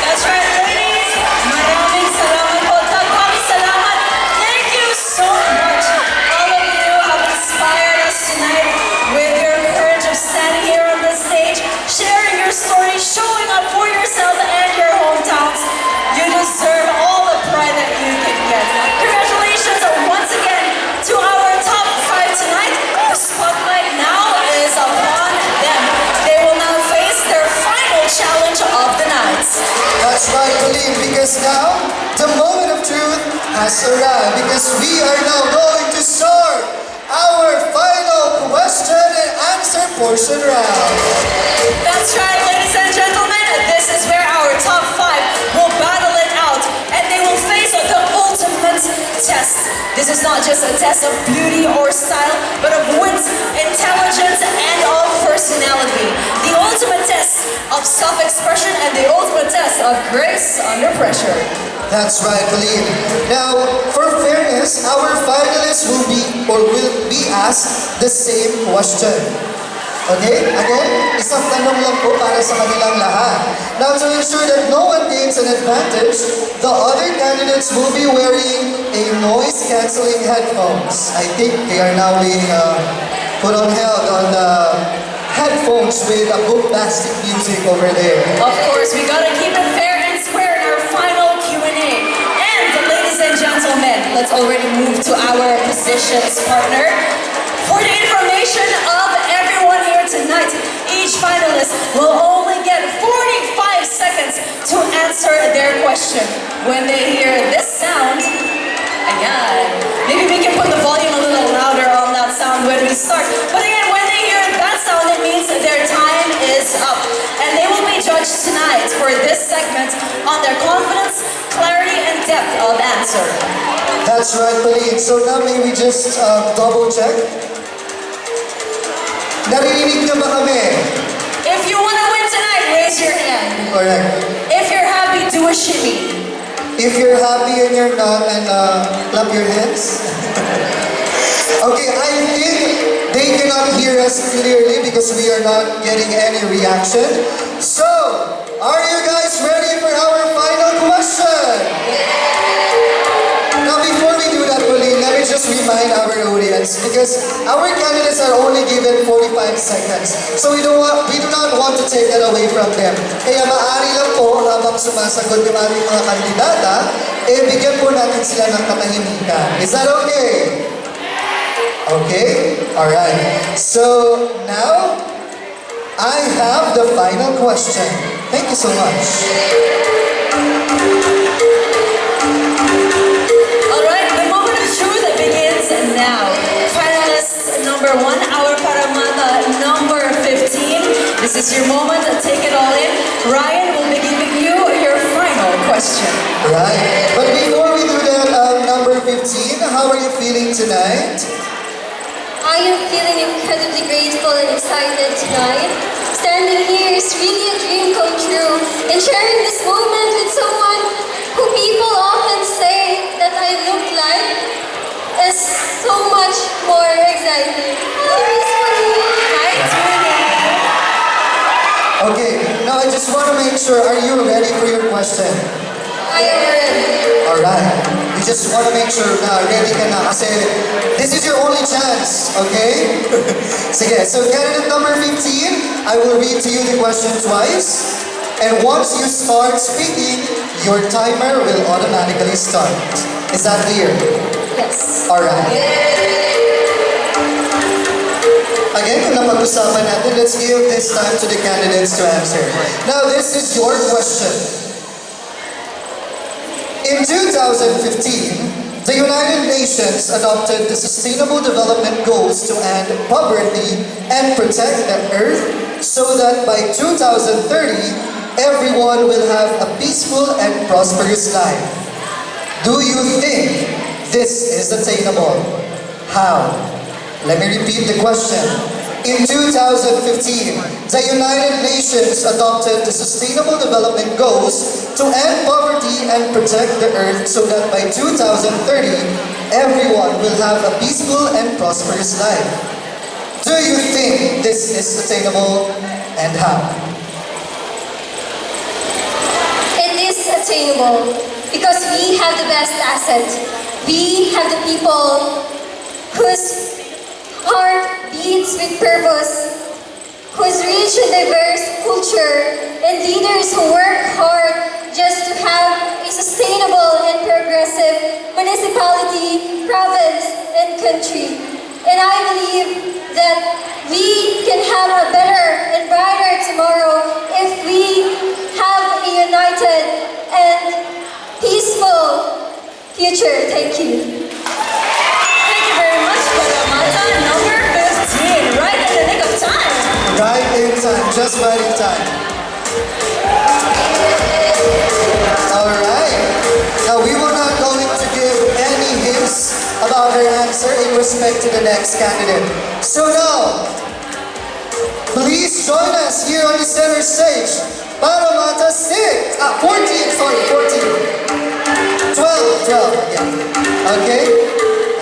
That's right, ladies. Maraming salamat po. Tagpang salamat. Thank you so much. All of you have inspired us tonight with your courage of standing here on the stage, sharing your story, showing up for yourself and your hometowns. You deserve all the pride that you can get. Congratulations once again to our top 5 tonight. The spotlight now is upon them. They will now face their final challenge of the night. That's right, believe, because now the moment of truth has arrived. Because we are now going to start our final question and answer portion round. That's right, ladies and gentlemen. This is where our top 5 will battle it out, and they possess of beauty or style, but of wit, intelligence, and of personality. The ultimate test of self-expression and the ultimate test of grace under pressure. That's right, Pauline. Now, for fairness, our finalists will be asked the same question. Okay? Again, isang tanong lang po para sa kanilang lahat. Now, to ensure that no one gains an advantage, the other candidates will be wearing a noise-canceling headphones. I think they are now being put on held on the headphones with a bombastic music over there. Of course, we gotta keep it fair and square in our final Q&A. And ladies and gentlemen, let's already move to our positions partner. For the information of everyone here tonight, each finalist will only get 45 seconds to answer their question. When they hear this sound, ayan, maybe we can put the volume a little louder on that sound when we start. But again, when they hear that sound, it means that their time is up. And they will be judged tonight for this segment on their confidence, clarity, and depth of answer. That's right, Pauline. So now may we just double check? Naririnig niyo ba kami? If you want to win tonight, raise your hand. Alright. If you're happy, do a shimmy. If you're happy and you're not, and clap your hands. Okay, I think they cannot hear us clearly because we are not getting any reaction. So, are you guys ready for our final question? Now, before we do that, Pauline, let me just remind our audience because our candidates are only given 45 seconds. So we do not want to take that away from them. Kaya maaari lang po habang sumasagot yung ating mga kandidata, bigyan po natin sila ng katahimikan. Is that okay? Okay? Alright. So, now, I have the final question. Thank you so much. Alright, the moment of truth begins now. Finalist number 1, our Paramata number 15. This is your moment, take it all in. Ryan will be giving you your final question. Right. But before we do that, number 15, how are you feeling tonight? I am feeling incredibly grateful and excited tonight. Standing here is really a dream come true, and sharing this moment with someone who people often say that I look like is so much more exciting. Hi, Okay, now I just want to make sure, are you ready for your question? I am ready. Alright. We just want to make sure na ready ka na kasi this is your only chance, okay? Sige, so candidate number 15, I will read to you the question twice. And once you start speaking, your timer will automatically start. Is that clear? Yes. Alright. Again, kung napag-usapan natin, let's give this time to the candidates to answer. Now, this is your question. In 2015, the United Nations adopted the Sustainable Development Goals to end poverty and protect the earth so that by 2030, everyone will have a peaceful and prosperous life. Do you think this is attainable? How? Let me repeat the question. In 2015, the United Nations adopted the Sustainable Development Goals to end poverty and protect the earth so that by 2030, everyone will have a peaceful and prosperous life. Do you think this is attainable and how? It is attainable because we have the best asset. We have the people whose heart beats with purpose, whose rich and diverse culture, and leaders who work hard just to have a sustainable and progressive municipality, province, and country. And I believe that we can have a better and brighter tomorrow if we have a united and peaceful future. Thank you. Thank you very much, Paramata number 15. Right in the nick of time. Right in time, just right in time. Alright. Now we were not going to give any hints about her answer. answer in respect to the next candidate. So now, please join us here on the center stage. Paramata 14, sorry, 14. 12, yeah. Okay?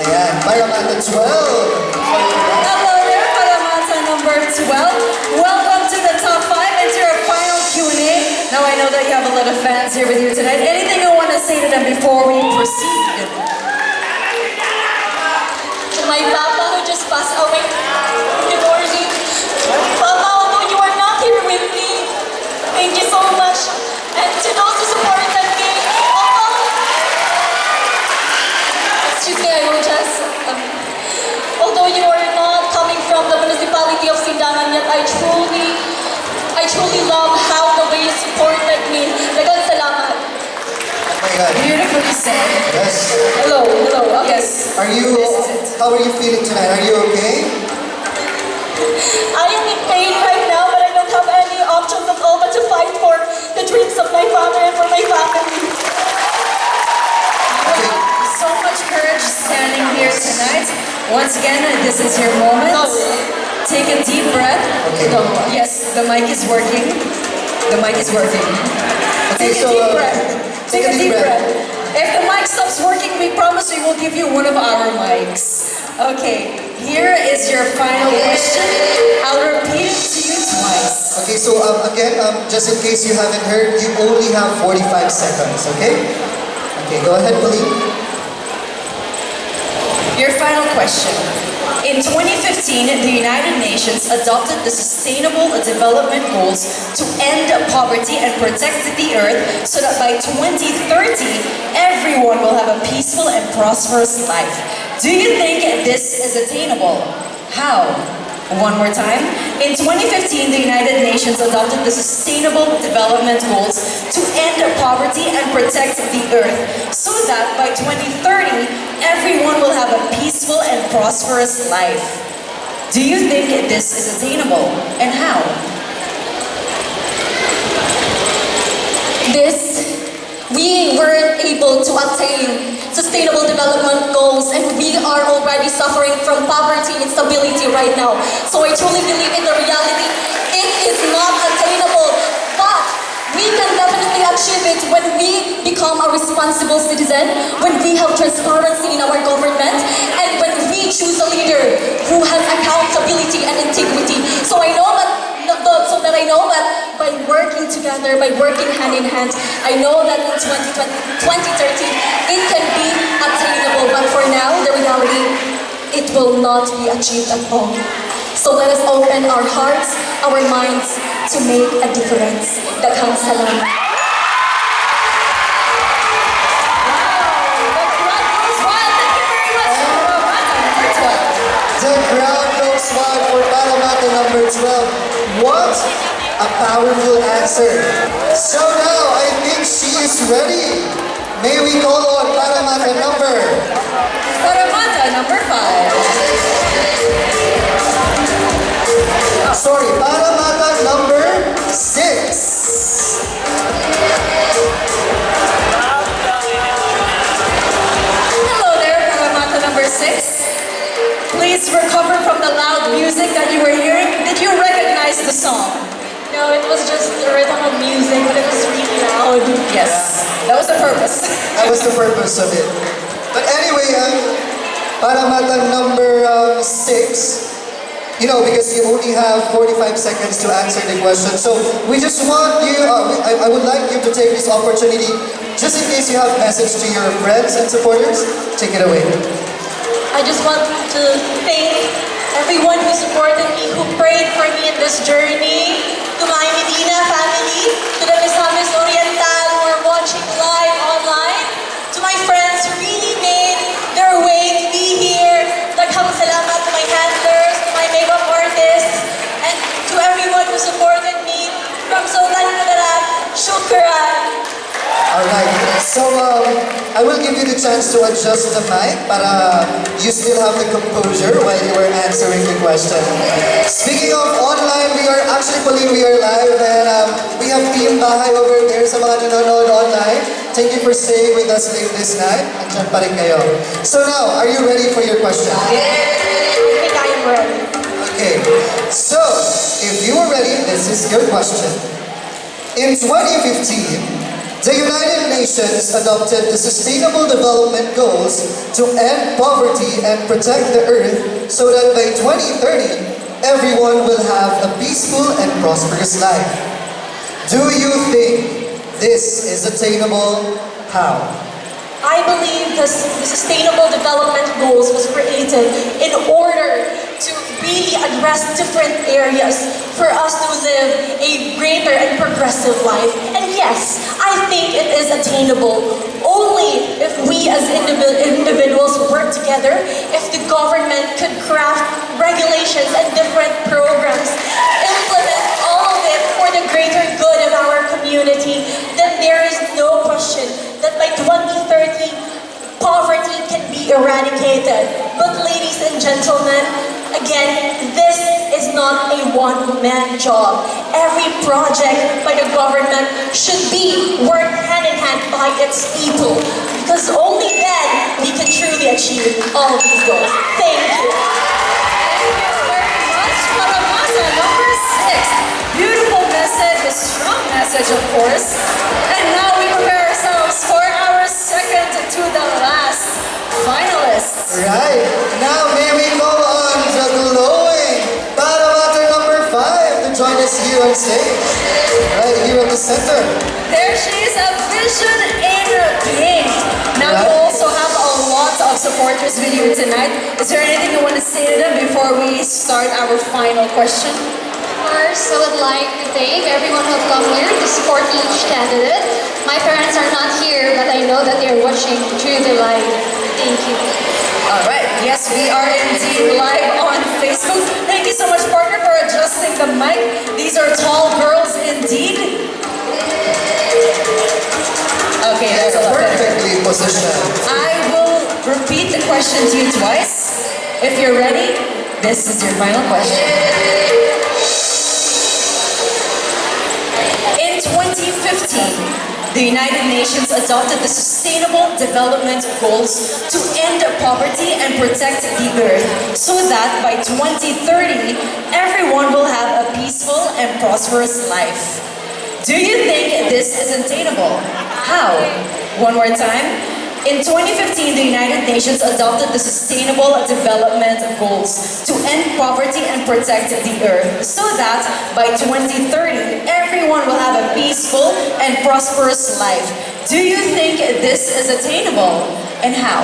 Ayan, Paramata 12. Hello there, Paramata number 12. Welcome to the top 5 and to our final Q&A. Now I know that you have a lot of fans here with you tonight. Anything you want to say to them before we proceed? To my papa who just passed away, good morning. Papa, although you are not here with me, thank you so much. And to those who supported me, excuse me, I will just, although you are not coming from the municipality of Sindangan, yet I truly love how the way you supported me. Daghang salamat. Oh my God. Beautifully said. Yes. Hello, yes. How are you feeling tonight? Are you okay? I am in pain right now, but I don't have any options at all but to fight for the dreams of my father and for my family. Okay. So much courage standing here tonight. Once again, this is your moment. Take a deep breath. Okay. No, yes, the mic is working. The mic is working. Okay, Take a deep breath. Take a deep breath. If the mic stops working, we promise we will give you one of our mics. Okay, here is your final question. I'll repeat it to you twice. Okay, so again, just in case you haven't heard, you only have 45 seconds, okay? Okay, go ahead, Pauline. Your final question. In 2015, the United Nations adopted the Sustainable Development Goals to end poverty and protect the earth so that by 2030, everyone will have a peaceful and prosperous life. Do you think this is attainable? How? One more time. In 2015, the United Nations adopted the Sustainable Development Goals to end poverty and protect the earth so that by 2030, everyone will have a peaceful and prosperous life. Do you think this is attainable? And how? We weren't able to attain sustainable development goals and we are already suffering from poverty and instability right now. So I truly believe in the reality. It is not attainable, but we can definitely achieve it when we become a responsible citizen, when we have transparency in our government, and when we choose a leader who has accountability and integrity. So I know that by working together, by working hand in hand, I know that in 2030 it can be attainable. But for now, the reality, it will not be achieved at all. So let us open our hearts, our minds to make a difference. Daghang salamat. The crowd goes wild for Paramata number 12. What a powerful answer. So now I think she is ready. May we call on Paramata number? Paramata number 5. Sorry, Paramata number 6. Hello there, Paramata number 6. Please recover from the loud music that you were hearing. Did you recognize the song? No, it was just the rhythm of music, but it was really loud. Yes, that was the purpose. That was the purpose of it. But anyway, Paramata number 6. You know, because you only have 45 seconds to answer the question. So we just want you, I would like you to take this opportunity, just in case you have a message to your friends and supporters, take it away. I just want to thank everyone who supported me, who prayed for me in this journey, to my Medina family, to the Misamis Oriental who are watching live online, to my friends who really made their way to be here. Daghang salamat to my handlers, to my makeup artists, and to everyone who supported me from Sultan KUDARAT. Shukran! Alright, so I will give you the chance to adjust the mic para you still have the composure while you were answering the question. Speaking of online, we are actually, Pauline, we are live and we have Team Bahay over there sa mga nanonood online. Thank you for staying with us late this night. Andiyan pa rin kayo. So now, are you ready for your question? I think I am ready. Okay, so if you are ready, this is your question. In 2015, the United Nations adopted the Sustainable Development Goals to end poverty and protect the earth so that by 2030, everyone will have a peaceful and prosperous life. Do you think this is attainable? How? I believe the Sustainable Development Goals was created in order to really address different areas for us to live a greater and progressive life. And yes, I think it is attainable only if we as individuals work together, if the government could craft regulations and different programs, implement all of it for the greater good of our community, then there is no question that by 2030, poverty can be eradicated. But ladies and gentlemen, again, this is not a one-man job. Every project by the government should be worked hand in hand by its people, because only then we can truly achieve all of these goals. Thank you. Thank you very much, Paramata, number 6. Beautiful message, a strong message, of course. And now we prepare ourselves for our second to the last finalist. Right, now may we go on the glowing Paramata number 5 to join us here on stage. Right here at the center. There she is, a vision in pink. Now we also have a lot of supporters with you tonight. Is there anything you want to say to them before we start our final question? First, I would like to thank everyone who have come here to support each candidate. My parents are not here, but I know that they are watching through the live. Thank you. All right. Yes, we are indeed live on Facebook. Thank you so much, partner, for adjusting the mic. These are tall girls indeed. Okay, that's a lot better. Perfectly positioned. I will repeat the question to you twice. If you're ready, this is your final question. In 2015, the United Nations adopted the Sustainable Development Goals to end poverty and protect the earth so that by 2030, everyone will have a peaceful and prosperous life. Do you think this is attainable? How? One more time. In 2015, the United Nations adopted the Sustainable Development Goals to end poverty and protect the earth so that by 2030, everyone will have a peaceful and prosperous life. Do you think this is attainable, and how?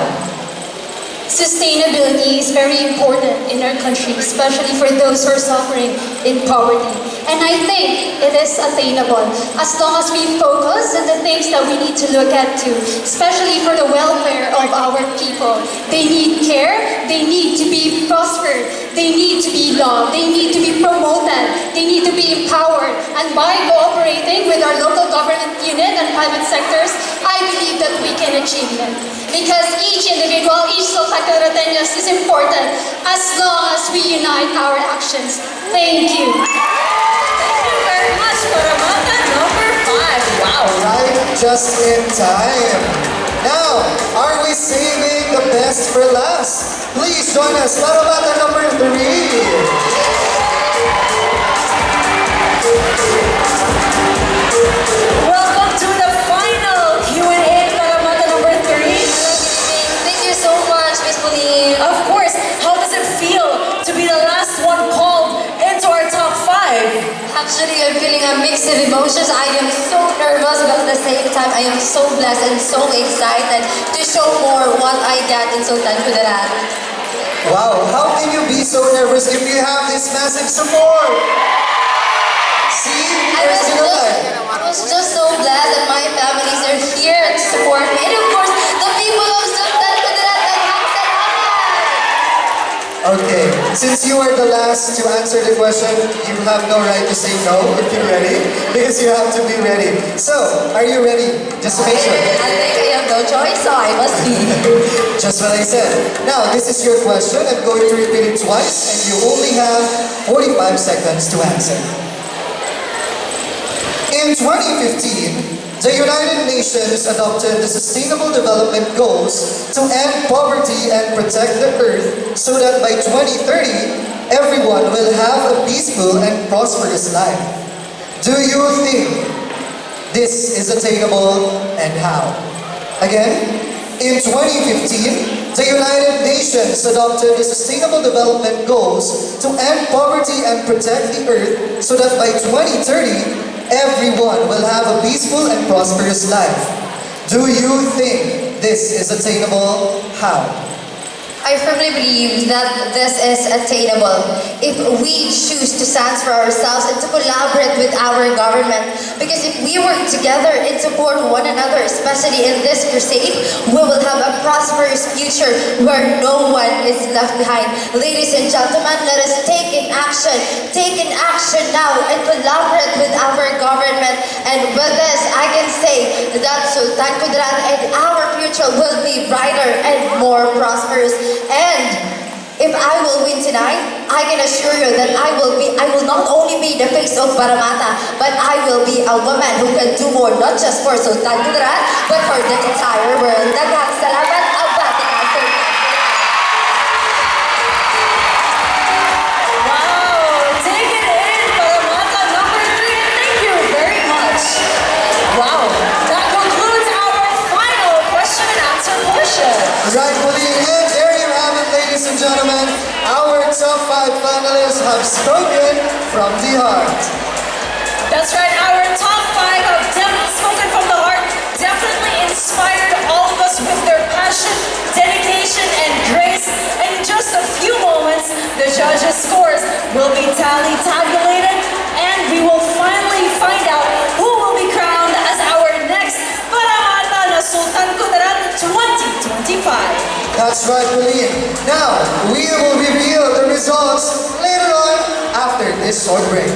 Sustainability is very important in our country, especially for those who are suffering in poverty. And I think it is attainable as long as we focus on the things that we need to look at too, especially for the welfare of our people. They need care, they need to be prospered, they need to be loved, they need to be promoted, they need to be empowered. And by cooperating with our local government unit and private sectors, I believe that we can achieve it. Because each individual, each SULTAN Kudarateños is important as long as we unite our actions. Thank you. Thank you very much, Paramata number 5. Wow. Right, just in time. Now, are we saving the best for last? Please join us, Paramata number 3. Welcome to the final Q&A, Paramata number 3. Thank you so much, Miss Pauline. Of course, how does it feel to be the last one called into our top 5? Actually, I'm feeling a mix of emotions. I am so nervous, but at the same time, I am so blessed and so excited to show more what I got in Sultan Kudarat. Wow, how can you be so nervous if you have this massive support? See? I was just so glad that my families are here to support me. And of course, the people of Sultan Kudarat and Hamza. Okay, since you are the last to answer the question, you have no right to say no if you're ready, because you have to be ready. So, are you ready? Just to make sure. I think I have no choice, so I must be. Just what I said. Now, this is your question. I'm going to repeat it twice, and you only have 45 seconds to answer. In 2015, the United Nations adopted the Sustainable Development Goals to end poverty and protect the earth so that by 2030, everyone will have a peaceful and prosperous life. Do you think this is attainable and how? Again, in 2015, the United Nations adopted the Sustainable Development Goals to end poverty and protect the earth so that by 2030, everyone will have a peaceful and prosperous life. Do you think this is attainable? How? I firmly believe that this is attainable if we choose to stand for ourselves and to collaborate with our government. Because if we work together and support one another, especially in this crusade, we will have a prosperous future where no one is left behind. Ladies and gentlemen, let us take in action now and collaborate with our government. And with this, I can say that Sultan Kudarat and our future will be brighter and more prosperous. And if I will win tonight, I can assure you that I will not only be the face of Paramata, but I will be a woman who can do more, not just for Sultan Kudarat, but for the entire world. Daghang salamat, abati ka, Sultan. Wow, take it in, Paramata number 3, and thank you very much. Wow, that concludes our final question and answer portion. Rightfully, and there you have it, ladies and gentlemen. Our top 5 finalists have spoken from the heart. That's right, our top 5 have definitely spoken from the heart, definitely inspired all of us with their passion, dedication, and grace. And in just a few moments, the judges' scores will be tabulated, and we will finally find out who will be crowned as our next Paramata na Sultan Kudarat 2025. That's right, Pauline. Now, we will reveal the results later on after this short break.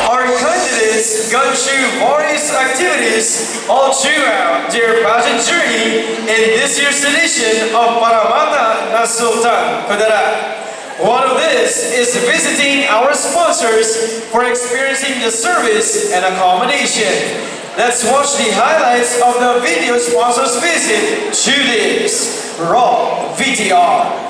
Our candidates got through various activities all throughout their pageant journey in this year's edition of Paramata na Sultan Kudarat. One of this is visiting our sponsors for experiencing the service and accommodation. Let's watch the highlights of the video sponsors visit to this raw VTR.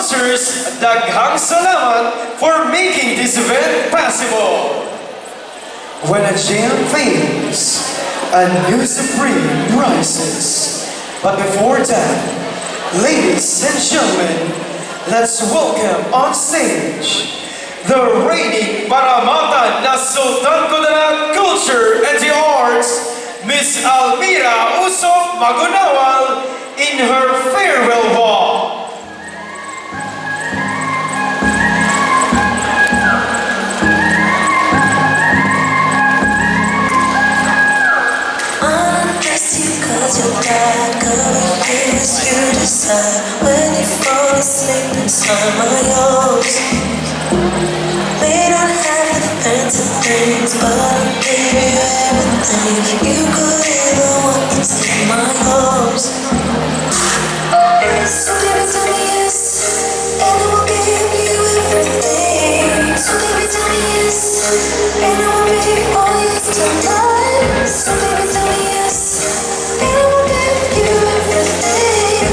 sponsors, daghang salamat for making this event possible. When a jam fades, a new supreme rises. But before that, ladies and gentlemen, let's welcome on stage the reigning Paramata na Sultan Kudarat Culture and the Arts, Miss Almira Usop Magunawal, in her farewell walk. Cause your dad could kiss you decide when you fall asleep inside my arms. We don't have the fancy things, but I'll give you everything you could ever want inside my arms. So baby tell me yes, and I will give you everything. So baby tell me yes, and I will be all yours tonight. So baby tell me yes, and I will give you everything.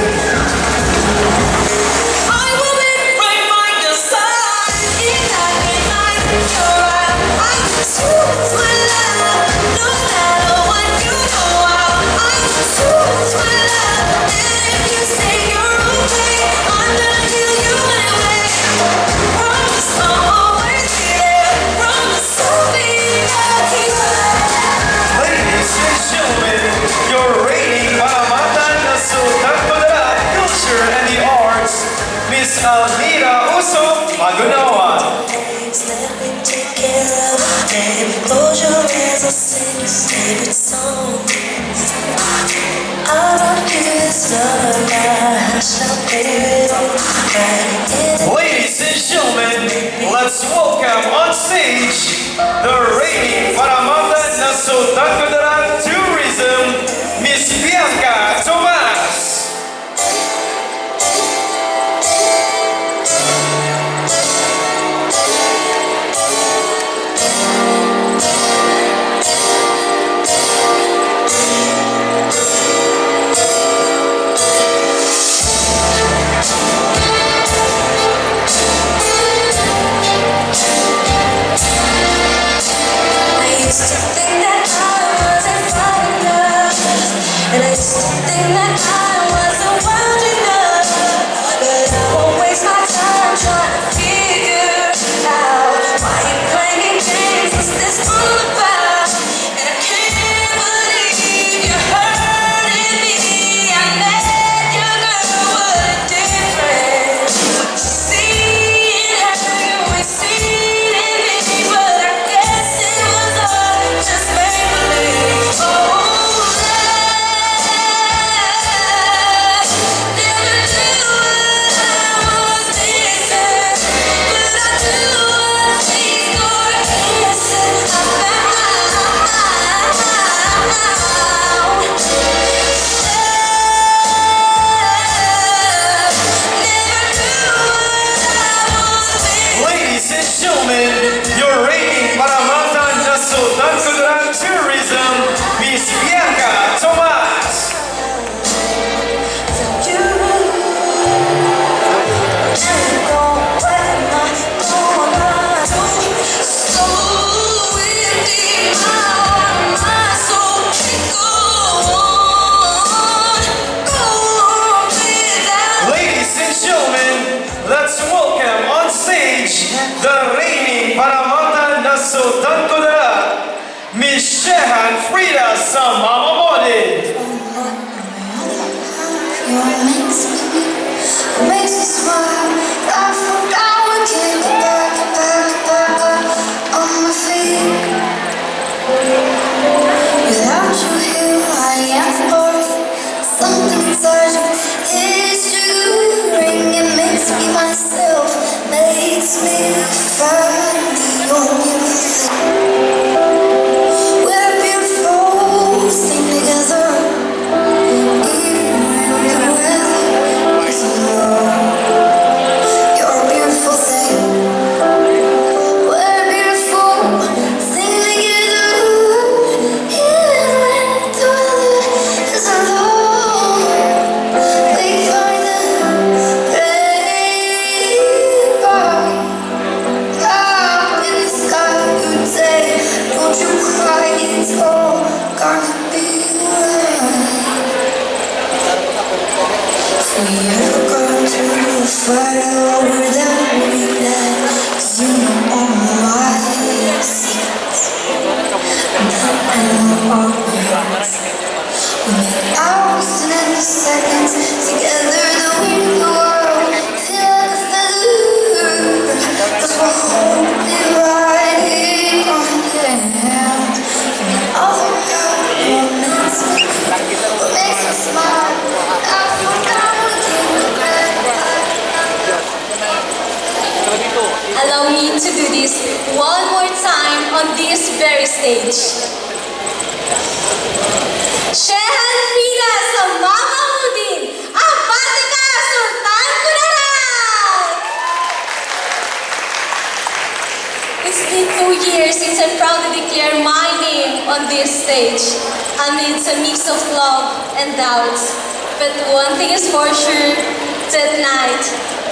I will be right by your side in every night you're out. I just want my love, no matter what you go out. I just want my love, and if you say you're okay, I'm gonna kill you anyway. Promise I'll always be there. Promise I'll be everywhere. Ladies and gentlemen, your reigning Paramata na Sultan Kudarat Culture and the Arts, Miss Almira Usop Magunawal. Let me take care of it, baby. Close your eyes, I'll sing this favorite song. I don't do this lullaby, hush now, baby, don't cry. Ladies and gentlemen, let's welcome on stage the reigning Paramata na Sultan Kudarat Tourism, Miss Bianca Tomas. I used to think that I wasn't fine enough, and I used to think that I wasn't wild enough. But I won't waste my time trying to figure out why you playing games. What's this all about? And I can't believe you're hurting me. I met your girl, what a difference. Seeing her, you ain't seen in me, but I guess it was all just make-believe. Oh, never knew what I was missing, but I do what she's more innocent. I Ladies and gentlemen, your reigning Paramata na Sultan Kudarat Tourism, Miss Bianca Tomas. Ladies and gentlemen, let's welcome on stage the reigning Paramata na Sultan Kudarat, Miss Shehan Frida sa Mama Model. makes me smile. I forgot we can't get back on my feet. Without you here, I am bored. Something inside you is triggering. It makes me myself, makes me find the only thing. We're beautiful, sing together. Even when the weather isn't warm, you're a beautiful thing. We're beautiful, sing together. Even when the weather isn't warm, we find the place. We ever gone through a fight over that ring that, 'cause you know all my secrets. I know all yours. We make hours and then seconds together, though we the world feel like a feather, 'cause we're holding right on your hand. From the other moments, what makes me smile? I forgot what you regret. Allow me to do this one more time on this very stage. Shehan Frida sa Mama mo din, ang Batika Sultan Kudarat! It's been 2 years since I'm proud to declare my name on this stage, amidst a mix of love and doubts. But one thing is for sure, that night,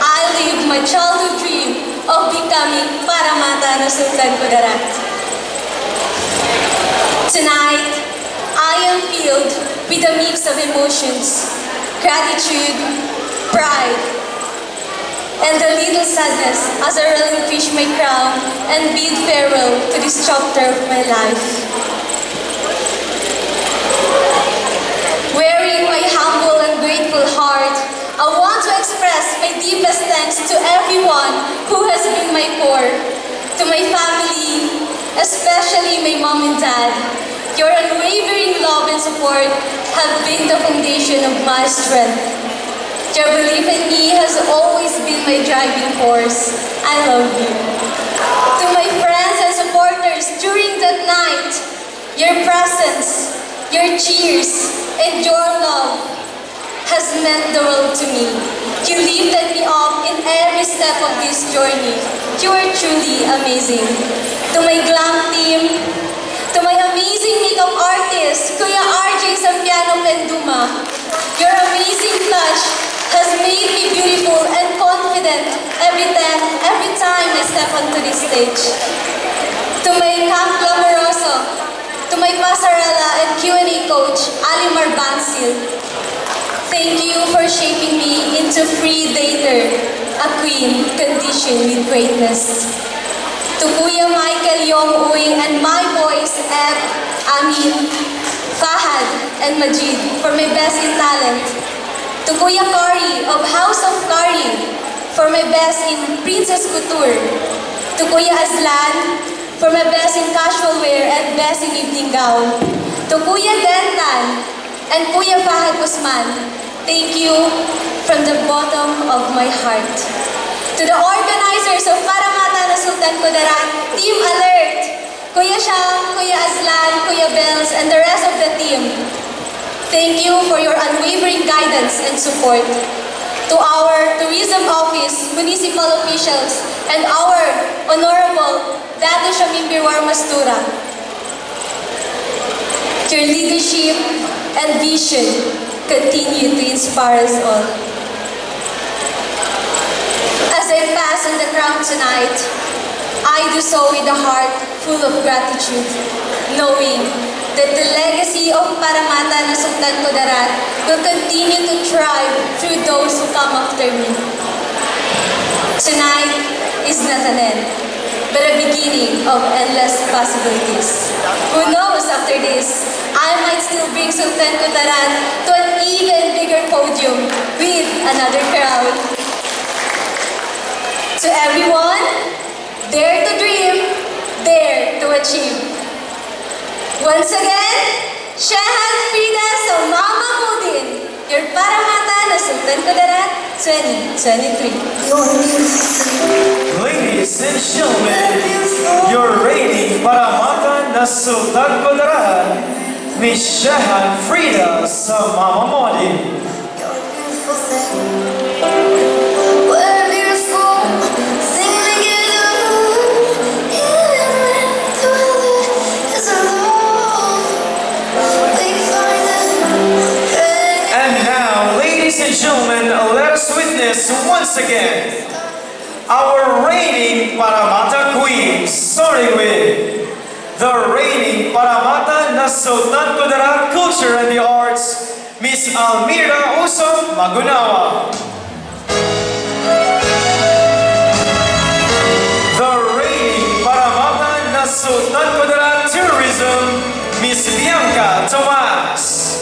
I lived my childhood dream of becoming Paramata na Sultan Kudarat. Tonight, I am filled with a mix of emotions, gratitude, pride, and a little sadness as I relinquish my crown and bid farewell to this chapter of my life. Wearing my humble and grateful heart, I want to express my deepest thanks to everyone who has been my core, to my family, especially my mom and dad. Your unwavering love and support have been the foundation of my strength. Your belief in me has always been my driving force. I love you. To my friends and supporters during that night, your presence, your cheers, and your love has meant the world to me. You lifted me up in every step of this journey. You are truly amazing. To my glam team, to my amazing makeup artist, Kuya RJ sa Piano Penduma, your amazing touch has made me beautiful and confident every time I step onto this stage. To my Camp Glamoroso, to my Pasarela and Q&A coach, Ali Marbansil, thank you for shaping me into free dater, a queen conditioned with greatness. To Kuya Michael Yong Uy and my boys Ed, Amin, Fahad, and Majid for my best in talent. To Kuya Cory of House of Cory for my best in Princess Couture. To Kuya Azlan for my best in casual wear and best in evening gown. To Kuya Dentan and Kuya Fahad Guzman, thank you from the bottom of my heart. To the organizers of Paramata na Sultan Kudarat, Team Alert, Kuya Shang, Kuya Azlan, Kuya Bells, and the rest of the team, thank you for your unwavering guidance and support. To our Tourism Office, municipal officials, and our Honorable Dato Shamimbirwar Mastura, your leadership and vision continue to inspire us all. As I pass on the crown tonight, I do so with a heart full of gratitude, knowing that the legacy of Paramata na Sultan Kudarat will continue to thrive through those who come after me. Tonight is not an end, but a beginning of endless possibilities. Who knows, after this, I might still bring Sultan Kudarat to an even bigger podium with another crowd. To everyone, dare to dream, dare to achieve. Once again, Shehan Frida sa Mama mo din, your Paramata na Sultan Kudarat 2023. Ladies and gentlemen, your reigning Paramata na Sultan Kudarat, Miss Shehan Frida sa Mama mo din. Gentlemen, let us witness once again our reigning Paramata Queen, starting with the reigning Paramata na Sultan Kudarat Culture and the Arts, Miss Almira pusong magunawa. The reigning Paramata na Sultan Kudarat Tourism, Miss Bianca Tomas.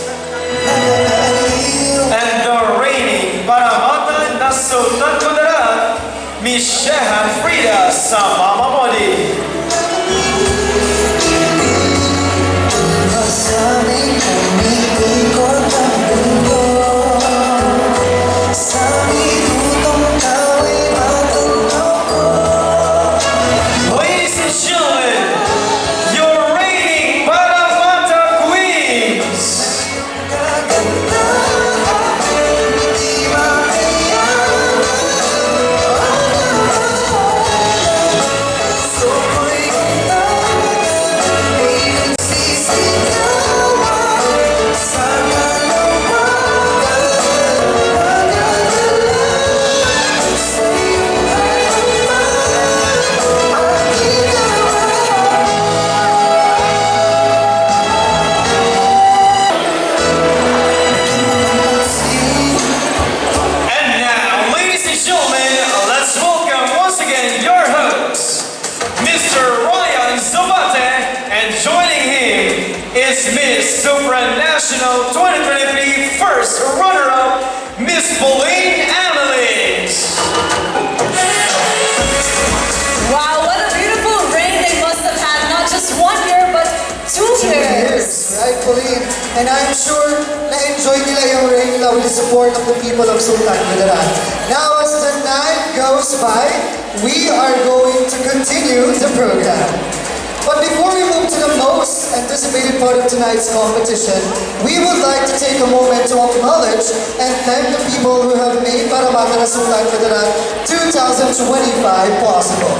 And the reigning Paramata na Sultan Kudarat, Miss Shehan Frida Samamamodi. Ladies and gentlemen, your reigning Paramata Queens. And now, ladies and gentlemen, let's welcome once again your host, Mr. Ryan Zabate, and joining him is Miss Supranational 2023 first runner-up, Miss Pauline Amelix. Wow, what a beautiful reign they must have had, not just 1 year, but 2 years. Right, Pauline? And I'm sure na-enjoy nila yung reign nila with the support of the people of Sultan Kudarat. Now, as the night goes by, we are going to continue the program. But before we move to the most anticipated part of tonight's competition, we would like to take a moment to acknowledge and thank the people who have made Paramata na Sultan Kudarat 2025 possible.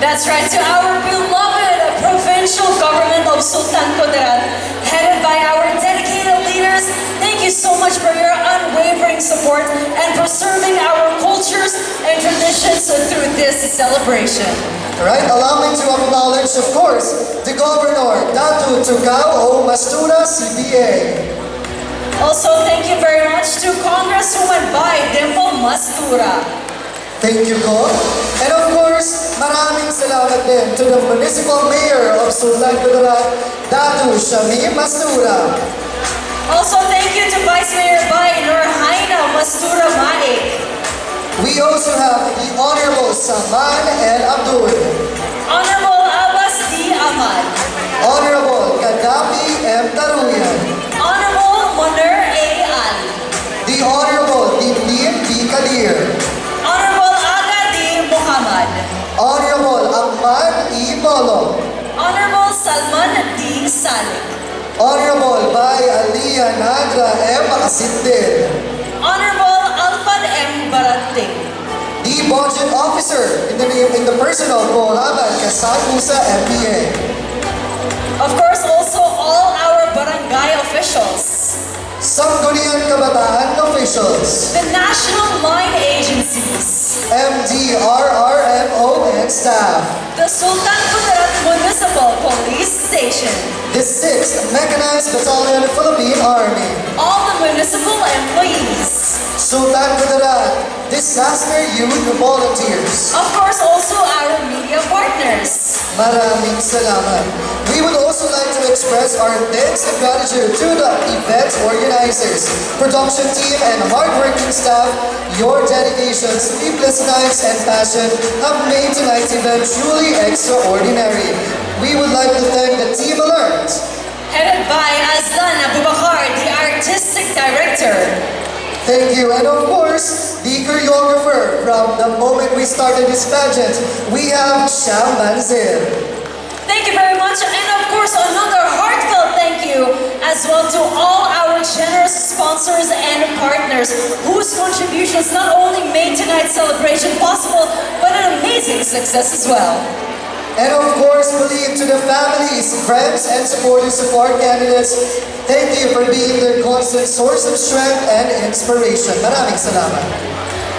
That's right, to our beloved provincial government of Sultan Kudarat, headed by our dedicated leaders. Thank you so much for your unwavering support and preserving our cultures and traditions through this celebration. Alright, allow me to acknowledge, of course, the Governor, Datu Tugao Mastura, CPA. Also, thank you very much to Congresswoman Bai Dimple Mastura. Thank you, Ko. And of course, maraming salamat din to the Municipal Mayor of Sultan Kudarat, Datu Shami Mastura. Also, thank you to Vice Mayor Bai Nurhaina Mastura Maik. We also have the Honorable Saman and Abdul, Honorable Abbas D. Ahmad, Honorable Gaddafi M. Taruyan, Honorable Munir A. Ali, the Honorable Dindin B. Kadir, Honorable Aga D. Muhammad, Honorable Ahmad E. Bolo, Honorable Salman D. Saleh, Honorable Bay Aliyah Nagra M. Makasindin, Honorable Alfad M. Barating, the Budget Officer in the person of Mohammed Kassan Musa MPA, of course, also all our barangay officials, Sangguniang Kabataan officials, the national line agencies, MDRRMO and staff, the Sultan Kudarat Municipal Police Station, the 6th Mechanized Battalion Philippine Army, all the municipal employees, Sultan Kudarat Disaster Youth Volunteers. of course, also our media partners. Maraming salamat. We would also like to express our thanks and gratitude to the event organizers, production team, and hardworking staff. Your dedication, sleepless nights, and passion have made tonight's event truly extraordinary. We would like to thank the Team Alert, Headed by Azlan Abubakar, the artistic director. thank you, and of course, the choreographer. From the moment we started this pageant, we have Sham Manzil. Thank you very much, and of course, another heartfelt thank you as well to all our generous sponsors and partners whose contributions not only made tonight's celebration possible, but an amazing success as well. And of course, believe to the families, friends, and supporters of our candidates, thank you for being their constant source of strength and inspiration. Maraming salamat.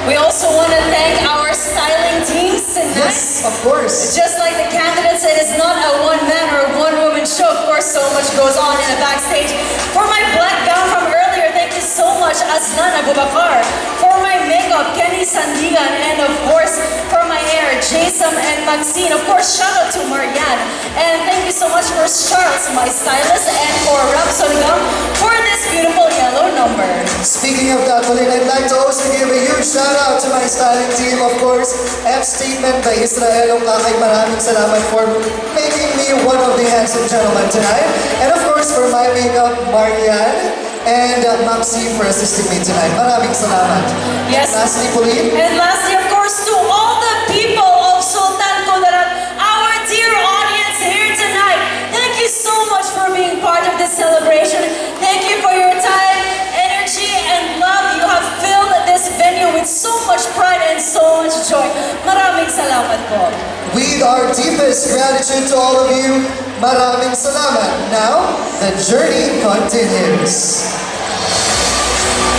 We also want to thank our styling teams tonight. Yes, of course. Just like the candidates, it is not a one-man or one-woman show. Of course, so much goes on in the backstage. For my black gown from earlier, thank you so much. much, Aslan Abubakar. For my makeup, Kenny Sandigan. And of course, for my hair, Jason and Maxine. Of course, shout out to Marianne. And thank you so much for Charles, my stylist, and for Rapsody Gum for this beautiful yellow number. Speaking of that, Pauline, I'd like to also give a huge shout out to my styling team, of course, F-Statement by Israel Kakay. Maraming salamat for making me one of the handsome gentlemen tonight. And of course, for my makeup, Marianne and Maxine for assisting me tonight. Maraming salamat. Yes. Lastly, Pauline. And lastly, of course, to all the people of Sultan Kudarat, our dear audience here tonight, thank you so much for being part of this celebration. Thank you for your time, energy, and love. You have filled this venue with so much pride and so much joy. Maraming salamat po. With our deepest gratitude to all of you, maraming salamat. Now, the journey continues.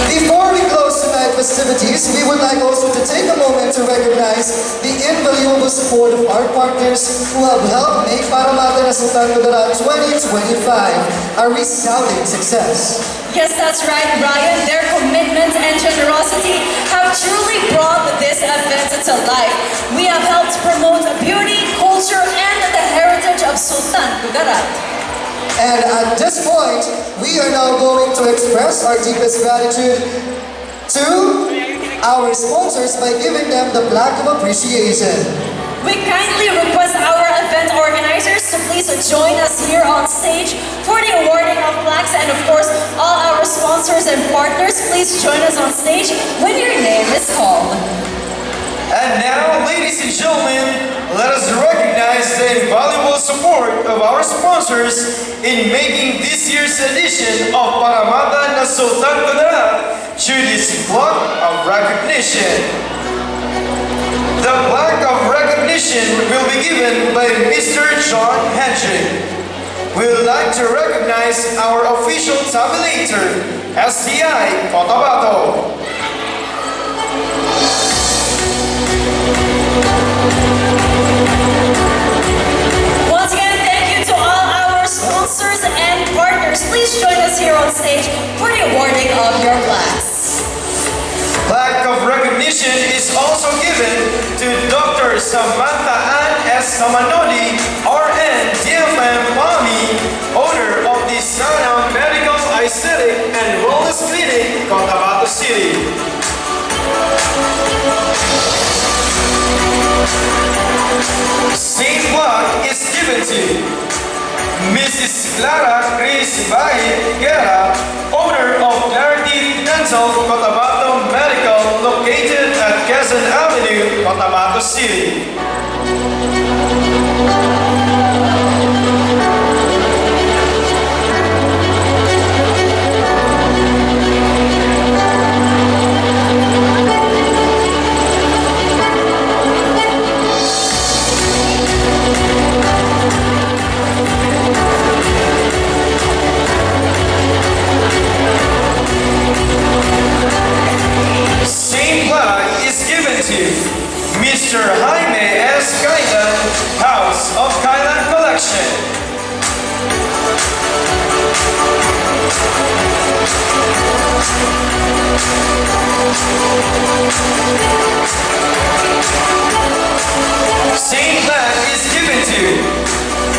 Before we close tonight's festivities, we would like also to take a moment to recognize the invaluable support of our partners who have helped make Paramata na Sultan Kudarat 2025 a resounding success. Yes, that's right, Ryan. Their commitment and generosity have truly brought this event to life. We have helped promote beauty, culture, and the heritage of Sultan Kudarat. And at this point, we are now going to express our deepest gratitude to our sponsors by giving them the plaque of appreciation. We kindly request our event organizers to please join us here on stage for the awarding of plaques, and of course, all our sponsors and partners, please join us on stage when your name is called. And now, ladies and gentlemen, let us recognize the invaluable support of our sponsors in making this year's edition of Paramata na Sultan Kudarat through this plaque of recognition. The plaque of recognition will be given by Mr. John Hendrick. We would like to recognize our official tabulator, STI Cotabato. Once again, thank you to all our sponsors and partners. Please join us here on stage for the awarding of your plaques. Plaque of recognition is also given to Dr. Samantha Ann S. Samanodi, RN, DFM PAMI, owner of the Sana Medical Aesthetic and Wellness Clinic, Cotabato City. Same plaque is given to Mrs. Clara Chris Bahi Guerra, owner of Clarity Dental Cotabato Medical, located at Quezon Avenue, Cotabato City. Same plaque is given to Mr. Jaime S. Kailan, House of Kailan Collection. Same plaque is given to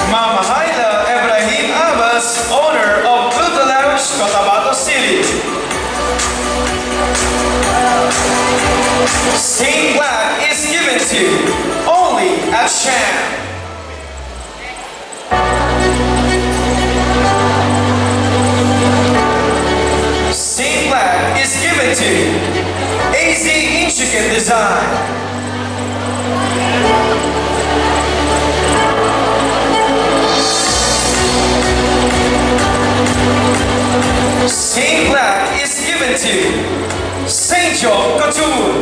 Mama Haila Ibrahim Abbas, owner of Buddha Lounge, Cotabato City. Same plaque is given to only at Sham. Same plaque is given to AZ Intricate Design. Same plaque is given to Saint John Couture.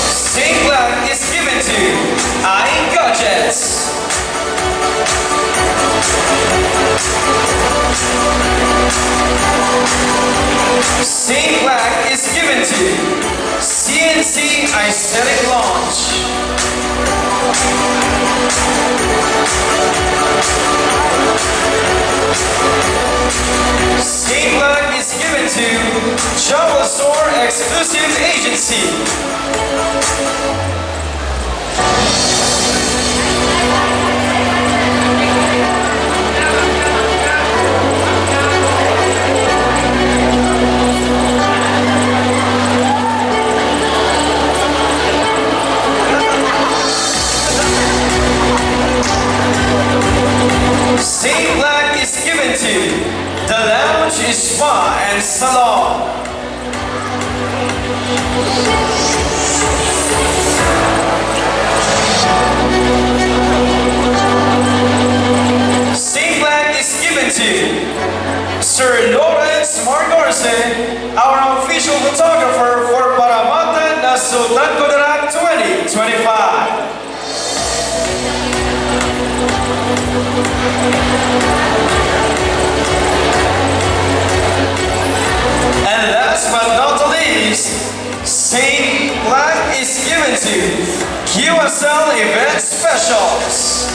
Same plaque is given to I Gadgets. Same plaque is given to CNC Aesthetic Launch. State flag is given to Travel Store Exclusive Agency. State flag is given to The Lounge, Spa and Salon. State flag is given to Sir Lawrence Margarse, our official photographer for Paramata na Sultan Kudarat 2025. And last but not least, St. Flag is given to QSL Event Specials.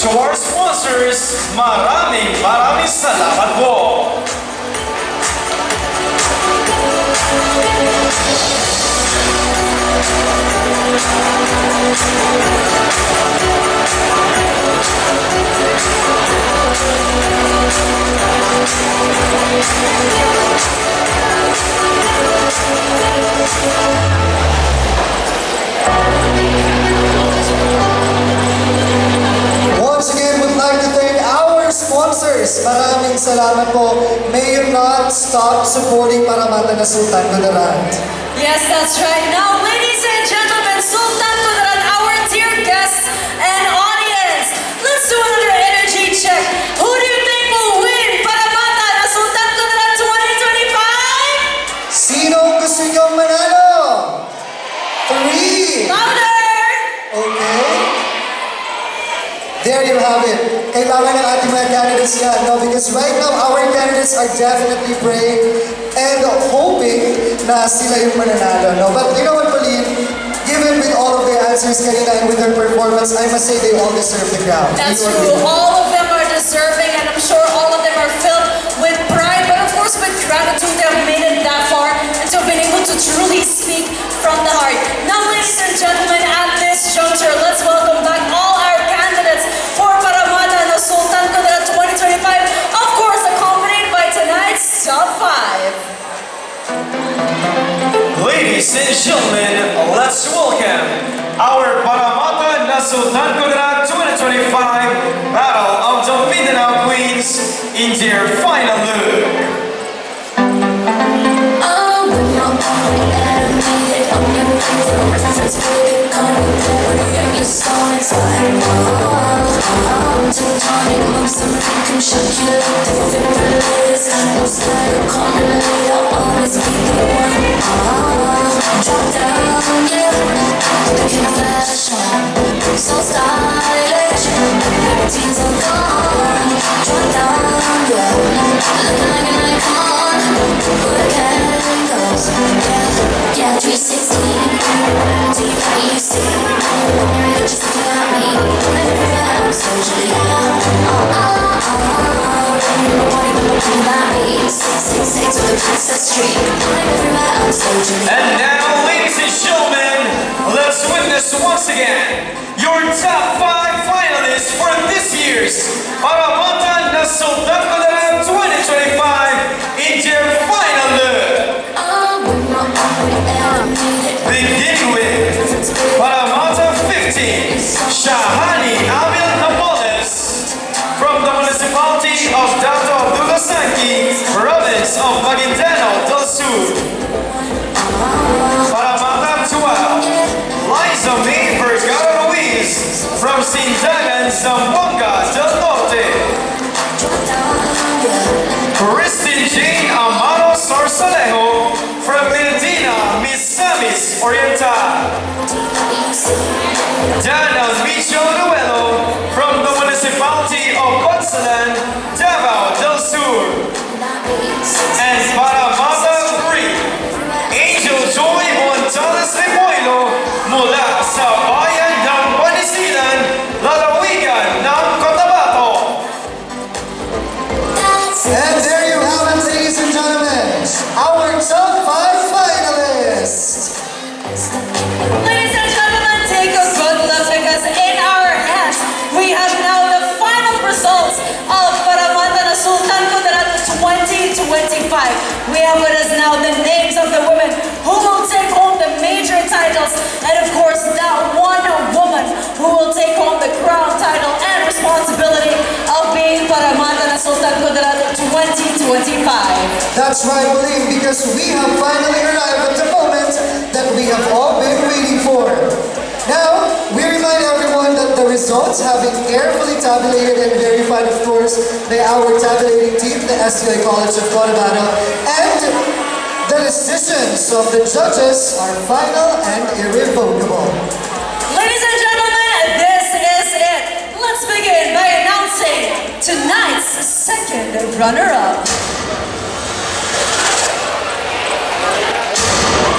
To our sponsors, maraming salamat po. Once again, would like to thank our sponsors. Maraming salamat po. May you not stop supporting Paramata na Sultan Kudarat. Yes, that's right. Now, ladies and gentlemen, Sultan Kudarat, our dear guests and audience, let's do another energy check. Who do you think will win Paramata na Sultan Kudarat 2025? Sino gusto niyong manalo? 3. Louder! Okay. There you have it. Kailangan ng ating mga candidates yan, no? Because right now, our candidates are definitely praying and hoping na sila yung mananalo, no? But you know what, Pauline? Given with all of their answers kanina and with their performance, I must say they all deserve the crown. That's You true. agree? All of them are deserving, and I'm sure all of them are filled with pride, but of course with gratitude they have made it that far, and to have been able to truly speak from the heart. Now, ladies and gentlemen, at this juncture, let's welcome back all our candidates for Paramata na Sultan Kudarat 2025, of course accompanied by tonight's top 5. Ladies and gentlemen, let's welcome our Paramata na Sultan Kudarat 2025 Battle of the Mindanao Queens in their final look. So stylish, teens are gone, drop down, yeah, looking like an icon, where the can goes, yeah, 316, do you how you see, just looking at me, everywhere I'm so Julia, nobody looking at me, 666 with the princess street, everywhere I'm so Julia. And now, ladies and gentlemen, let's witness once again your top 5 finalists for this year's Paramata na Sultan Kudarat 2025 in their final look. Beginning with Paramata 15, Shahani Abil Napoles from the municipality of Dato Abdullah Saki, province of Maguindanao del Sur. Paramata 12, Liza May Vergara Ruiz from Sindagan, Zamboanga del Norte. Christine Jane Amaro Sorsalejo from Medina, Misamis Oriental. Daniel Micho Ruelo from the municipality of Consalan, Davao del Sur. And Paramata 3, Angel Joy Gonzalez Remuelo That's right, Pauline, because we have finally arrived at the moment that we have all been waiting for. Now, we remind everyone that the results have been carefully tabulated and verified, of course, by our tabulating team, the SUI College of Paramata, and the decisions of the judges are final and irrevocable. Ladies and gentlemen, this is it. Let's begin by announcing tonight's second runner-up.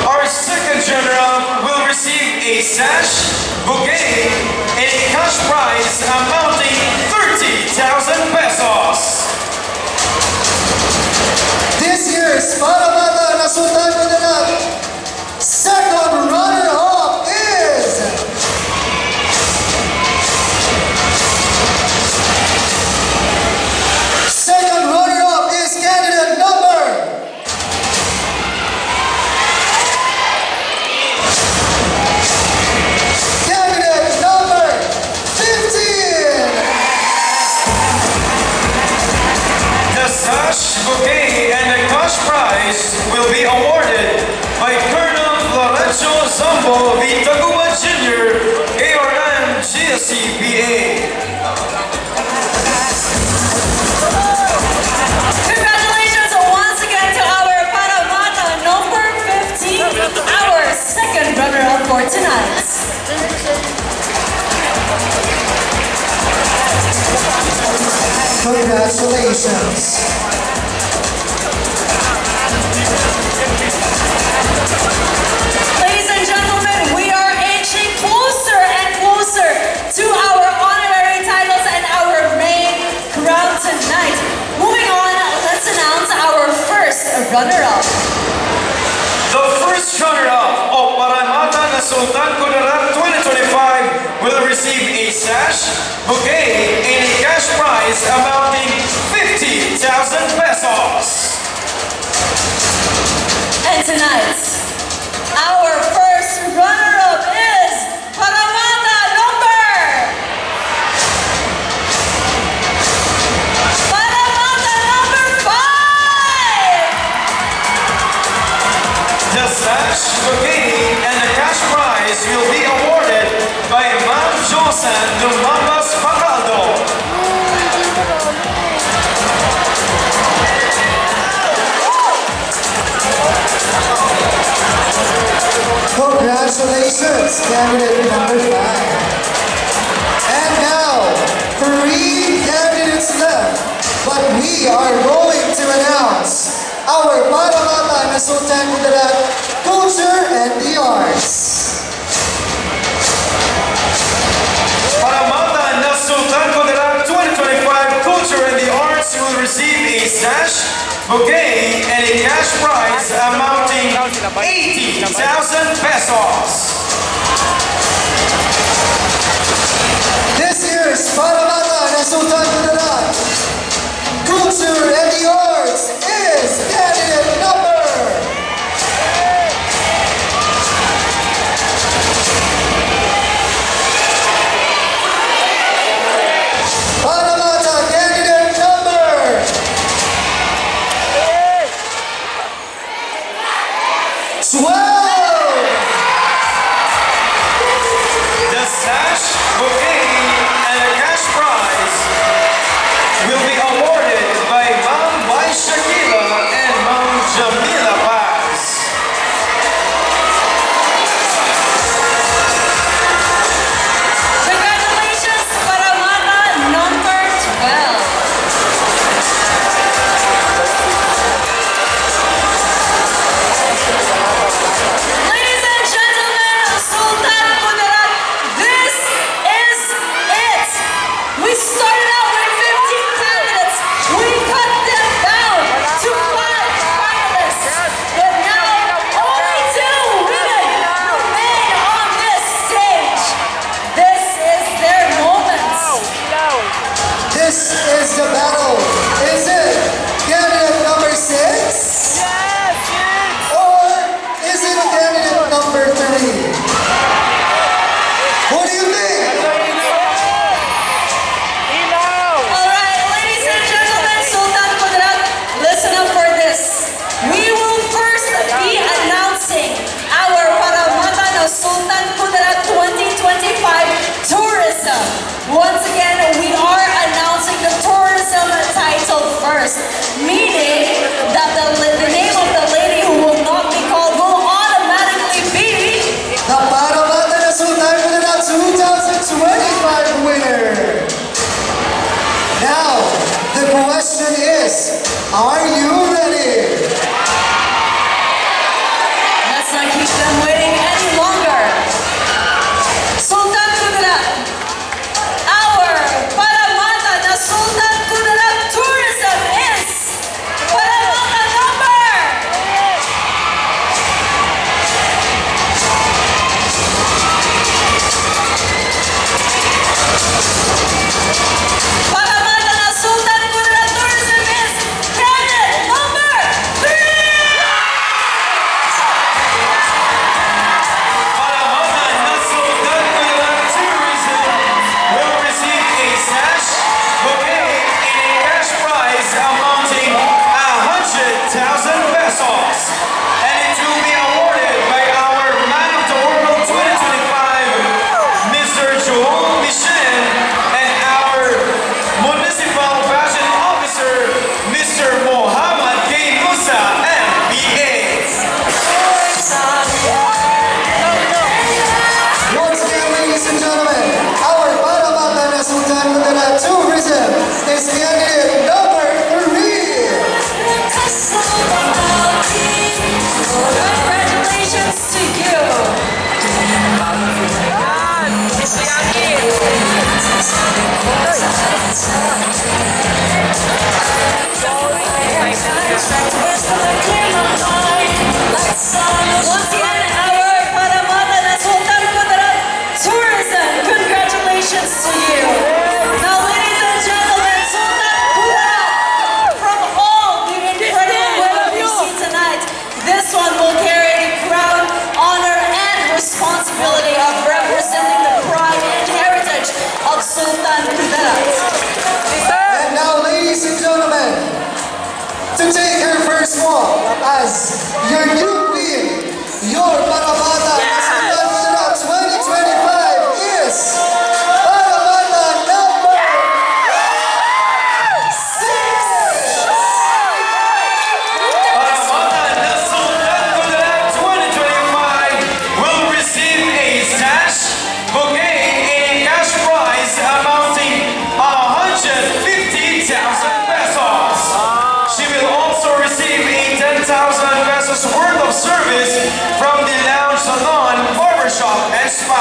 Our second runner-up will receive a sash, bouquet, and a cash prize amounting 30,000 pesos. This year's Paramata na Sultan KUDARAT second runner-up is candidate number candidate number 15. The sash, bouquet, and the cash prize will be awarded by Colonel Lorenzo Zambo Vitagua Jr., ARM GSCPA. Congratulations once again to our Paramata number 15, our second runner-up for tonight. Congratulations. Ladies and gentlemen, we are inching closer and closer to our honorary titles and our main crown tonight. Moving on, let's announce our first runner-up. The first runner-up of Paramata na Sultan KUDARAT 2025 will receive a sash, bouquet, and a cash prize amounting 50,000 pesos. And tonight, our first runner-up is Paramata number 5. The sash, bouquet, and the cash prize will be awarded by Ma'am Josan Lumambas Pacaldo. Congratulations, candidate number 5. And now, 3 candidates left, but we are going to announce our Paramata na Sultan KUDARAT Culture and the Arts. Paramata na Sultan KUDARAT 2025 Culture and the Arts will receive a sash, bouquet, and a cash prize amounting 80,000 pesos. This year's Paramata na Sultan KUDARAT Culture and the Arts is candidate number Paramata candidate number 12. Are you ready? Let's not keep them waiting any longer. Sultan Kudarat, our Paramata na Sultan Kudarat Tourism is Paramata number. Paramata na Sultan Kudarat Tourism is candidate number 3. Paramata na Sultan Kudarat Tourism will receive a sash, bouquet, and a cash prize amounting 100,000 pesos. And it will be awarded by our Man of the World 2025, Mr. Joel Michel, and our Municipal Fashion Officer, Mr. Mohammad K. Musa, MBA. Once again, ladies and gentlemen, our Paramata na Sultan Kudarat Tourism is candidate number 3. Congratulations to you. Once again, our Paramata na Sultan Kudarat Tourism, congratulations to you. Now, ladies and gentlemen, Sultan Kudarat, from all the incredible women you see tonight, this one will carry the crown, honor, and responsibility of representing the pride and heritage of Sultan Kudarat. And now, ladies and gentlemen, to take her first walk as your new queen, your Paramata na Sultan Kudarat 2025 is Paramata number 6. Paramata na Sultan Kudarat 2025 will receive a sash, bouquet, and a cash prize amounting 150,000 pesos. She will also receive a 10,000 pesos worth of service from the lounge salon, barbershop, and spa,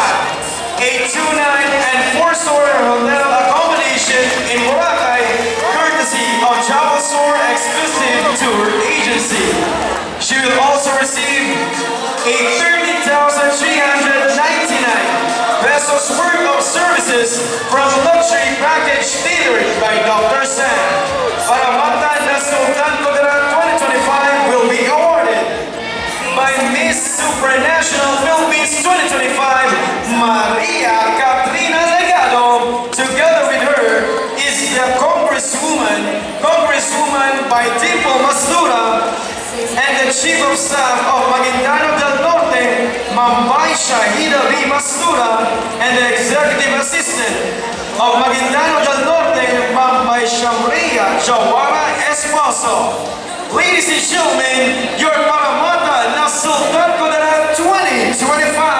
a 2-night and 4-star hotel accommodation in Boracay, courtesy of Travel Store Exclusive Tour Agency. She will also receive a 30,399 pesos worth of services from luxury package tailored by Dr. Sam. Paramata na Sultan Kudarat 2025 will be awarded by Miss Supranational Philippines 2025, Maria Catrina Legado. Together with her is the Congresswoman by Dimple Mastura, and the Chief of Staff of Maguindano del Norte, Mambay Shahida B. Mastura, and the Executive Assistant of Maguindano del Norte, Mambay Shamria Jawara Esposo. Ladies and gentlemen, your Paramata na Sultan Kudarat 2025.